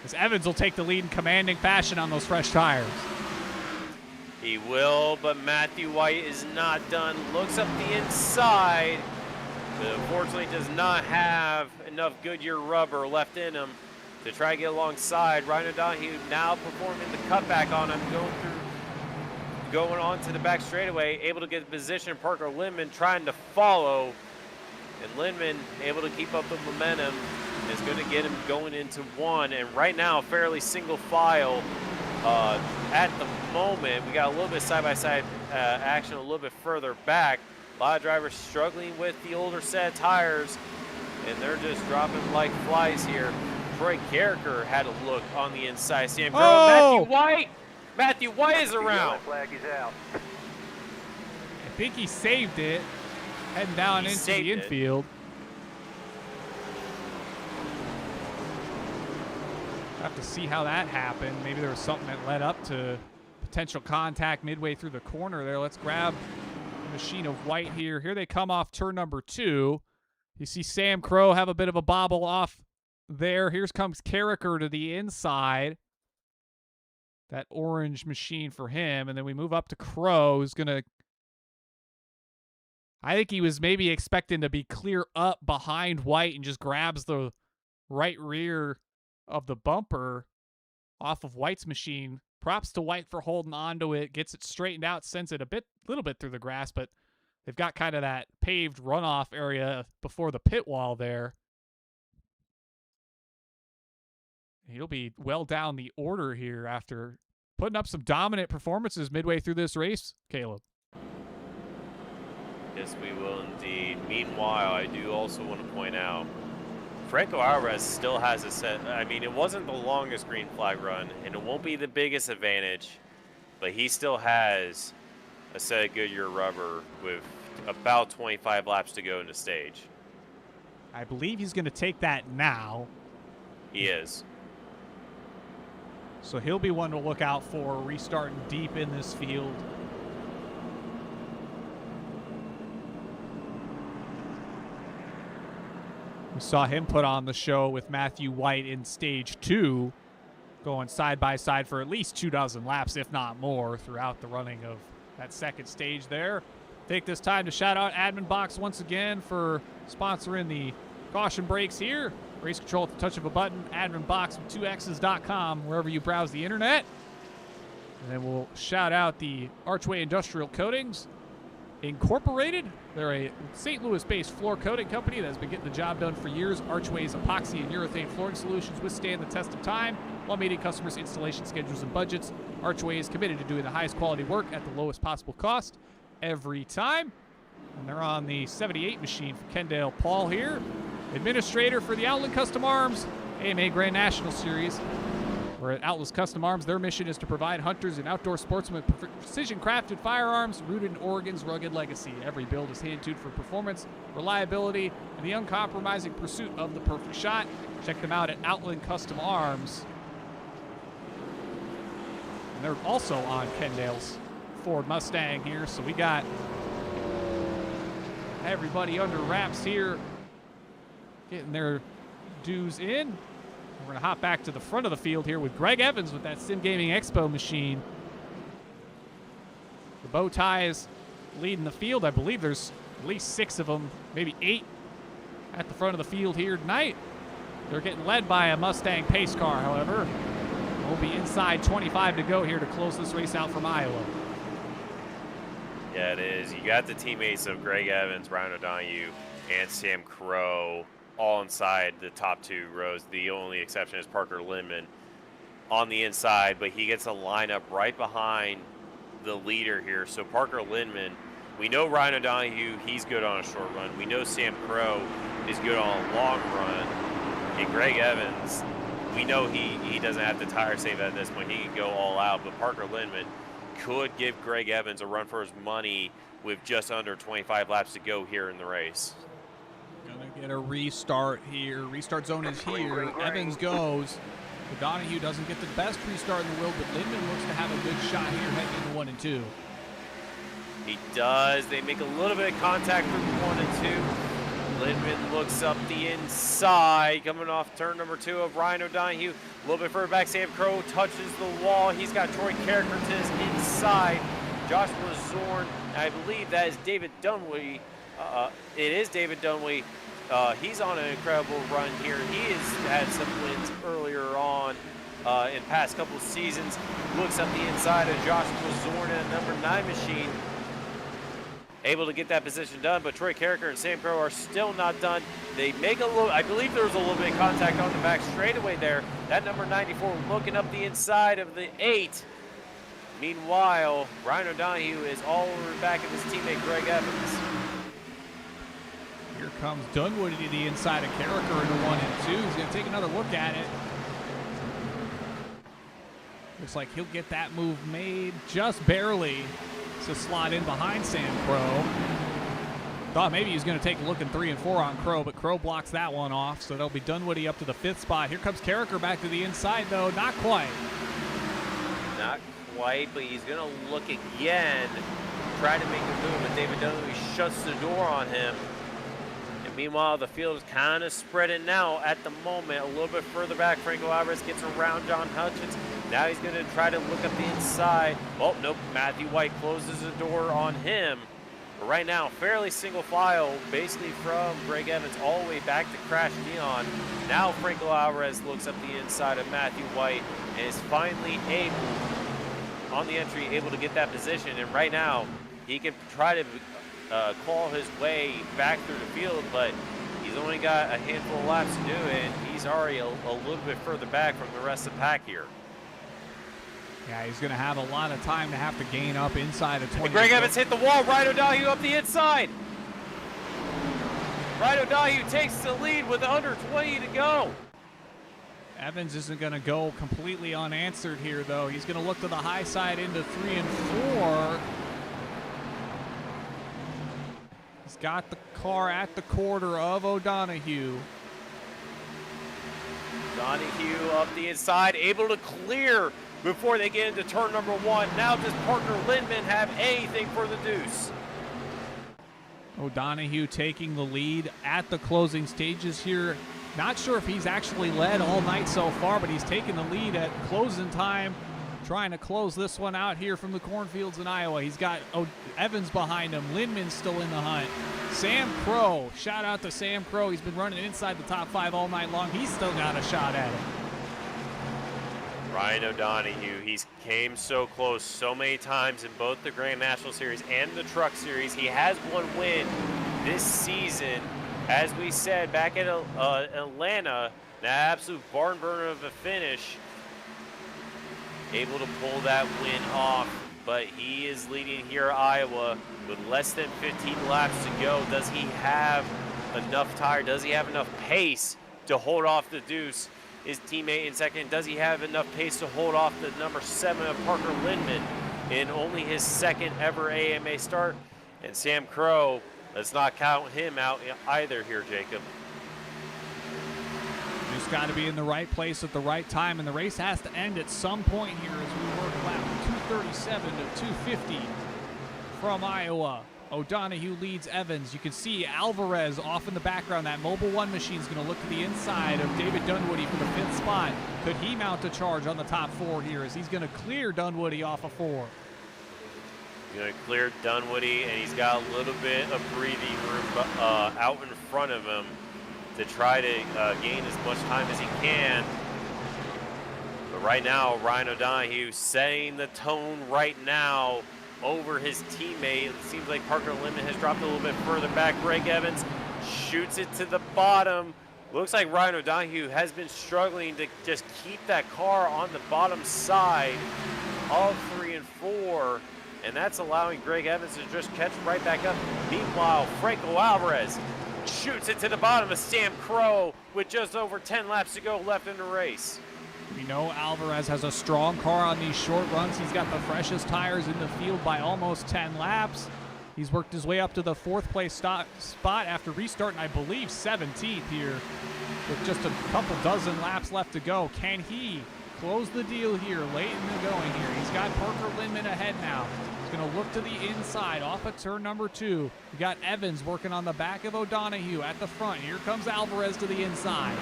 As Evans will take the lead in commanding fashion on those fresh tires. He will, but Matthew White is not done. Looks up the inside, but unfortunately does not have enough Goodyear rubber left in him to try to get alongside. Ryan O'Donoghue now performing the cutback on him, going on to the back straightaway, able to get the position. Parker Lindman trying to follow, and Lindman able to keep up the momentum. Is going to get him going into 1, and right now fairly single file at the moment. We got a little bit side-by-side action a little bit further back. A lot of drivers struggling with the older set of tires, and they're just dropping like flies here. Troy Carricker had a look on the inside. Sam Crow, Matthew White is around. Yellow flag is out. I think he saved it, heading down into the infield. Have to see how that happened. Maybe there was something that led up to potential contact midway through the corner there. Let's grab the machine of White here. Here they come off turn number 2. You see Sam Crow have a bit of a bobble off there. Here comes Carricker to the inside. That orange machine for him. And then we move up to Crow, who's going to... I think he was maybe expecting to be clear up behind White and just grabs the right rear of the bumper off of White's machine. Props to White for holding onto it, gets it straightened out, sends it little bit through the grass, but they've got kind of that paved runoff area before the pit wall there. He'll be well down the order here after putting up some dominant performances midway through this race, Caleb. Yes, we will indeed. Meanwhile, I do also want to point out Franco Alvarez still has a set. I mean, it wasn't the longest green flag run, and it won't be the biggest advantage, but he still has a set of Goodyear rubber with about 25 laps to go in the stage. I believe he's going to take that now. He is. So he'll be one to look out for, restarting deep in this field. We saw him put on the show with Matthew White in stage 2, going side by side for at least 24 laps, if not more, throughout the running of that second stage there. Take this time to shout out Admin Box once again for sponsoring the caution breaks here. Race control at the touch of a button. Admin Box with 2x's.com, wherever you browse the internet. And then we'll shout out the Archway Industrial Coatings Incorporated. They're a St. Louis-based floor coating company that has been getting the job done for years. Archway's epoxy and urethane flooring solutions withstand the test of time while meeting customers' installation schedules and budgets. Archway is committed to doing the highest quality work at the lowest possible cost. every time. And they're on the 78 machine for Kendall Paul here. Administrator for the Outland Custom Arms AMA Grand National Series. Where at Outland Custom Arms, their mission is to provide hunters and outdoor sportsmen with precision-crafted firearms rooted in Oregon's rugged legacy. Every build is hand-tuned for performance, reliability, and the uncompromising pursuit of the perfect shot. Check them out at Outland Custom Arms. And they're also on Kendall's Ford Mustang here, so we got everybody under wraps here, getting their dues in. We're going to hop back to the front of the field here with Greg Evans with that Sim Gaming Expo machine. The bow tie is leading the field. I believe there's at least 6 of them, maybe 8 at the front of the field here tonight. They're getting led by a Mustang pace car, however. We'll be inside 25 to go here to close this race out from Iowa. Yeah, it is. You got the teammates of Greg Evans, Ryan O'Donoghue, and Sam Crow all inside the top 2 rows. The only exception is Parker Lindman on the inside, but he gets a lineup right behind the leader here. So Parker Lindman, we know Ryan O'Donoghue, he's good on a short run. We know Sam Crow is good on a long run. And Greg Evans, we know he doesn't have to tire save at this point. He can go all out, but Parker Lindman could give Greg Evans a run for his money with just under 25 laps to go here in the race. Gonna get a restart here. Restart zone is here. Evans goes. O'Donoghue doesn't get the best restart in the world, but Lindman looks to have a good shot here heading into 1 and 2. He does. They make a little bit of contact through 1 and 2. Lindman looks up the inside, coming off turn number 2 of Ryan O'Donoghue. A little bit further back, Sam Crow touches the wall. He's got Troy Carricker to his inside. Joshua Zorn, I believe that is David Dunway. It is David Dunway. He's on an incredible run here. He has had some wins earlier on in past couple of seasons. Looks up the inside of Joshua Zorn in a number 9 machine. Able to get that position done, but Troy Carricker and Sam Crow are still not done. They make a little, I believe there was a little bit of contact on the back straightaway there. That number 94 looking up the inside of the 8. Meanwhile, Ryan O'Donoghue is all over back of his teammate Greg Evans. Here comes Dunwoody to the inside of Carricker into 1 and 2. He's going to take another look at it. Looks like he'll get that move made just barely to slot in behind Sam Crow. Thought maybe he was going to take a look in 3 and 4 on Crow, but Crow blocks that one off, so that'll be Dunwoody up to the 5th spot. Here comes Carricker back to the inside, though. Not quite. Not quite, but he's going to look again, try to make a move, but David Dunwoody shuts the door on him. And meanwhile, the field is kind of spreading now at the moment. A little bit further back, Franco Alvarez gets around John Hutchins. Now he's going to try to look up the inside. Oh, nope. Matthew White closes the door on him. But right now, fairly single file, basically from Greg Evans all the way back to Crash Neon. Now Franco Alvarez looks up the inside of Matthew White and is finally able, on the entry, able to get that position. And right now, he can try to claw his way back through the field, but he's only got a handful of laps to do it, and he's already a little bit further back from the rest of the pack here. Yeah, he's going to have a lot of time to have to gain up inside of 20. And Greg Evans hit the wall. Ryan O'Donoghue up the inside. Ryan O'Donoghue takes the lead with under 20 to go. Evans isn't going to go completely unanswered here, though. He's going to look to the high side into 3 and 4. He's got the car at the quarter of O'Donoghue. O'Donoghue up the inside, able to clear before they get into turn number 1. Now does Parker Lindman have anything for the deuce? O'Donoghue taking the lead at the closing stages here. Not sure if he's actually led all night so far, but he's taking the lead at closing time, trying to close this one out here from the cornfields in Iowa. He's got Evans behind him. Lindman's still in the hunt. Sam Crow, shout out to Sam Crow. He's been running inside the top 5 all night long. He's still got a shot at it. Ryan O'Donoghue, he's came so close so many times in both the Grand National Series and the Truck Series. He has one win this season. As we said back at Atlanta, an absolute barn burner of a finish. Able to pull that win off. but he is leading here at Iowa with less than 15 laps to go. Does he have enough tire? Does he have enough pace to hold off the Deuce, his teammate in second? Does he have enough pace to hold off the number 7 of Parker Lindman in only his second ever AMA start? And Sam Crow, let's not count him out either here, Jacob. Just got to be in the right place at the right time, and the race has to end at some point here as we work lap 237 to 250 from Iowa. O'Donoghue leads Evans. You can see Alvarez off in the background. That Mobil 1 machine is going to look to the inside of David Dunwoody for the 5th spot. Could he mount a charge on the top 4 here as he's going to clear Dunwoody off of 4? He's going to clear Dunwoody, and he's got a little bit of breathing room out in front of him to try to gain as much time as he can. But right now, Ryan O'Donoghue setting the tone right now over his teammate. It seems like Parker Lindman has dropped a little bit further back. Greg Evans shoots it to the bottom. Looks like Ryan O'Donoghue has been struggling to just keep that car on the bottom side of 3 and 4, and that's allowing Greg Evans to just catch right back up. Meanwhile, Franco Alvarez shoots it to the bottom of Sam Crow with just over 10 laps to go left in the race. We know Alvarez has a strong car on these short runs. He's got the freshest tires in the field by almost 10 laps. He's worked his way up to the 4th place spot after restarting, I believe, 17th here with just a couple dozen laps left to go. Can he close the deal here late in the going here? He's got Parker Lindman ahead now. He's going to look to the inside off of turn number 2. We got Evans working on the back of O'Donoghue at the front. Here comes Alvarez to the inside.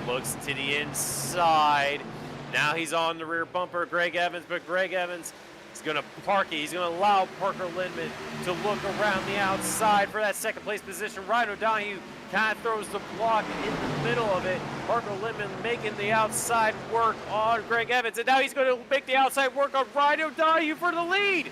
Looks to the inside. Now he's on the rear bumper, Greg Evans, but Greg Evans is going to park it. He's going to allow Parker Lindman to look around the outside for that 2nd place position. Ryan O'Donoghue kind of throws the block in the middle of it. Parker Lindman making the outside work on Greg Evans, and now he's going to make the outside work on Ryan O'Donoghue for the lead.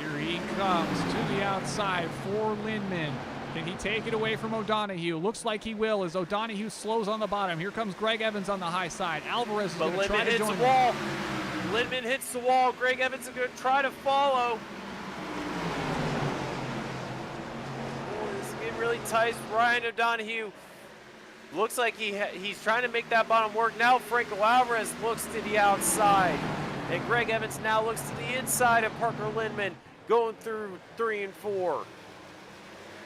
Here he comes to the outside for Lindman. Can he take it away from O'Donoghue? Looks like he will as O'Donoghue slows on the bottom. Here comes Greg Evans on the high side. Alvarez is going to try to join him. Lindman hits the wall. Greg Evans is going to try to follow. Oh, this is getting really tight. Ryan O'Donoghue looks like he's trying to make that bottom work. Now Franco Alvarez looks to the outside. And Greg Evans now looks to the inside of Parker Lindman going through 3 and 4.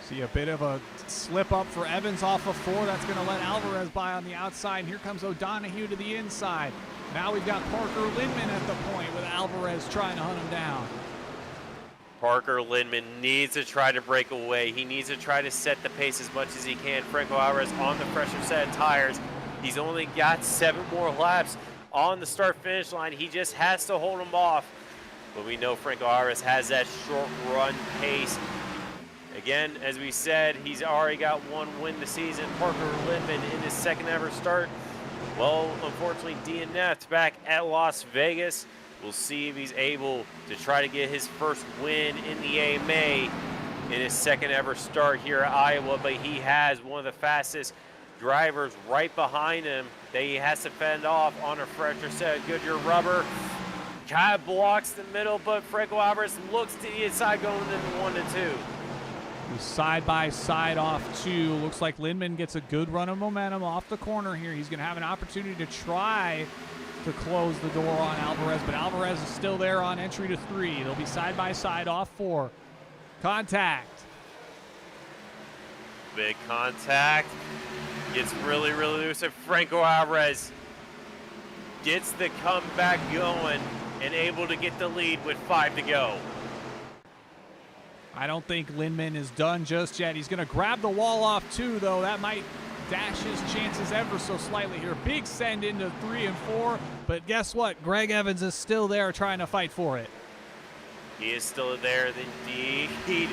See a bit of a slip up for Evans off of 4. That's going to let Alvarez by on the outside. And here comes O'Donoghue to the inside. Now we've got Parker Lindman at the point with Alvarez trying to hunt him down. Parker Lindman needs to try to break away. He needs to try to set the pace as much as he can. Franco Alvarez on the fresher set of tires. He's only got 7 more laps on the start-finish line. He just has to hold him off. But we know Franco Alvarez has that short run pace. Again, as we said, he's already got 1 win this season. Parker Lindman in his 2nd ever start. Well, unfortunately, DNF'd back at Las Vegas. We'll see if he's able to try to get his 1st win in the AMA in his 2nd ever start here at Iowa. But he has one of the fastest drivers right behind him that he has to fend off on a fresher set of Goodyear rubber. Kind of blocks the middle, but Franco Alvarez looks to the inside going into 1 and 2. Side by side off 2. Looks like Lindman gets a good run of momentum off the corner here. He's going to have an opportunity to try to close the door on Alvarez, but Alvarez is still there on entry to 3. They'll be side by side off 4. Contact. Big contact. Gets really, really loose, and Franco Alvarez gets the comeback going and able to get the lead with 5 to go. I don't think Lindman is done just yet. He's going to grab the wall off 2, though. That might dash his chances ever so slightly here. Big send into 3 and 4, but guess what? Greg Evans is still there trying to fight for it. He is still there indeed.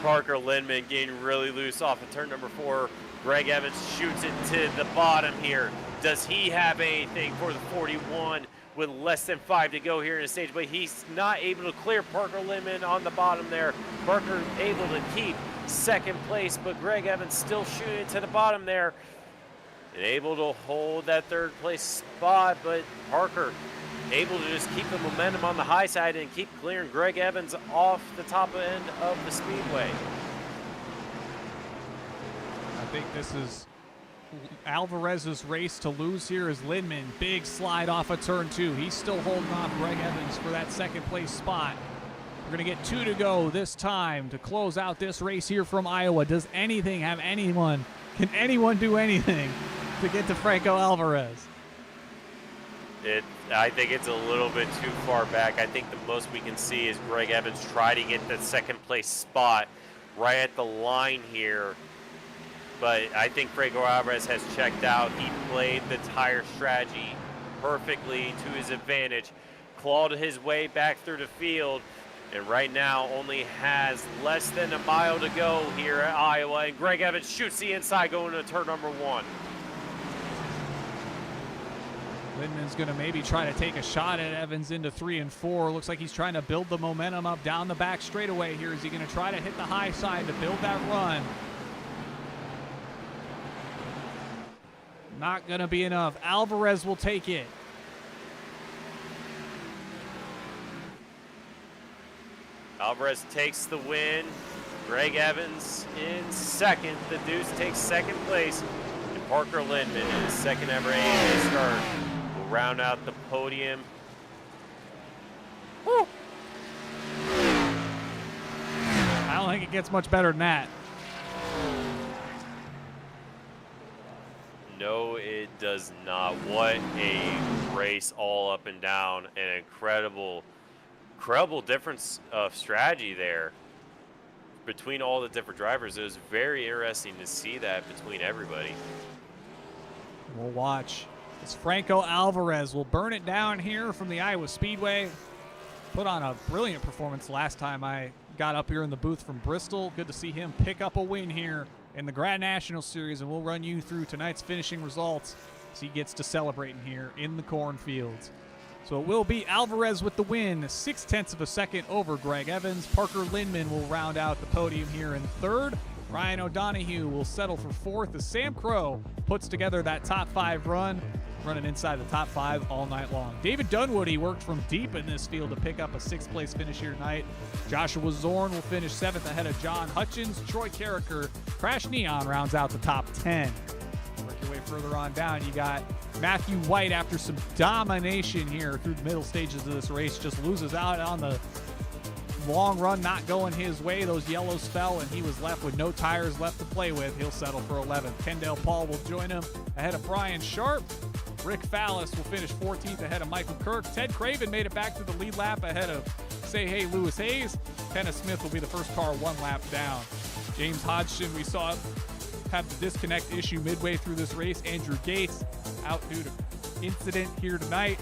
Parker Lindman getting really loose off of turn number 4. Greg Evans shoots it to the bottom here. Does he have anything for the 41 with less than 5 to go here in the stage? But he's not able to clear Parker Lindman on the bottom there. Parker able to keep 2nd place, but Greg Evans still shooting it to the bottom there. And able to hold that 3rd place spot, but Parker able to just keep the momentum on the high side and keep clearing Greg Evans off the top end of the speedway. I think this is Alvarez's race to lose here as Lindman, big slide off of turn 2. He's still holding off Greg Evans for that second place spot. We're going to get 2 to go this time to close out this race here from Iowa. Does anything have anyone? Can anyone do anything to get to Franco Alvarez? I think it's a little bit too far back. I think the most we can see is Greg Evans try to get the second place spot right at the line here. But I think Franco Alvarez has checked out. He played the tire strategy perfectly to his advantage, clawed his way back through the field, and right now only has less than a mile to go here at Iowa. And Greg Evans shoots the inside going to turn number 1. Lindman's going to maybe try to take a shot at Evans into 3 and 4. Looks like he's trying to build the momentum up down the back straightaway here. Is he going to try to hit the high side to build that run? Not going to be enough. Alvarez will take it. Alvarez takes the win. Greg Evans in second. The Deuce takes second place. And Parker Lindman in his second ever AMA start will round out the podium. Woo! I don't think it gets much better than that. No, it does not. What a race all up and down. An incredible difference of strategy there between all the different drivers. It was very interesting to see that between everybody. We'll watch as Franco Alvarez will burn it down here from the Iowa Speedway. Put on a brilliant performance last time I got up here in the booth from Bristol. Good to see him pick up a win here in the Grand National Series, and we'll run you through tonight's finishing results as he gets to celebrating here in the cornfields. So it will be Alvarez with the win, 0.6 of a second over Greg Evans. Parker Lindman will round out the podium here in third. Ryan O'Donohue will settle for fourth as Sam Crow puts together that top 5 run, running inside the top 5 all night long. David Dunwoody worked from deep in this field to pick up a 6th place finish here tonight. Joshua Zorn will finish 7th ahead of John Hutchins. Troy Carricker, Crash Neon rounds out the top 10. Work your way further on down. You got Matthew White after some domination here through the middle stages of this race. Just loses out on the long run, not going his way. Those yellows fell, and he was left with no tires left to play with. He'll settle for 11th. Kendall Paul will join him ahead of Brian Sharp. Rick Fallis will finish 14th ahead of Michael Kirk. Ted Craven made it back to the lead lap ahead of Say Hey Lewis Hayes. Kenneth Smith will be the first car 1 lap down. James Hodgson, we saw have the disconnect issue midway through this race. Andrew Gates out due to incident here tonight,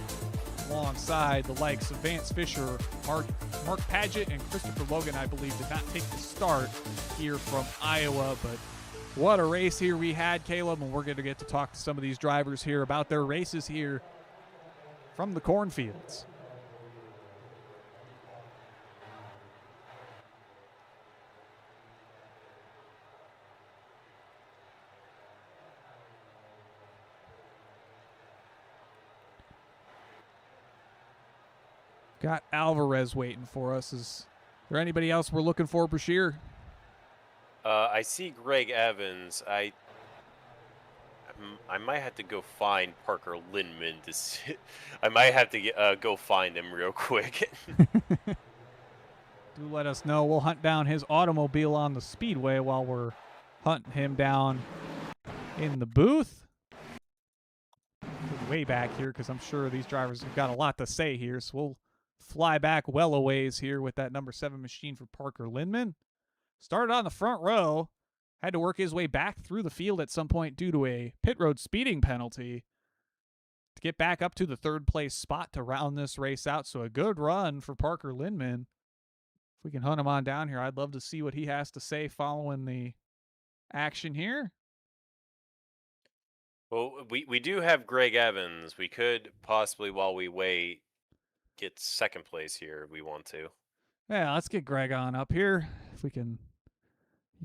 alongside the likes of Vance Fisher, Mark Paget, and Christopher Logan, I believe, did not take the start here from Iowa. But what a race here we had, Caleb, and we're going to get to talk to some of these drivers here about their races here from the cornfields. Got Alvarez waiting for us. Is there anybody else we're looking for, Brashear? I see Greg Evans. I might have to go find Parker Lindman to see. I might have to go find him real quick. Do let us know. We'll hunt down his automobile on the speedway while we're hunting him down in the booth. Way back here, because I'm sure these drivers have got a lot to say here. So we'll fly back well a ways here with that number 7 machine for Parker Lindman. Started on the front row, had to work his way back through the field at some point due to a pit road speeding penalty to get back up to the 3rd place spot to round this race out. So a good run for Parker Lindman. If we can hunt him on down here, I'd love to see what he has to say following the action here. Well, we do have Greg Evans. We could possibly, while we wait, get 2nd place here if we want to. Yeah, let's get Greg on up here. If we can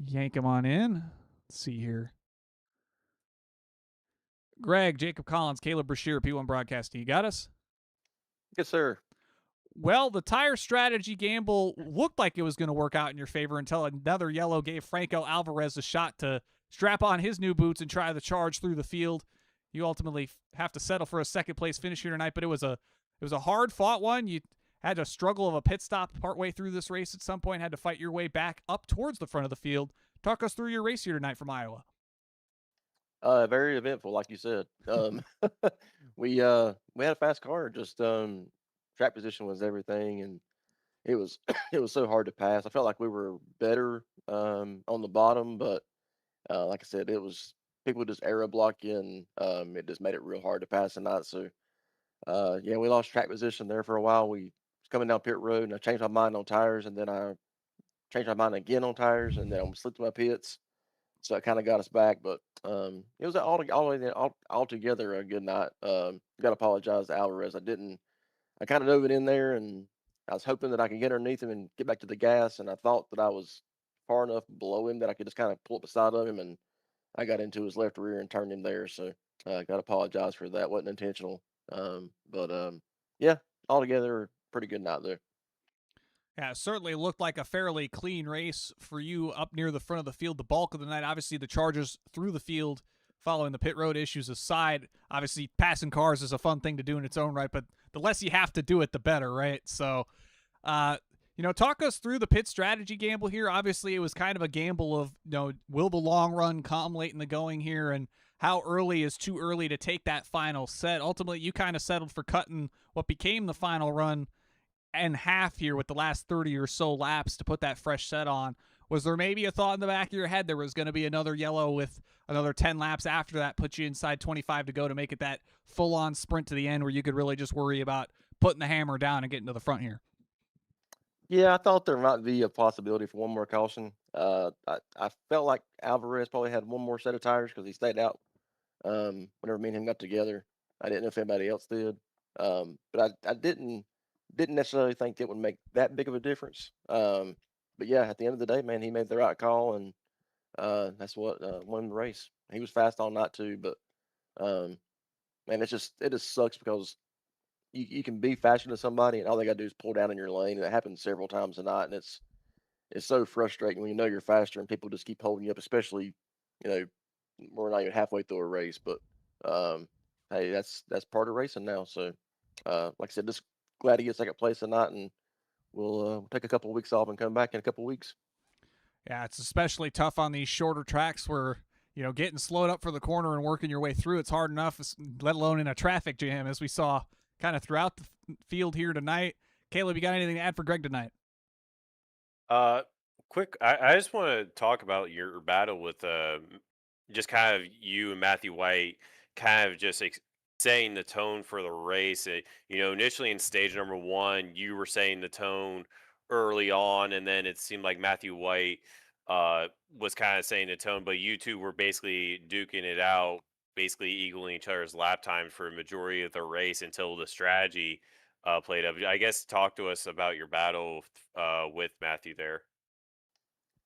yank him on in. Let's see here. Greg, Jacob Collins, Caleb Brashear, P1 Broadcasting. You got us? Yes, sir. Well, the tire strategy gamble looked like it was going to work out in your favor until another yellow gave Franco Alvarez a shot to strap on his new boots and try the charge through the field. You ultimately have to settle for a second place finish here tonight, but it was a hard fought one. You had a struggle of a pit stop partway through this race at some point, had to fight your way back up towards the front of the field. Talk us through your race here tonight from Iowa. Very eventful, like you said. We had a fast car. Just track position was everything, and it was it was so hard to pass. I felt like we were better on the bottom, but like I said, it was people just aero block in. It just made it real hard to pass tonight. So yeah, we lost track position there for a while. We was coming down pit road, and I changed my mind on tires, and then I changed my mind again on tires, and then I slipped to my pits. So it kind of got us back, but it was altogether a good night. Got to apologize to Alvarez. I kind of dove it in there, and I was hoping that I could get underneath him and get back to the gas, and I thought that I was far enough below him that I could just kind of pull up the side of him, and I got into his left rear and turned him there. So got to apologize for that. Wasn't intentional, but yeah, altogether a pretty good night there. Yeah, it certainly looked like a fairly clean race for you up near the front of the field. The bulk of the night, obviously, the Chargers through the field following the pit road issues aside. Obviously, passing cars is a fun thing to do in its own right, but the less you have to do it, the better, right? So, talk us through the pit strategy gamble here. Obviously, it was kind of a gamble of, will the long run come late in the going here, and how early is too early to take that final set. Ultimately, you kind of settled for cutting what became the final run and half here with the last 30 or so laps to put that fresh set on. Was there maybe a thought in the back of your head there was going to be another yellow with another 10 laps after that, put you inside 25 to go to make it that full-on sprint to the end where you could really just worry about putting the hammer down and getting to the front here? Yeah, I thought there might be a possibility for one more caution. I felt like Alvarez probably had one more set of tires because he stayed out whenever me and him got together. I didn't know if anybody else did, but I didn't necessarily think it would make that big of a difference. But yeah, at the end of the day, man, he made the right call, and that's what won the race. He was fast all night too, but um, man, it just sucks because you can be faster than somebody, and all they got to do is pull down in your lane, and it happened several times tonight, and it's so frustrating when you know you're faster and people just keep holding you up, especially you know we're not even halfway through a race, but um, hey, that's part of racing now. So like I said, just glad he gets second place tonight, and we'll take a couple of weeks off and come back in a couple of weeks. Yeah, it's especially tough on these shorter tracks where, getting slowed up for the corner and working your way through, it's hard enough, let alone in a traffic jam, as we saw kind of throughout the field here tonight. Caleb, you got anything to add for Greg tonight? Uh, quick, I just want to talk about your battle with just kind of you and Matthew White, kind of just setting the tone for the race. Initially in stage number one, you were setting the tone early on, and then it seemed like Matthew White was kind of setting the tone, but you two were basically duking it out, basically equaling each other's lap times for a majority of the race until the strategy played up. I guess talk to us about your battle with Matthew there.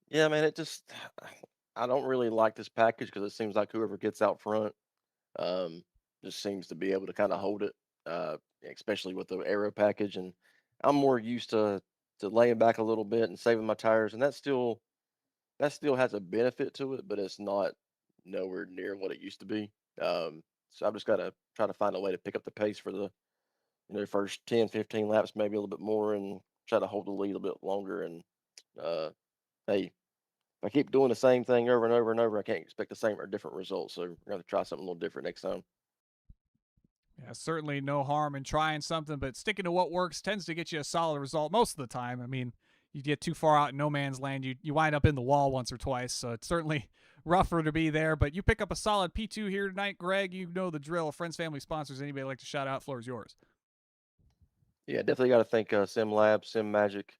Yeah, man, it just I don't really like this package because it seems like whoever gets out front um, just seems to be able to kind of hold it, especially with the aero package. And I'm more used to laying back a little bit and saving my tires, and that still has a benefit to it, but it's not nowhere near what it used to be. So I've just got to try to find a way to pick up the pace for the first 10, 15 laps, maybe a little bit more, and try to hold the lead a bit longer. And uh, hey, if I keep doing the same thing over and over and over, I can't expect the same or different results. So we're gonna have to try something a little different next time. Yeah, certainly no harm in trying something, but sticking to what works tends to get you a solid result most of the time. I mean, you get too far out in no man's land, you wind up in the wall once or twice, so it's certainly rougher to be there. But you pick up a solid P2 here tonight, Greg. You know the drill. Friends, family, sponsors. Anybody like to shout out? Floor is yours. Yeah, definitely got to thank Sim Labs, Sim Magic.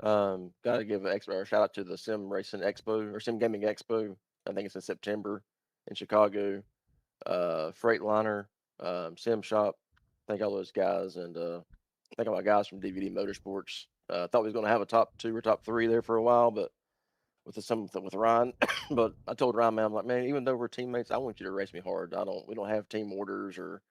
Got to give an extra shout out to the Sim Racing Expo or Sim Gaming Expo. I think it's in September in Chicago. Freightliner, Simshop. Thank all those guys, and thank all my guys from DVD Motorsports. Thought we was going to have a top two or top three there for a while, but with Ryan, but I told Ryan, man, I'm like, man, even though we're teammates, I want you to race me hard. We don't have team orders or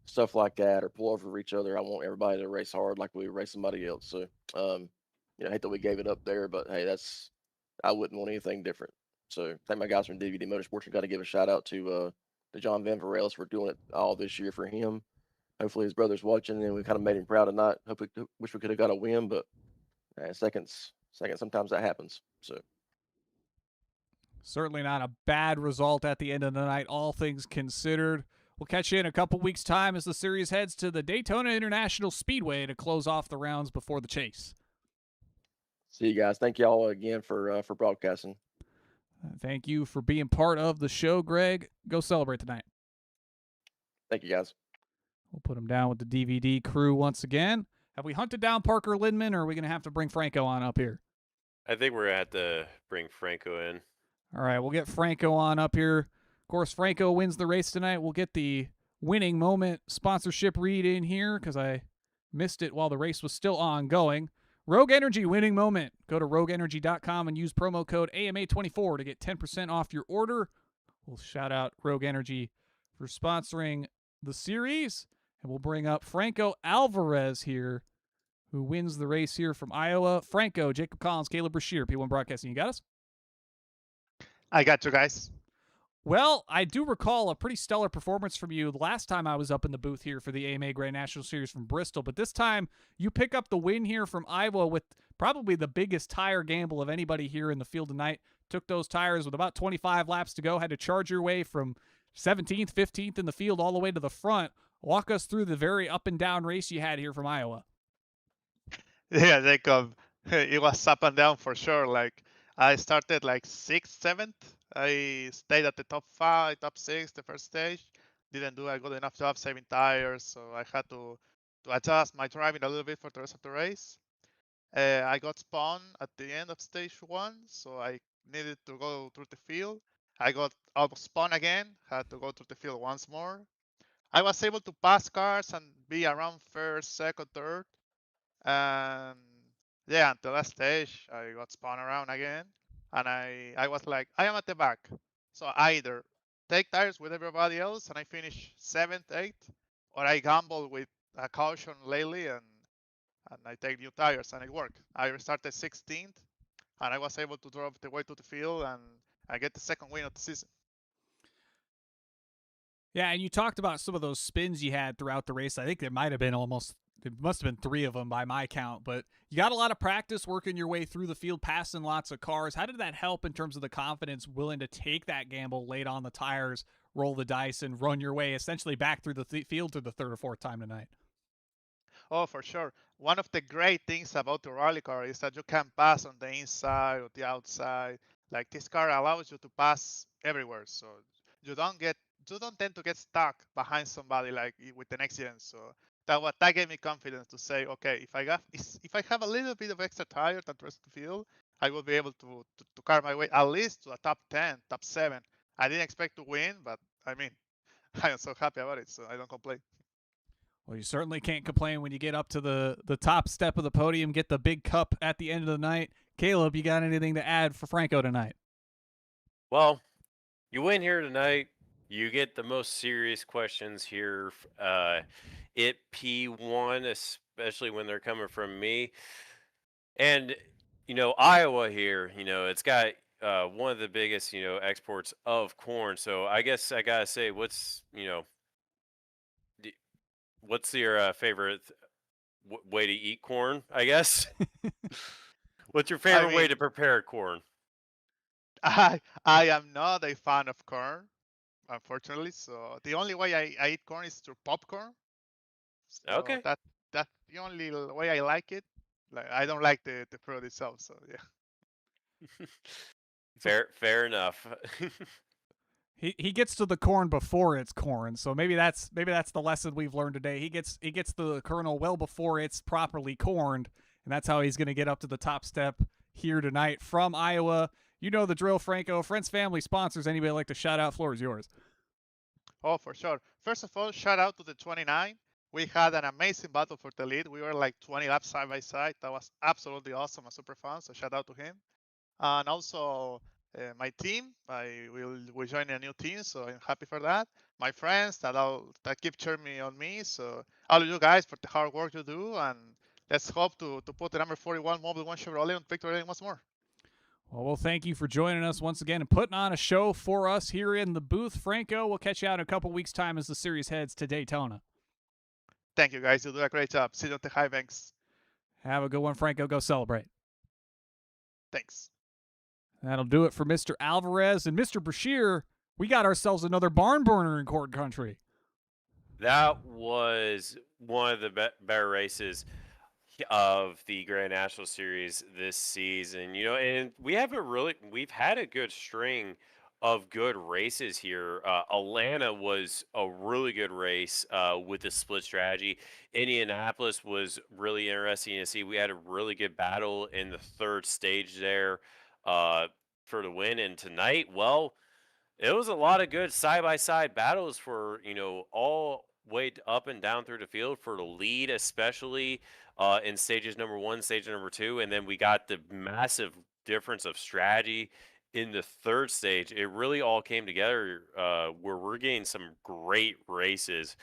stuff like that or pull over for each other. I want everybody to race hard like we race somebody else. So, I hate that we gave it up there, but hey, I wouldn't want anything different. So, thank my guys from DVD Motorsports. We got to give a shout out to John Van Varels for doing it all this year for him. Hopefully, his brother's watching, and we kind of made him proud tonight. Wish we could have got a win, but seconds, sometimes that happens. So. Certainly not a bad result at the end of the night, all things considered. We'll catch you in a couple weeks' time as the series heads to the Daytona International Speedway to close off the rounds before the chase. See you guys. Thank you all again for broadcasting. Thank you for being part of the show, Greg. Go celebrate tonight. Thank you, guys. We'll put him down with the DVD crew once again. Have we hunted down Parker Lindman, or are we going to have to bring Franco on up here? I think we're going to have to bring Franco in. All right, we'll get Franco on up here. Of course, Franco wins the race tonight. We'll get the winning moment sponsorship read in here because I missed it while the race was still ongoing. Rogue Energy winning moment. Go to rogueenergy.com and use promo code AMA24 to get 10% off your order. We'll shout out Rogue Energy for sponsoring the series. And we'll bring up Franco Alvarez here, who wins the race here from Iowa. Franco, Jacob Collins, Caleb Brashear, P1 Broadcasting. You got us? I got you guys. Well, I do recall a pretty stellar performance from you the last time I was up in the booth here for the AMA Grand National Series from Bristol, but this time you pick up the win here from Iowa with probably the biggest tire gamble of anybody here in the field tonight. Took those tires with about 25 laps to go, had to charge your way from 17th, 15th in the field all the way to the front. Walk us through the very up and down race you had here from Iowa. Yeah, Jacob, it was up and down for sure. Like I started like 6th, 7th. I stayed at the top 5, top 6 the first stage. Didn't do a good enough job saving tires, so I had to adjust my driving a little bit for the rest of the race. I got spun at the end of stage 1, so I needed to go through the field. I got out of spun again, had to go through the field once more. I was able to pass cars and be around first, second, third. And yeah, until last stage, I got spun around again. And I was like, I am at the back. So I either take tires with everybody else and I finish 7th, 8th, or I gamble with a caution lately and I take new tires and it worked. I restarted 16th and I was able to drop the way to the field and I get the second win of the season. Yeah, and you talked about some of those spins you had throughout the race. I think there must have been 3 of them by my count, but you got a lot of practice working your way through the field, passing lots of cars. How did that help in terms of the confidence, willing to take that gamble late on the tires, roll the dice, and run your way essentially back through the field to the 3rd or 4th time tonight? Oh, for sure. One of the great things about the rally car is that you can pass on the inside or the outside. Like this car allows you to pass everywhere, so you don't tend to get stuck behind somebody like with an accident. So that gave me confidence to say, okay, if I have a little bit of extra tire that rest of the field, I will be able to carry my way at least to a top 10, top 7. I didn't expect to win, but I mean, I am so happy about it, so I don't complain. Well, you certainly can't complain when you get up to the top step of the podium, get the big cup at the end of the night. Caleb, you got anything to add for Franco tonight? Well, you win here tonight. You get the most serious questions here. It P1, especially when they're coming from me. And, Iowa here, it's got one of the biggest, exports of corn. So I guess I got to say, what's your favorite way to eat corn, I guess? What's your favorite way to prepare corn? I am not a fan of corn, unfortunately. So the only way I eat corn is through popcorn. So Okay. that's the only way I like it. Like I don't like the fruit itself. So yeah. Fair enough. He gets to the corn before it's corn, so maybe that's the lesson we've learned today. He gets the kernel well before it's properly corned, and that's how he's going to get up to the top step here tonight from Iowa. You know the drill, Franco. Friends, family, sponsors. Anybody like to shout out? Floor is yours. Oh, for sure. First of all, shout out to the 29. We had an amazing battle for the lead. We were like 20 laps side by side. That was absolutely awesome and super fun. So shout out to him. And also my team. We join a new team, so I'm happy for that. My friends that keep cheering me on me. So all of you guys for the hard work you do, and let's hope to put the number 41 Mobile One Chevrolet on victory lane once more. Well, thank you for joining us once again and putting on a show for us here in the booth. Franco, we'll catch you out in a couple weeks' time as the series heads to Daytona. Thank you, guys. You do a great job. See you at the high banks. Have a good one, Franco. Go celebrate. Thanks. That'll do it for Mr. Alvarez. And Mr. Brashear, we got ourselves another barn burner in Corn Country. That was one of the better races of the Grand National Series this season. You know, and we've had a good string of good races here. Atlanta was a really good race with the split strategy. Indianapolis was really interesting to see. We had a really good battle in the third stage there for the win. And tonight, well, it was a lot of good side-by-side battles for, all way up and down through the field for the lead, especially in stages number 1, stage number 2. And then we got the massive difference of strategy in the third stage. It really all came together where we're getting some great races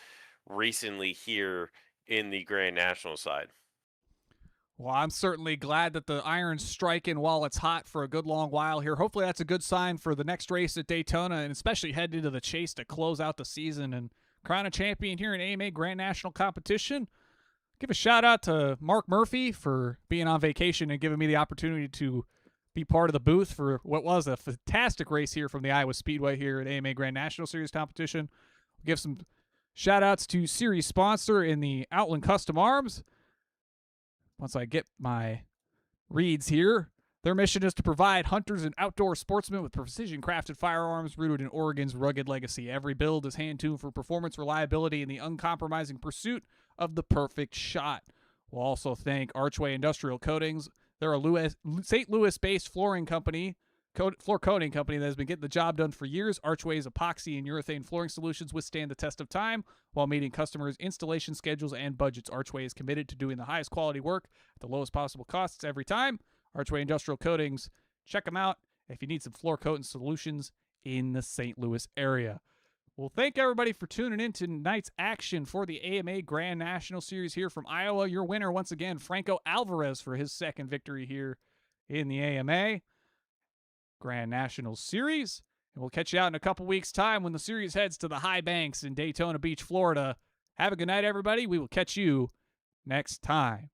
recently here in the Grand National side. Well, I'm certainly glad that the iron's striking while it's hot for a good long while here. Hopefully that's a good sign for the next race at Daytona, and especially head into the chase to close out the season and crown a champion here in AMA Grand National competition. Give a shout out to Mark Murphy for being on vacation and giving me the opportunity to be part of the booth for what was a fantastic race here from the Iowa Speedway here at AMA Grand National Series competition. We'll give some shout outs to series sponsor in the Outland Custom Arms. Once I get my reads here, their mission is to provide hunters and outdoor sportsmen with precision-crafted firearms rooted in Oregon's rugged legacy. Every build is hand-tuned for performance, reliability, and the uncompromising pursuit of the perfect shot. We'll also thank Archway Industrial Coatings. They're a St. Louis-based flooring company, floor coating company that has been getting the job done for years. Archway's epoxy and urethane flooring solutions withstand the test of time while meeting customers' installation schedules and budgets. Archway is committed to doing the highest quality work at the lowest possible costs every time. Archway Industrial Coatings, check them out if you need some floor coating solutions in the St. Louis area. Well, thank everybody for tuning in to tonight's action for the AMA Grand National Series here from Iowa. Your winner, once again, Franco Alvarez, for his second victory here in the AMA Grand National Series. And we'll catch you out in a couple weeks' time when the series heads to the high banks in Daytona Beach, Florida. Have a good night, everybody. We will catch you next time.